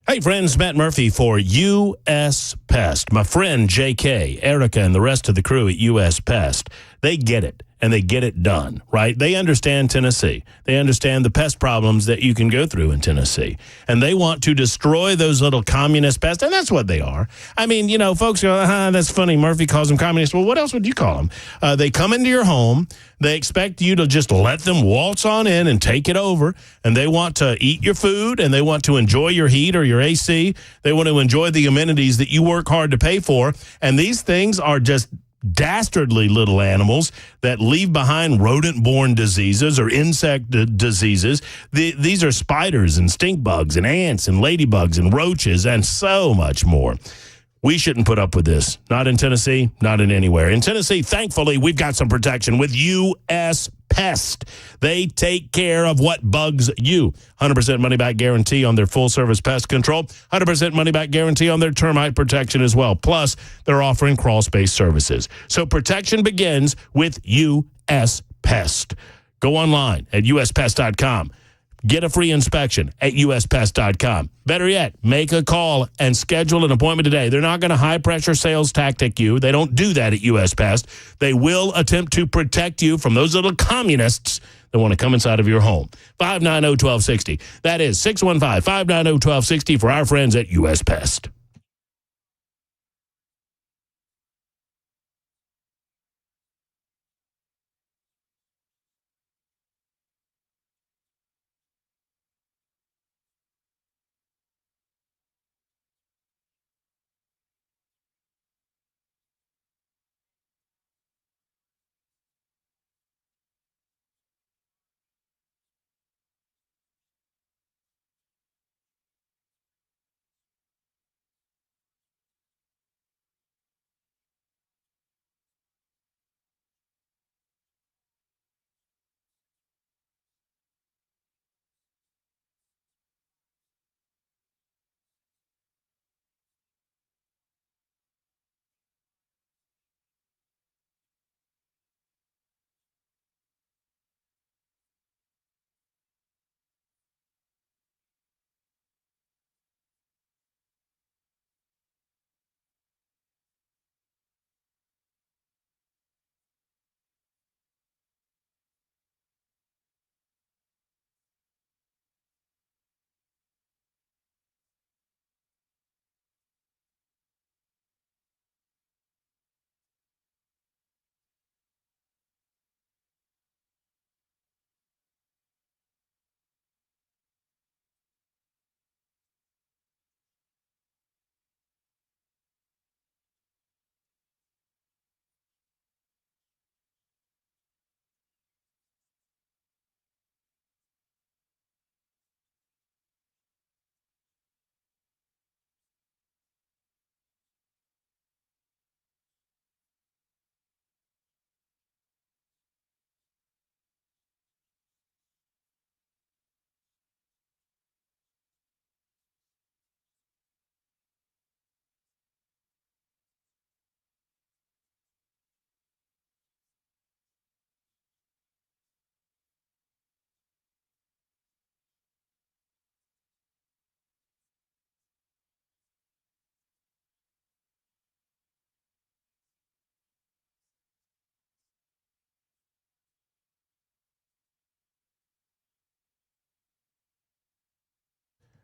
Hey, friends, Matt Murphy for U.S. Pest. My friend J.K., Erica, and the rest of the crew at U.S. Pest. they get it. And they get it done, right? They understand Tennessee. They understand the pest problems that you can go through in Tennessee. And they want to destroy those little communist pests, and that's what they are. I mean, you know, folks go, that's funny. Murphy calls them communists. Well, what else would you call them? They come into your home. They expect you to just let them waltz on in and take it over. And they want to eat your food, and they want to enjoy your heat or your AC. They want to enjoy the amenities that you work hard to pay for. And these things are just dastardly little animals that leave behind rodent-borne diseases or insect diseases. These are spiders and stink bugs and ants and ladybugs and roaches and so much more. We shouldn't put up with this. Not in Tennessee, not in anywhere. In Tennessee, thankfully, we've got some protection with U.S. Pest. They take care of what bugs you. 100% money-back guarantee on their full-service pest control. 100% money-back guarantee on their termite protection as well. Plus, they're offering crawl-space services. So protection begins with U.S. Pest. Go online at uspest.com. Get a free inspection at uspest.com. Better yet, make a call and schedule an appointment today. They're not going to high-pressure sales tactic you. They don't do that at US Pest. They will attempt to protect you from those little communists that want to come inside of your home. 590-1260. That is 615-590-1260 for our friends at US Pest.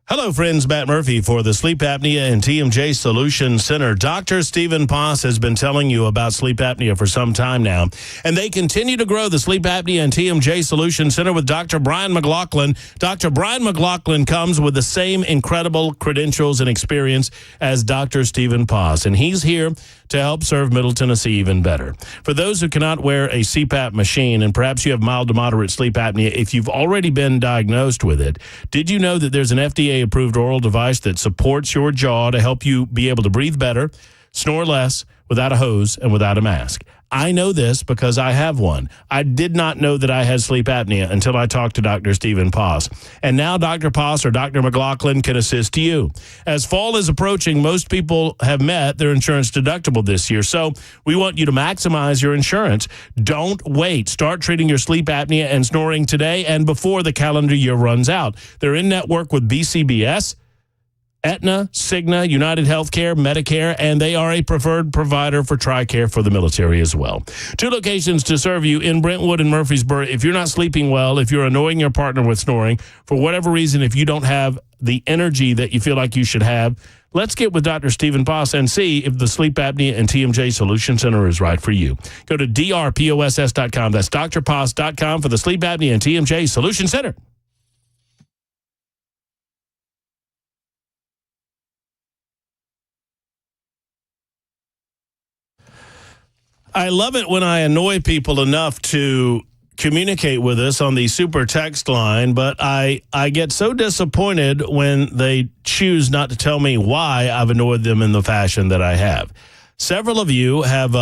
Hello, friends. Matt Murphy for the Sleep Apnea and TMJ Solution Center. Dr. Stephen Poss has been telling you about sleep apnea for some time now, and they continue to grow the Sleep Apnea and TMJ Solution Center with Dr. Brian McLaughlin. Dr. Brian McLaughlin comes with the same incredible credentials and experience as Dr. Stephen Poss, and he's here to help serve Middle Tennessee even better. For those who cannot wear a CPAP machine, and perhaps you have mild to moderate sleep apnea, if you've already been diagnosed with it, did you know that there's an FDA-approved oral device that supports your jaw to help you be able to breathe better, snore less, without a hose and without a mask? I know this because I have one. I did not know that I had sleep apnea until I talked to Dr. Stephen Poss. And now Dr. Poss or Dr. McLaughlin can assist you. As fall is approaching, most people have met their insurance deductible this year. So we want you to maximize your insurance. Don't wait. Start treating your sleep apnea and snoring today and before the calendar year runs out. They're in network with BCBS, Aetna, Cigna, United Healthcare, Medicare, and they are a preferred provider for TRICARE for the military as well. 2 locations to serve you in Brentwood and Murfreesboro. If you're not sleeping well, if you're annoying your partner with snoring, for whatever reason, if you don't have the energy that you feel like you should have, let's get with Dr. Stephen Poss and see if the Sleep Apnea and TMJ Solution Center is right for you. Go to drposs.com. That's drposs.com for the Sleep Apnea and TMJ Solution Center. I love it when I annoy people enough to communicate with us on the super text line, but I get so disappointed when they choose not to tell me why I've annoyed them in the fashion that I have. Several of you have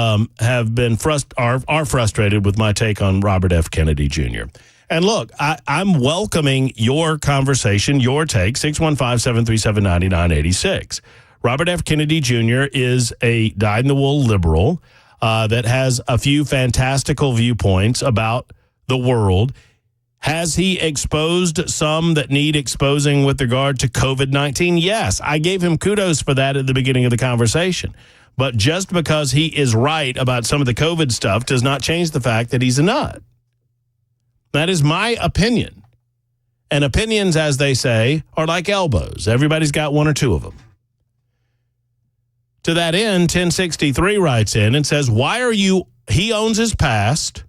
been are frustrated with my take on Robert F. Kennedy Jr. And look, I'm welcoming your conversation, your take, 615-737-9986. Robert F. Kennedy Jr. is a dyed-in-the-wool liberal that has a few fantastical viewpoints about the world. Has he exposed some that need exposing with regard to COVID-19? Yes, I gave him kudos for that at the beginning of the conversation. But just because he is right about some of the COVID stuff does not change the fact that he's a nut. That is my opinion. And opinions, as they say, are like elbows. Everybody's got one or two of them. To that end, 1063 writes in and says, he owns his past.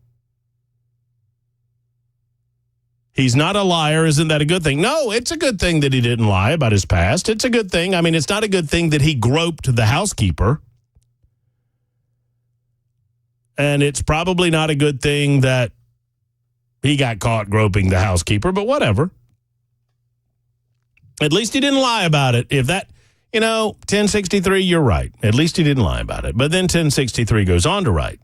He's not a liar. Isn't that a good thing? No, it's a good thing that he didn't lie about his past. It's a good thing. I mean, it's not a good thing that he groped the housekeeper. And it's probably not a good thing that he got caught groping the housekeeper, but whatever. At least he didn't lie about it. If that... 1063, you're right. At least he didn't lie about it. But then 1063 goes on to write,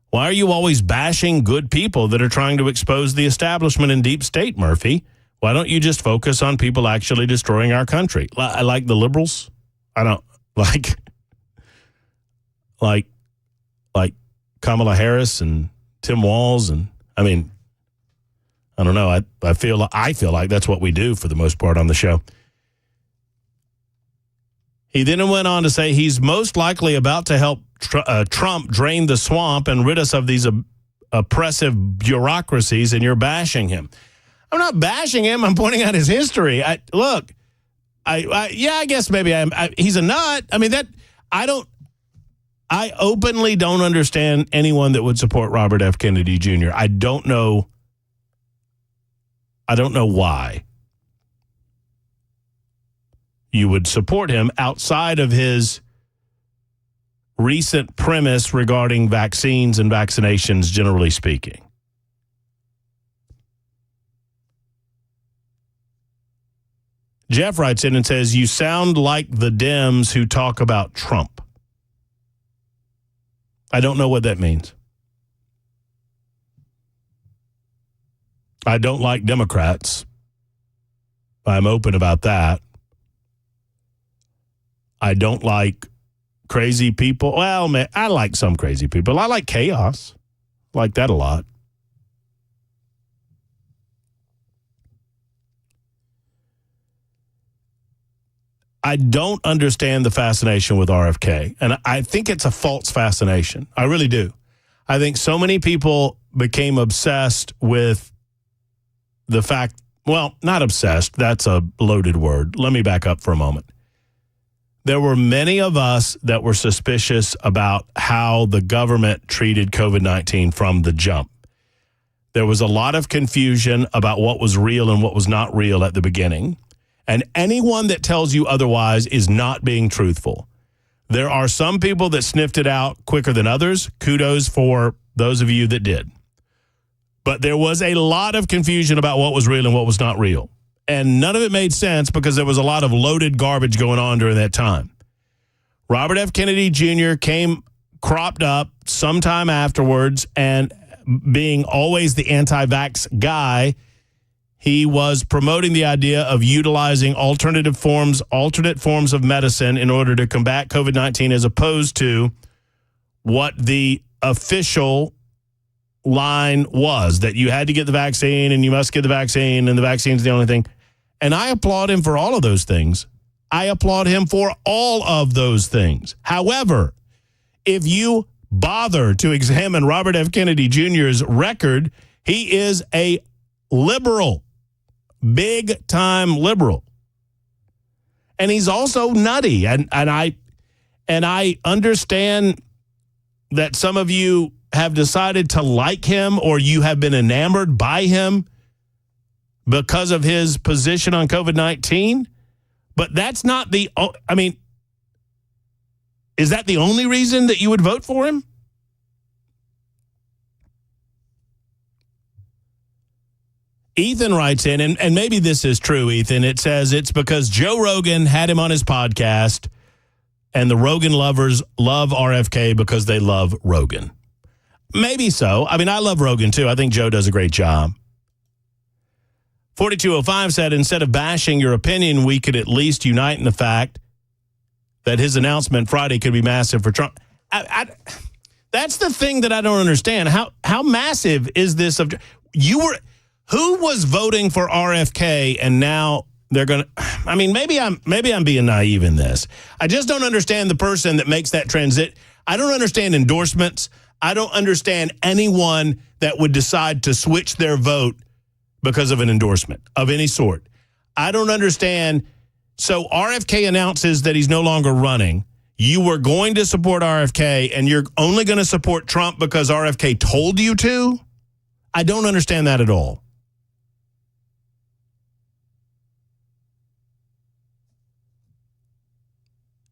why are you always bashing good people that are trying to expose the establishment in deep state, Murphy? Why don't you just focus on people actually destroying our country? I like the liberals. I don't like Kamala Harris and Tim Walz. And I mean, I don't know. I feel like that's what we do for the most part on the show. He then went on to say he's most likely about to help Trump drain the swamp and rid us of these oppressive bureaucracies, and you're bashing him. I'm not bashing him. I'm pointing out his history. I guess maybe he's a nut. I mean, I openly don't understand anyone that would support Robert F. Kennedy Jr. I don't know why you would support him outside of his recent premise regarding vaccines and vaccinations, generally speaking. Jeff writes in and says, you sound like the Dems who talk about Trump. I don't know what that means. I don't like Democrats. I'm open about that. I don't like crazy people. Well, man, I like some crazy people. I like chaos. I like that a lot. I don't understand the fascination with RFK, and I think it's a false fascination. I really do. I think so many people became obsessed with the fact, well, not obsessed, that's a loaded word. Let me back up for a moment. There were many of us that were suspicious about how the government treated COVID-19 from the jump. There was a lot of confusion about what was real and what was not real at the beginning. And anyone that tells you otherwise is not being truthful. There are some people that sniffed it out quicker than others. Kudos for those of you that did. But there was a lot of confusion about what was real and what was not real. And none of it made sense because there was a lot of loaded garbage going on during that time. Robert F. Kennedy Jr. cropped up sometime afterwards, and being always the anti-vax guy, he was promoting the idea of utilizing alternate forms of medicine in order to combat COVID-19, as opposed to what the official line was, that you had to get the vaccine and you must get the vaccine and the vaccine's the only thing. And I applaud him for all of those things. I applaud him for all of those things. However, if you bother to examine Robert F. Kennedy Jr.'s record, he is a liberal, big-time liberal. And he's also nutty. And I understand that some of you have decided to like him or you have been enamored by him because of his position on COVID-19. But that's not the, I mean, is that the only reason that you would vote for him? Ethan writes in, and maybe this is true, Ethan. It says it's because Joe Rogan had him on his podcast, and the Rogan lovers love RFK because they love Rogan. Maybe so. I mean, I love Rogan, too. I think Joe does a great job. 4205 said, instead of bashing your opinion, we could at least unite in the fact that his announcement Friday could be massive for Trump. That's the thing that I don't understand. How massive is this? Who was voting for RFK and now they're going to, I mean, maybe I'm being naive in this. I just don't understand the person that makes that transit. I don't understand endorsements. I don't understand anyone that would decide to switch their vote because of an endorsement of any sort. I don't understand. So RFK announces that he's no longer running. You were going to support RFK and you're only going to support Trump because RFK told you to? I don't understand that at all.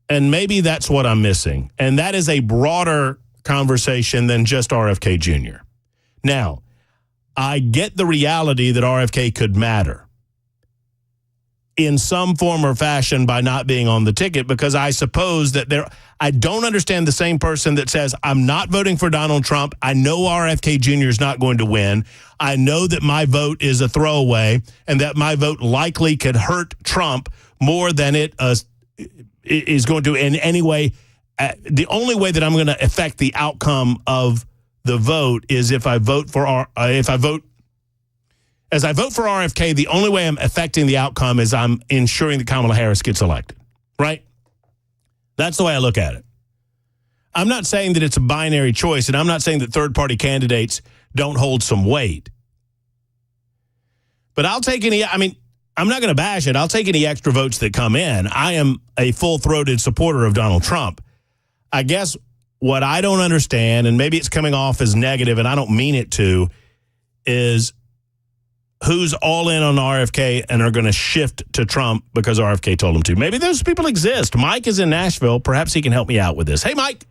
And maybe that's what I'm missing. And that is a broader conversation than just RFK Jr. Now, I get the reality that RFK could matter in some form or fashion by not being on the ticket, because I suppose that I don't understand the same person that says, I'm not voting for Donald Trump. I know RFK Jr. is not going to win. I know that my vote is a throwaway and that my vote likely could hurt Trump more than it is going to in any way. The only way that I'm going to affect the outcome of the vote is if I vote for RFK. The only way I'm affecting the outcome is I'm ensuring that Kamala Harris gets elected, right? That's the way I look at it. I'm not saying that it's a binary choice, and I'm not saying that third-party candidates don't hold some weight. But I'll take any, I mean, I'm not going to bash it. I'll take any extra votes that come in. I am a full-throated supporter of Donald Trump. I guess what I don't understand, and maybe it's coming off as negative, and I don't mean it to, is who's all in on RFK and are going to shift to Trump because RFK told them to. Maybe those people exist. Mike is in Nashville. Perhaps he can help me out with this. Hey, Mike.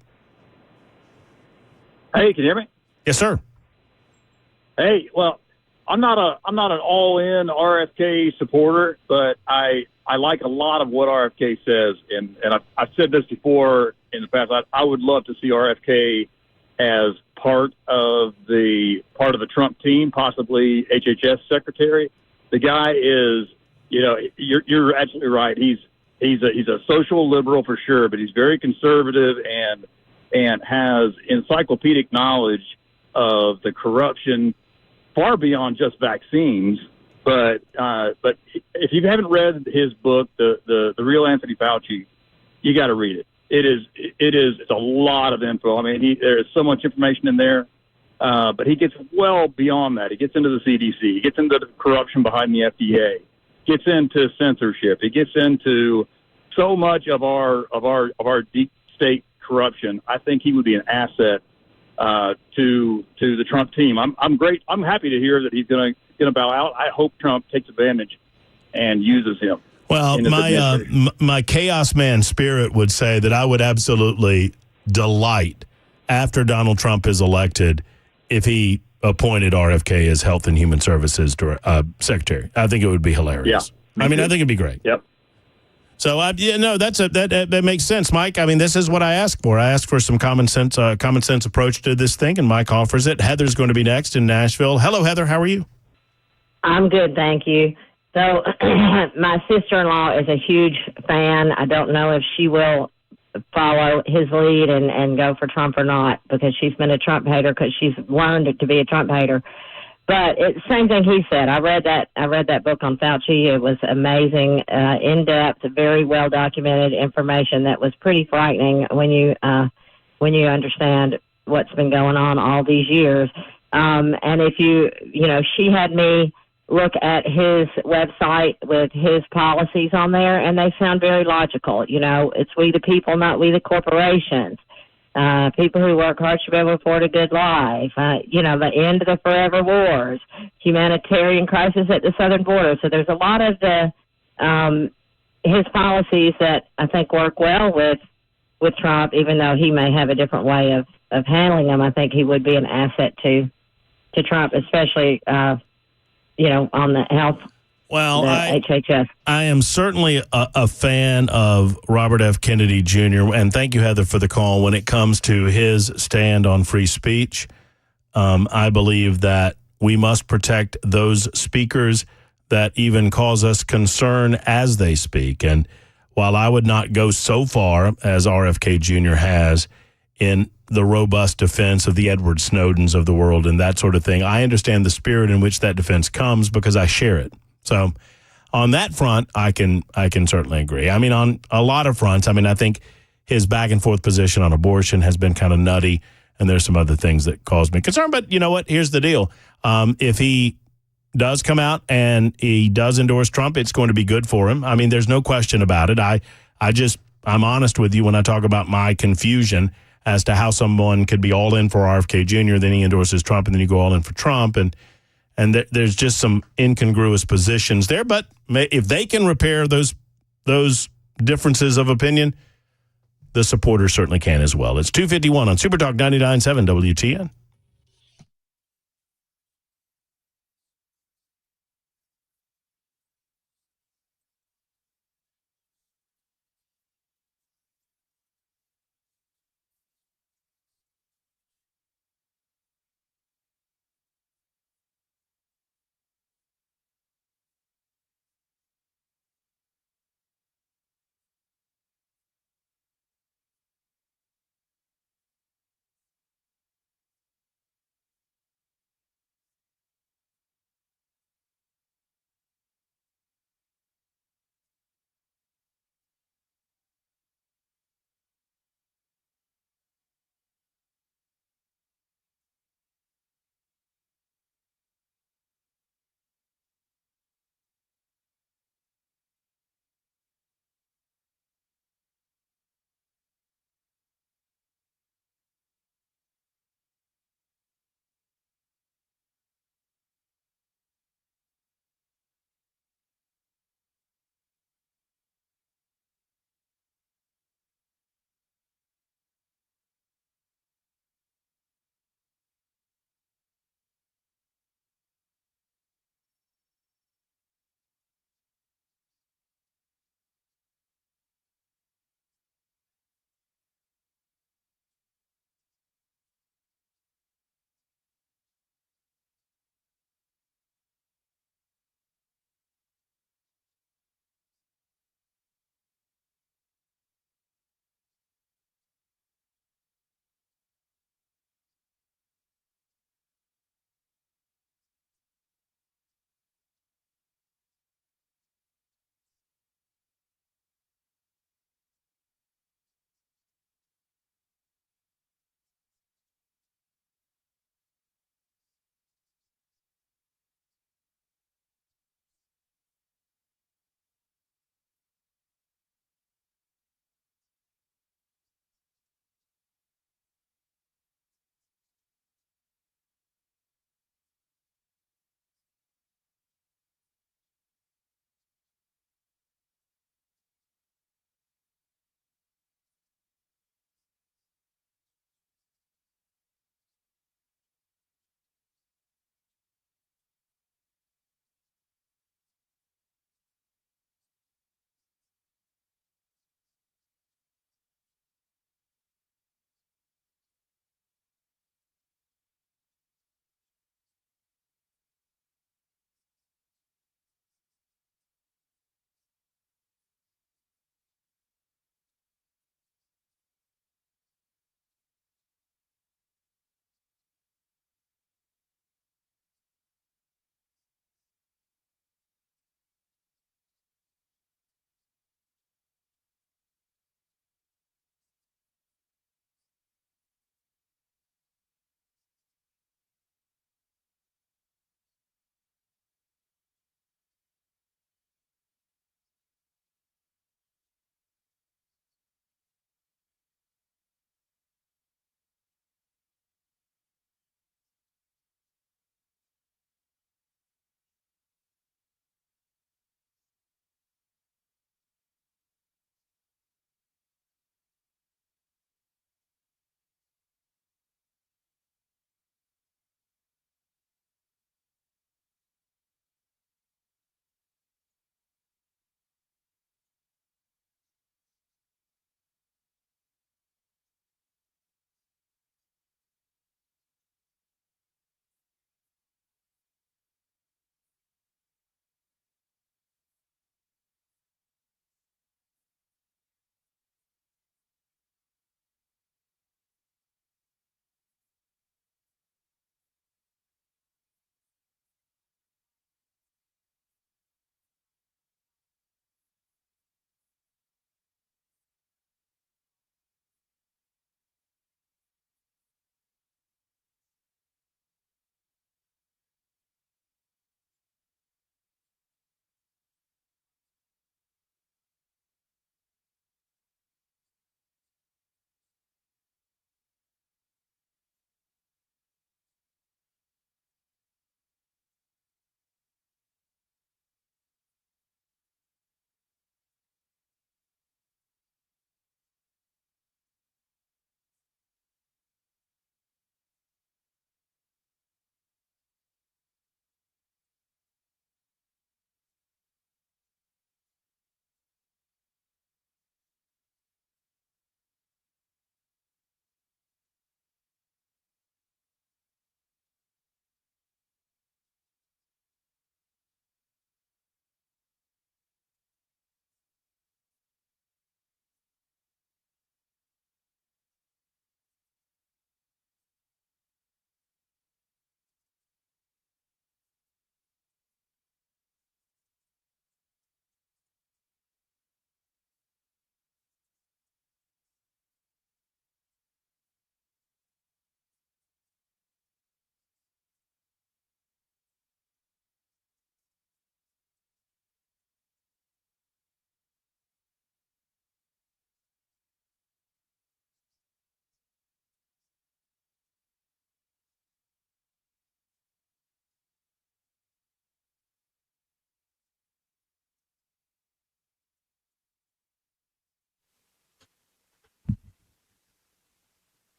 Hey, can you hear me? Yes, sir. Hey, well, I'm not an all-in RFK supporter, but I like a lot of what RFK says, and I've said this before in the past. I would love to see RFK as part of the Trump team, possibly HHS secretary. The guy is, you're absolutely right. He's a social liberal for sure, but he's very conservative and has encyclopedic knowledge of the corruption far beyond just vaccines. But if you haven't read his book, the Real Anthony Fauci, you got to read it. It's a lot of info. I mean, there is so much information in there, but he gets well beyond that. He gets into the CDC. He gets into the corruption behind the FDA. Gets into censorship. He gets into so much of our deep state corruption. I think he would be an asset to the Trump team. I'm happy to hear that he's going to bow out. I hope Trump takes advantage and uses him. Well, my chaos man spirit would say that I would absolutely delight after Donald Trump is elected if he appointed RFK as Health and Human Services Secretary. I think it would be hilarious. Yeah, I mean, I think it'd be great. Yep. So that makes sense, Mike. I mean, this is what I ask for. I ask for some common sense approach to this thing, and Mike offers it. Heather's going to be next in Nashville. Hello, Heather. How are you? I'm good, thank you. So my sister-in-law is a huge fan. I don't know if she will follow his lead and go for Trump or not, because she's been a Trump hater because she's learned to be a Trump hater. But it's same thing he said. I read that book on Fauci. It was amazing, in depth, very well documented information that was pretty frightening when you understand what's been going on all these years. And if she had me look at his website with his policies on there, and they sound very logical. It's we the people, not we the corporations. People who work hard should be able to afford a good life. The end of the forever wars, humanitarian crisis at the southern border. So there's a lot of his policies that I think work well with Trump, even though he may have a different way of handling them. I think he would be an asset to Trump, especially, on the health. Well, HHS. I am certainly a fan of Robert F. Kennedy Jr., and thank you, Heather, for the call. When it comes to his stand on free speech, I believe that we must protect those speakers that even cause us concern as they speak. And while I would not go so far as RFK Jr. has in the robust defense of the Edward Snowdens of the world and that sort of thing, I understand the spirit in which that defense comes because I share it. So on that front, I can certainly agree. I mean, on a lot of fronts, I think his back and forth position on abortion has been kind of nutty, and there's some other things that cause me concern. But you know what? Here's the deal. If he does come out and he does endorse Trump, it's going to be good for him. I mean, there's no question about it. I'm honest with you when I talk about my confusion as to how someone could be all in for RFK Jr., then he endorses Trump, and then you go all in for Trump, and there's just some incongruous positions there. But if they can repair those differences of opinion, the supporters certainly can as well. It's 2:51 on Super Talk 99.7 WTN.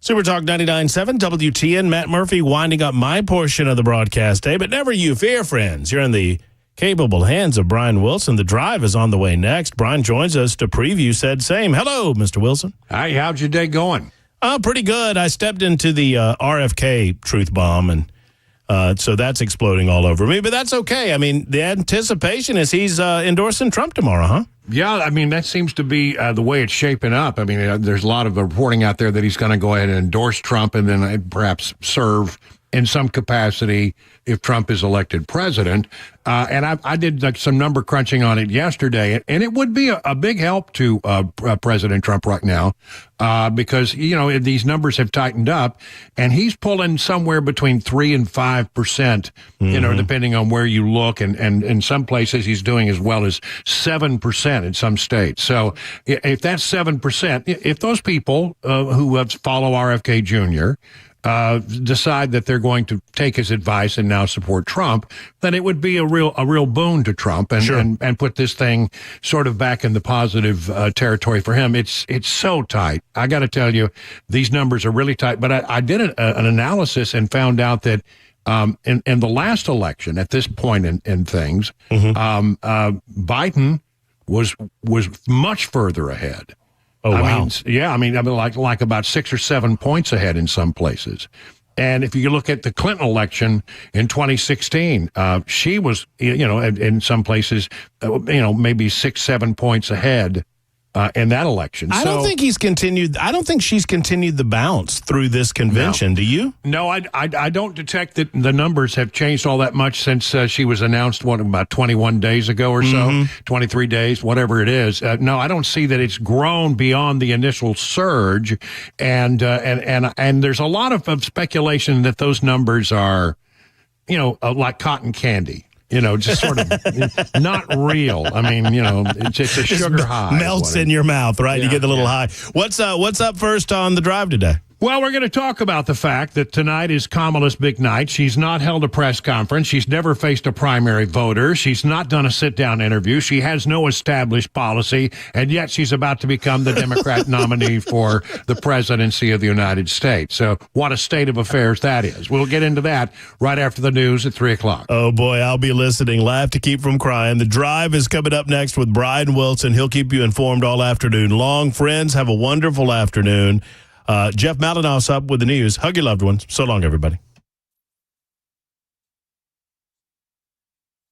Super Talk 99.7 WTN. Matt Murphy winding up my portion of the broadcast day, but never you fear, friends. You're in the capable hands of Brian Wilson. The drive is on the way next. Brian joins us to preview said same. Hello, Mr. Wilson. Hi, how's your day going? Pretty good. I stepped into the RFK truth bomb, and so that's exploding all over me, but that's okay. I mean, the anticipation is he's endorsing Trump tomorrow, huh? Yeah, I mean, that seems to be the way it's shaping up. I mean, there's a lot of reporting out there that he's going to go ahead and endorse Trump and then perhaps serve in some capacity if Trump is elected president. And I did some number crunching on it yesterday, and it would be a big help to President Trump right now because, you know, these numbers have tightened up, and he's pulling somewhere between 3 and 5%, you know, depending on where you look. And in some places he's doing as well as 7% in some states. So if that's 7%, if those people who follow RFK Jr., decide that they're going to take his advice and now support Trump, then it would be a real boon to Trump and put this thing sort of back in the positive territory for him. It's so tight. I got to tell you, these numbers are really tight. But I did an analysis and found out that in the last election, at this point in things, Biden was much further ahead. Oh, wow. I mean, like about 6 or 7 points ahead in some places. And if you look at the Clinton election in 2016, she was, you know, in some places, you know, maybe 6, 7 points ahead in that election. I don't think she's continued the bounce through this convention. No. Do you? No, I don't detect that the numbers have changed all that much since she was announced, about 21 days ago or so, 23 days, whatever it is. No, I don't see that it's grown beyond the initial surge. And there's a lot of speculation that those numbers are, you know, like cotton candy. You know, just sort of not real. I mean, you know, it's a sugar high. Melts in your mouth, right? Yeah, you get the little high. What's up first on the drive today? Well, we're going to talk about the fact that tonight is Kamala's big night. She's not held a press conference. She's never faced a primary voter. She's not done a sit-down interview. She has no established policy, and yet she's about to become the Democrat nominee for the presidency of the United States. So what a state of affairs that is. We'll get into that right after the news at 3 o'clock. Oh, boy, I'll be listening. Laugh to keep from crying. The drive is coming up next with Brian Wilson. He'll keep you informed all afternoon long. Friends, have a wonderful afternoon. Jeff Malinois up with the news. Hug your loved ones. So long, everybody.